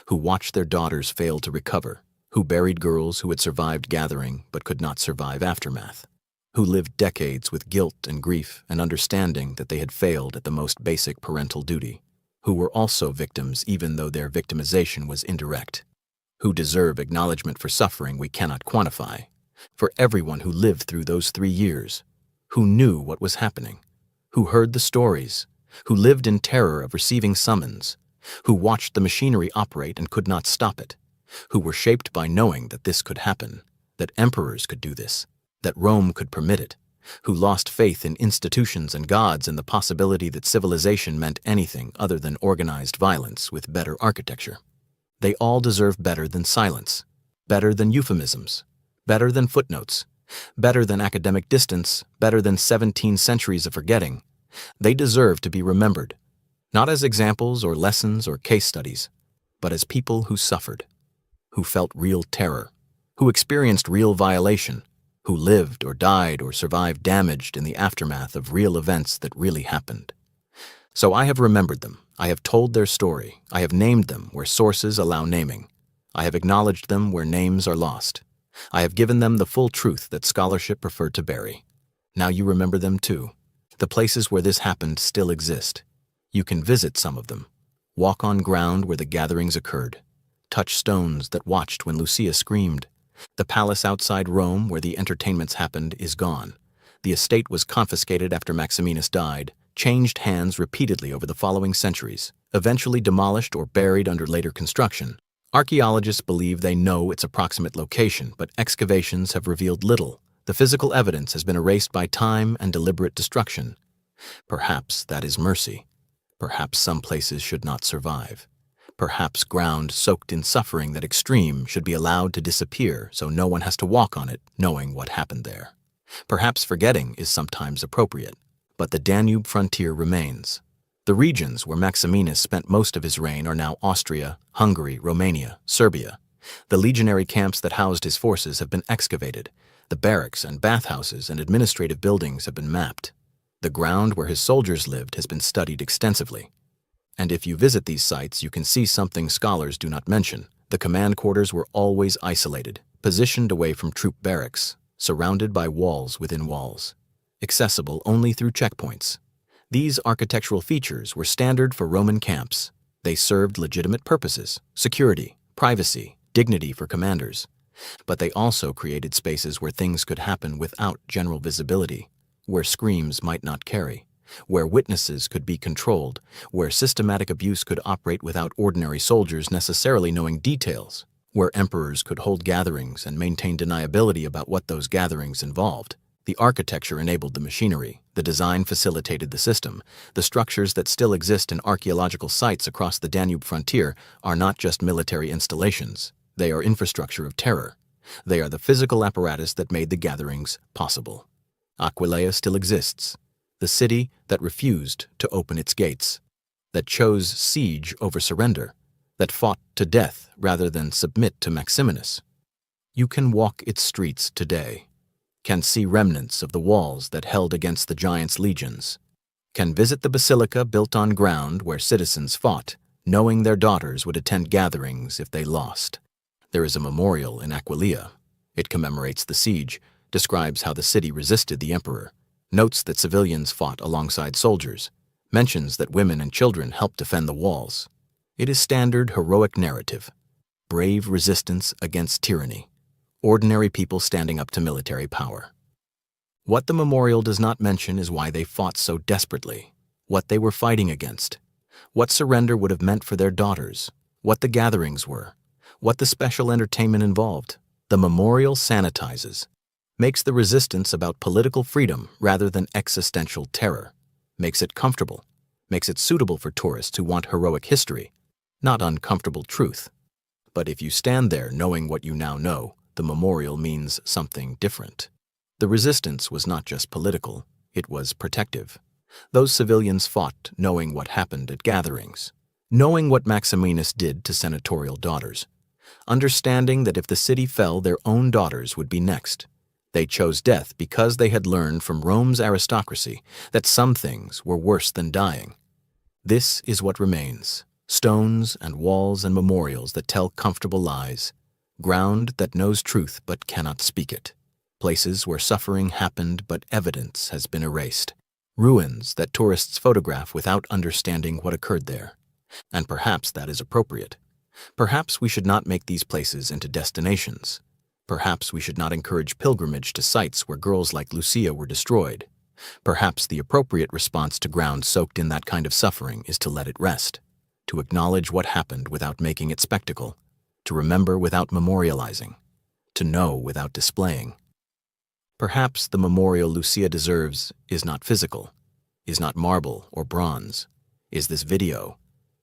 who watched their daughters fail to recover, who buried girls who had survived gathering but could not survive aftermath, who lived decades with guilt and grief and understanding that they had failed at the most basic parental duty, who were also victims even though their victimization was indirect, who deserve acknowledgement for suffering we cannot quantify, for everyone who lived through those 3 years, who knew what was happening, who heard the stories, who lived in terror of receiving summons, who watched the machinery operate and could not stop it, who were shaped by knowing that this could happen, that emperors could do this, that Rome could permit it, who lost faith in institutions and gods and the possibility that civilization meant anything other than organized violence with better architecture. They all deserve better than silence, better than euphemisms, better than footnotes, better than academic distance, better than 17 centuries of forgetting. They deserve to be remembered, not as examples or lessons or case studies, but as people who suffered, who felt real terror, who experienced real violation, who lived or died or survived damaged in the aftermath of real events that really happened. So I have remembered them. I have told their story. I have named them where sources allow naming. I have acknowledged them where names are lost. I have given them the full truth that scholarship preferred to bury. Now you remember them too. The places where this happened still exist. You can visit some of them, walk on ground where the gatherings occurred, touch stones that watched when Lucia screamed. The palace outside Rome where the entertainments happened is gone. The estate was confiscated after Maximinus died, changed hands repeatedly over the following centuries, eventually demolished or buried under later construction. Archaeologists believe they know its approximate location, but excavations have revealed little. The physical evidence has been erased by time and deliberate destruction. Perhaps that is mercy. Perhaps some places should not survive. Perhaps ground soaked in suffering that extreme should be allowed to disappear so no one has to walk on it knowing what happened there. Perhaps forgetting is sometimes appropriate, but the Danube frontier remains. The regions where Maximinus spent most of his reign are now Austria, Hungary, Romania, Serbia. The legionary camps that housed his forces have been excavated. The barracks and bathhouses and administrative buildings have been mapped. The ground where his soldiers lived has been studied extensively. And if you visit these sites, you can see something scholars do not mention. The command quarters were always isolated, positioned away from troop barracks, surrounded by walls within walls, accessible only through checkpoints. These architectural features were standard for Roman camps. They served legitimate purposes: security, privacy, dignity for commanders. But they also created spaces where things could happen without general visibility, where screams might not carry, where witnesses could be controlled, where systematic abuse could operate without ordinary soldiers necessarily knowing details, where emperors could hold gatherings and maintain deniability about what those gatherings involved. The architecture enabled the machinery, the design facilitated the system. The structures that still exist in archaeological sites across the Danube frontier are not just military installations. They are infrastructure of terror. They are the physical apparatus that made the gatherings possible. Aquileia still exists, the city that refused to open its gates, that chose siege over surrender, that fought to death rather than submit to Maximinus. You can walk its streets today, can see remnants of the walls that held against the giants' legions, can visit the basilica built on ground where citizens fought, knowing their daughters would attend gatherings if they lost. There is a memorial in Aquileia. It commemorates the siege, describes how the city resisted the emperor, notes that civilians fought alongside soldiers, mentions that women and children helped defend the walls. It is standard heroic narrative, brave resistance against tyranny, ordinary people standing up to military power. What the memorial does not mention is why they fought so desperately, what they were fighting against, what surrender would have meant for their daughters, what the gatherings were, what the special entertainment involved. The memorial sanitizes, makes the resistance about political freedom rather than existential terror, makes it comfortable, makes it suitable for tourists who want heroic history, not uncomfortable truth. But if you stand there knowing what you now know, the memorial means something different. The resistance was not just political, it was protective. Those civilians fought knowing what happened at gatherings, knowing what Maximinus did to senatorial daughters, understanding that if the city fell, their own daughters would be next. They chose death because they had learned from Rome's aristocracy that some things were worse than dying. This is what remains: stones and walls and memorials that tell comfortable lies, ground that knows truth but cannot speak it, places where suffering happened but evidence has been erased, ruins that tourists photograph without understanding what occurred there. And perhaps that is appropriate. Perhaps we should not make these places into destinations. Perhaps we should not encourage pilgrimage to sites where girls like Lucia were destroyed. Perhaps the appropriate response to ground soaked in that kind of suffering is to let it rest, to acknowledge what happened without making it spectacle, to remember without memorializing, to know without displaying. Perhaps the memorial Lucia deserves is not physical, is not marble or bronze, is this video,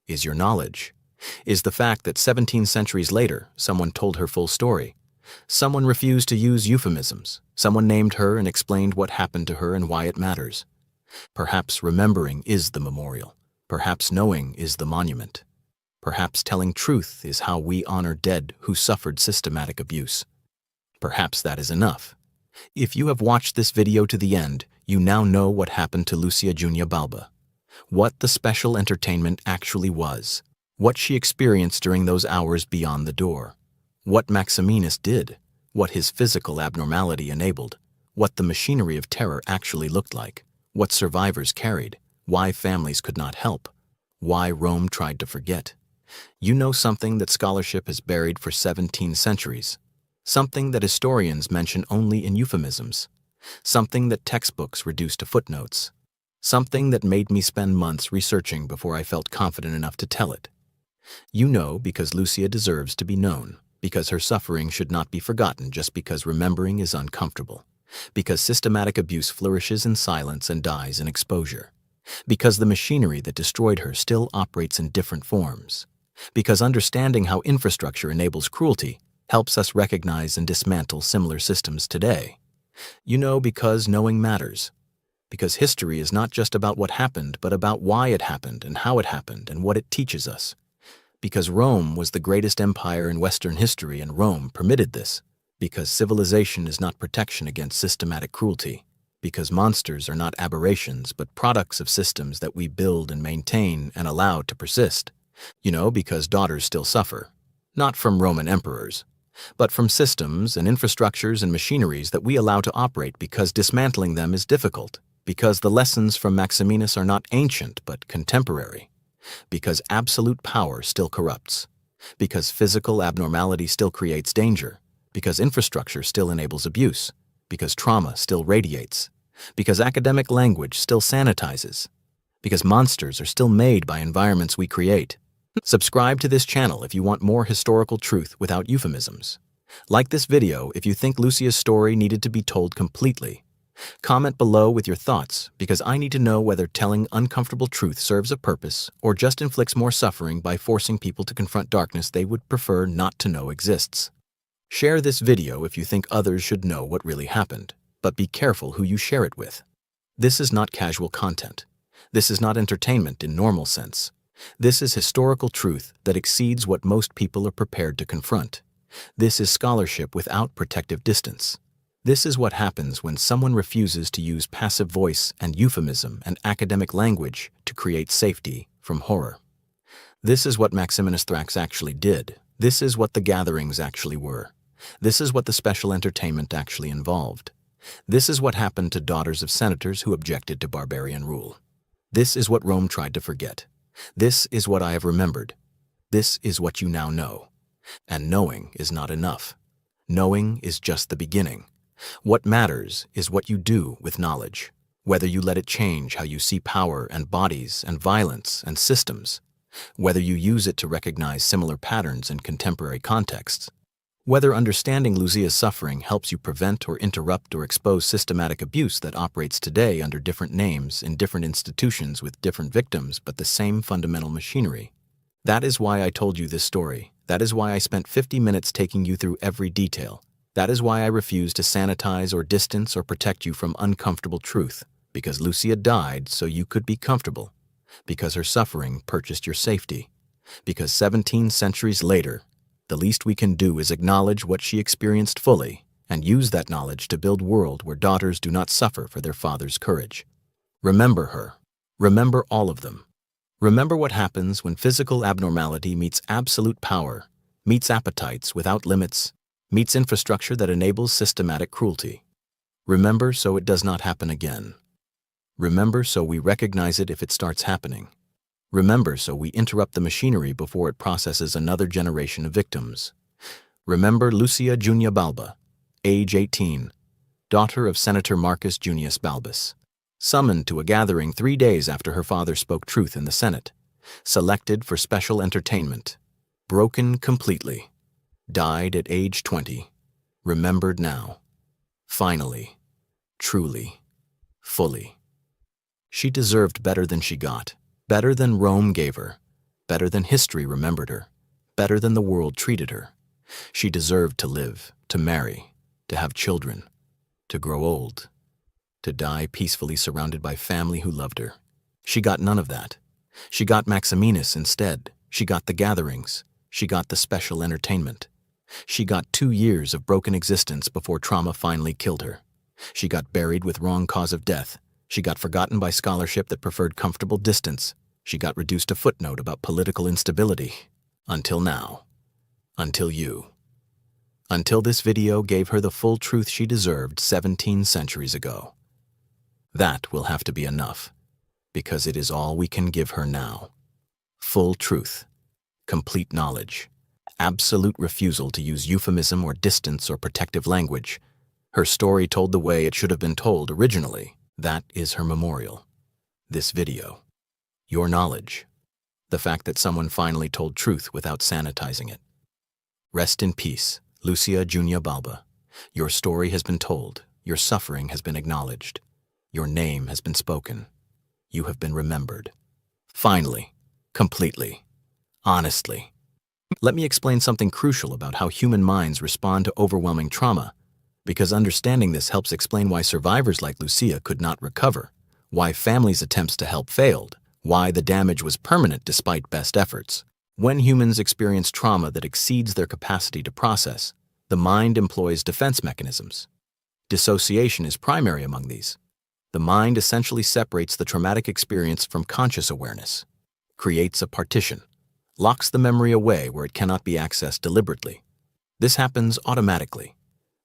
is your knowledge, is the fact that 17 centuries later someone told her full story. Someone refused to use euphemisms. Someone named her and explained what happened to her and why it matters. Perhaps remembering is the memorial. Perhaps knowing is the monument. Perhaps telling truth is how we honor dead who suffered systematic abuse. Perhaps that is enough. If you have watched this video to the end, you now know what happened to Lucia Junia Balba, what the special entertainment actually was, what she experienced during those hours beyond the door, what Maximinus did, what his physical abnormality enabled, what the machinery of terror actually looked like, what survivors carried, why families could not help, why Rome tried to forget. You know something that scholarship has buried for 17 centuries, something that historians mention only in euphemisms, something that textbooks reduce to footnotes, something that made me spend months researching before I felt confident enough to tell it. You know because Lucia deserves to be known, because her suffering should not be forgotten just because remembering is uncomfortable, because systematic abuse flourishes in silence and dies in exposure, because the machinery that destroyed her still operates in different forms, because understanding how infrastructure enables cruelty helps us recognize and dismantle similar systems today. You know because knowing matters, because history is not just about what happened, but about why it happened and how it happened and what it teaches us. Because Rome was the greatest empire in Western history and Rome permitted this. Because civilization is not protection against systematic cruelty. Because monsters are not aberrations but products of systems that we build and maintain and allow to persist. You know, because daughters still suffer, not from Roman emperors, but from systems and infrastructures and machineries that we allow to operate because dismantling them is difficult. Because the lessons from Maximinus are not ancient but contemporary. Because absolute power still corrupts, because physical abnormality still creates danger, because infrastructure still enables abuse, because trauma still radiates, because academic language still sanitizes, because monsters are still made by environments we create. Subscribe to this channel if you want more historical truth without euphemisms. Like this video if you think Lucia's story needed to be told completely. Comment below with your thoughts, because I need to know whether telling uncomfortable truth serves a purpose or just inflicts more suffering by forcing people to confront darkness they would prefer not to know exists. Share this video if you think others should know what really happened, but be careful who you share it with. This is not casual content. This is not entertainment in normal sense. This is historical truth that exceeds what most people are prepared to confront. This is scholarship without protective distance. This is what happens when someone refuses to use passive voice and euphemism and academic language to create safety from horror. This is what Maximinus Thrax actually did. This is what the gatherings actually were. This is what the special entertainment actually involved. This is what happened to daughters of senators who objected to barbarian rule. This is what Rome tried to forget. This is what I have remembered. This is what you now know. And knowing is not enough. Knowing is just the beginning. What matters is what you do with knowledge, whether you let it change how you see power and bodies and violence and systems, whether you use it to recognize similar patterns in contemporary contexts, whether understanding Lucia's suffering helps you prevent or interrupt or expose systematic abuse that operates today under different names in different institutions with different victims but the same fundamental machinery. That is why I told you this story. That is why I spent 50 minutes taking you through every detail. That is why I refuse to sanitize or distance or protect you from uncomfortable truth, because Lucia died so you could be comfortable, because her suffering purchased your safety, because 17 centuries later, the least we can do is acknowledge what she experienced fully and use that knowledge to build a world where daughters do not suffer for their father's courage. Remember her. Remember all of them. Remember what happens when physical abnormality meets absolute power, meets appetites without limits, meets infrastructure that enables systematic cruelty. Remember so it does not happen again. Remember so we recognize it if it starts happening. Remember so we interrupt the machinery before it processes another generation of victims. Remember Lucia Junia Balba, age 18, daughter of Senator Marcus Junius Balbus, summoned to a gathering 3 days after her father spoke truth in the Senate, selected for special entertainment, broken completely, died at age 20, remembered now, finally, truly, fully. She deserved better than she got, better than Rome gave her, better than history remembered her, better than the world treated her. She deserved to live, to marry, to have children, to grow old, to die peacefully surrounded by family who loved her. She got none of that. She got Maximinus instead. She got the gatherings. She got the special entertainment. She got 2 years of broken existence before trauma finally killed her. She got buried with wrong cause of death. She got forgotten by scholarship that preferred comfortable distance. She got reduced to footnote about political instability. Until now. Until you. Until this video gave her the full truth she deserved 17 centuries ago. That will have to be enough, because it is all we can give her now. Full truth. Complete knowledge. Absolute refusal to use euphemism or distance or protective language. Her story told the way it should have been told originally. That is her memorial. This video. Your knowledge. The fact that someone finally told truth without sanitizing it. Rest in peace, Lucia Junia Balba. Your story has been told. Your suffering has been acknowledged. Your name has been spoken. You have been remembered. Finally. Completely. Honestly. Let me explain something crucial about how human minds respond to overwhelming trauma, because understanding this helps explain why survivors like Lucia could not recover, why families' attempts to help failed, why the damage was permanent despite best efforts. When humans experience trauma that exceeds their capacity to process, the mind employs defense mechanisms. Dissociation is primary among these. The mind essentially separates the traumatic experience from conscious awareness, creates a partition, locks the memory away where it cannot be accessed deliberately. This happens automatically.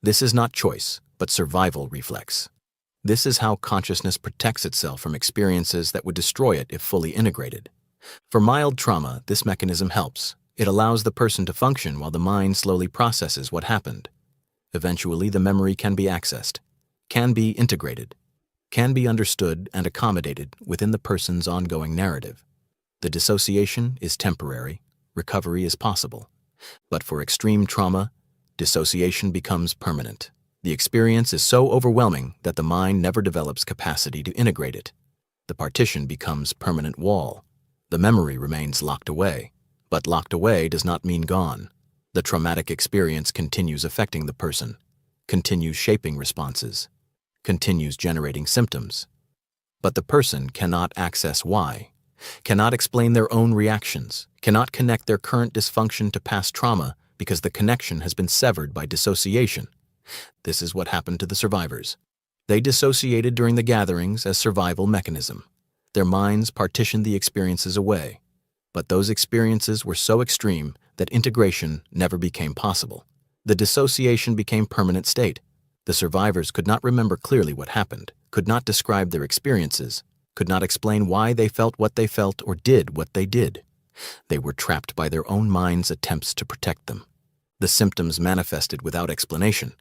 This is not choice, but survival reflex. This is how consciousness protects itself from experiences that would destroy it if fully integrated. For mild trauma, this mechanism helps. It allows the person to function while the mind slowly processes what happened. Eventually, the memory can be accessed, can be integrated, can be understood and accommodated within the person's ongoing narrative. The dissociation is temporary, recovery is possible. But for extreme trauma, dissociation becomes permanent. The experience is so overwhelming that the mind never develops capacity to integrate it. The partition becomes permanent wall. The memory remains locked away, but locked away does not mean gone. The traumatic experience continues affecting the person, continues shaping responses, continues generating symptoms. But the person cannot access why, cannot explain their own reactions, cannot connect their current dysfunction to past trauma because the connection has been severed by dissociation. This is what happened to the survivors. They dissociated during the gatherings as survival mechanism. Their minds partitioned the experiences away. But those experiences were so extreme that integration never became possible. The dissociation became permanent state. The survivors could not remember clearly what happened, could not describe their experiences, could not explain why they felt what they felt or did what they did. They were trapped by their own mind's attempts to protect them. The symptoms manifested without explanation.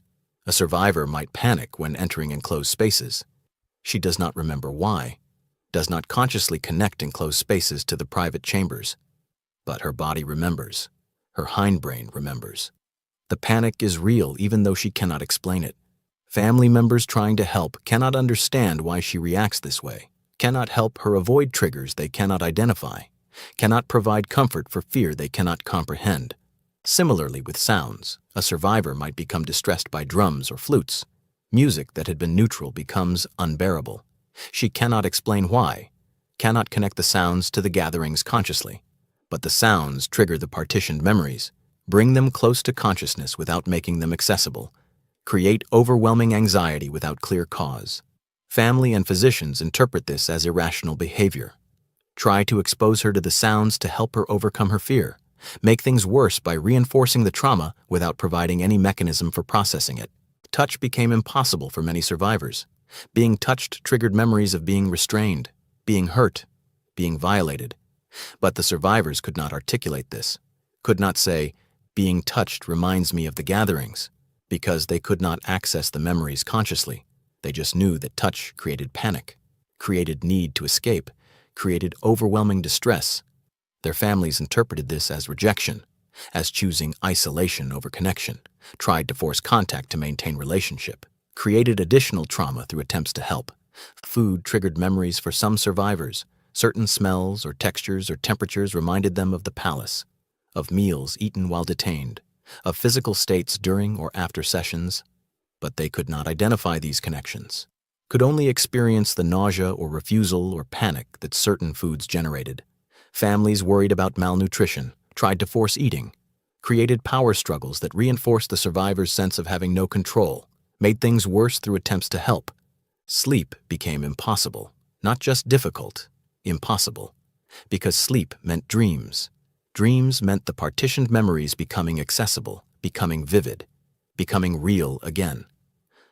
A survivor might panic when entering enclosed spaces. She does not remember why, does not consciously connect enclosed spaces to the private chambers. But her body remembers. Her hindbrain remembers. The panic is real even though she cannot explain it. Family members trying to help cannot understand why she reacts this way, cannot help her avoid triggers they cannot identify, cannot provide comfort for fear they cannot comprehend. Similarly with sounds, a survivor might become distressed by drums or flutes. Music that had been neutral becomes unbearable. She cannot explain why, cannot connect the sounds to the gatherings consciously. But the sounds trigger the partitioned memories, bring them close to consciousness without making them accessible, create overwhelming anxiety without clear cause. Family and physicians interpret this as irrational behavior. Try to expose her to the sounds to help her overcome her fear, make things worse by reinforcing the trauma without providing any mechanism for processing it. Touch became impossible for many survivors. Being touched triggered memories of being restrained, being hurt, being violated. But the survivors could not articulate this, could not say, "Being touched reminds me of the gatherings," because they could not access the memories consciously. They just knew that touch created panic, created need to escape, created overwhelming distress. Their families interpreted this as rejection, as choosing isolation over connection, tried to force contact to maintain relationship, created additional trauma through attempts to help. Food triggered memories for some survivors. Certain smells or textures or temperatures reminded them of the palace, of meals eaten while detained, of physical states during or after sessions. But they could not identify these connections, could only experience the nausea or refusal or panic that certain foods generated. Families worried about malnutrition, tried to force eating, created power struggles that reinforced the survivor's sense of having no control, made things worse through attempts to help. Sleep became impossible, not just difficult, impossible, because sleep meant dreams. Dreams meant the partitioned memories becoming accessible, becoming vivid, becoming real again.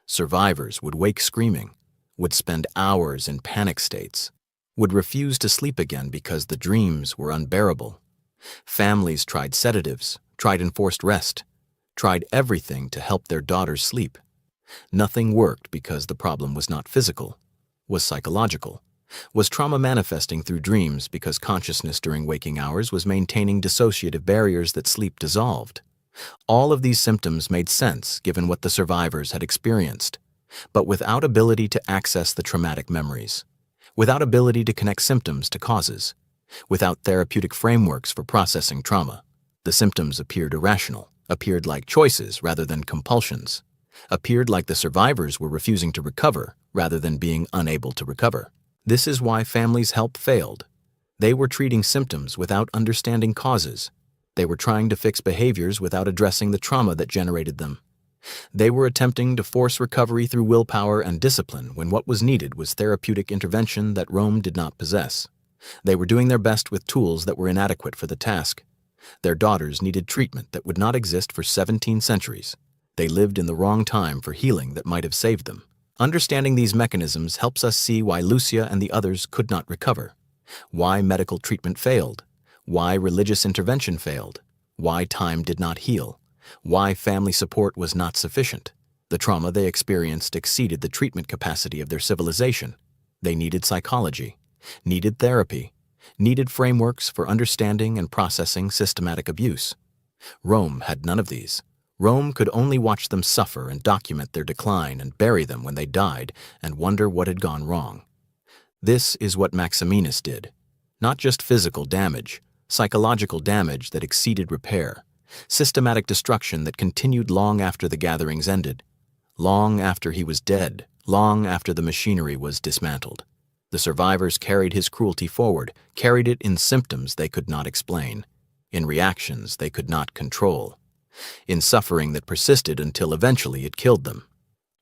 Survivors would wake screaming, would spend hours in panic states, would refuse to sleep again because the dreams were unbearable. Families tried sedatives, tried enforced rest, tried everything to help their daughters sleep. Nothing worked because the problem was not physical, was psychological, was trauma manifesting through dreams because consciousness during waking hours was maintaining dissociative barriers that sleep dissolved. All of these symptoms made sense given what the survivors had experienced, but without ability to access the traumatic memories, without ability to connect symptoms to causes, without therapeutic frameworks for processing trauma, the symptoms appeared irrational, appeared like choices rather than compulsions, appeared like the survivors were refusing to recover rather than being unable to recover. This is why families' help failed. They were treating symptoms without understanding causes. They were trying to fix behaviors without addressing the trauma that generated them. They were attempting to force recovery through willpower and discipline when what was needed was therapeutic intervention that Rome did not possess. They were doing their best with tools that were inadequate for the task. Their daughters needed treatment that would not exist for 17 centuries. They lived in the wrong time for healing that might have saved them. Understanding these mechanisms helps us see why Lucia and the others could not recover, why medical treatment failed, why religious intervention failed, why time did not heal, why family support was not sufficient. The trauma they experienced exceeded the treatment capacity of their civilization. They needed psychology, needed therapy, needed frameworks for understanding and processing systematic abuse. Rome had none of these. Rome could only watch them suffer and document their decline and bury them when they died and wonder what had gone wrong. This is what Maximinus did. Not just physical damage, psychological damage that exceeded repair, systematic destruction that continued long after the gatherings ended, long after he was dead, long after the machinery was dismantled. The survivors carried his cruelty forward, carried it in symptoms they could not explain, in reactions they could not control, in suffering that persisted until eventually it killed them.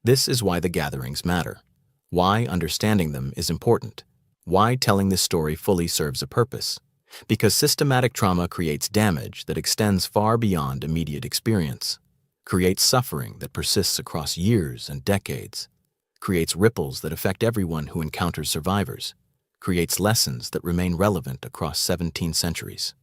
This is why the gatherings matter, why understanding them is important, why telling this story fully serves a purpose. Because systematic trauma creates damage that extends far beyond immediate experience, creates suffering that persists across years and decades, creates ripples that affect everyone who encounters survivors, creates lessons that remain relevant across 17 centuries.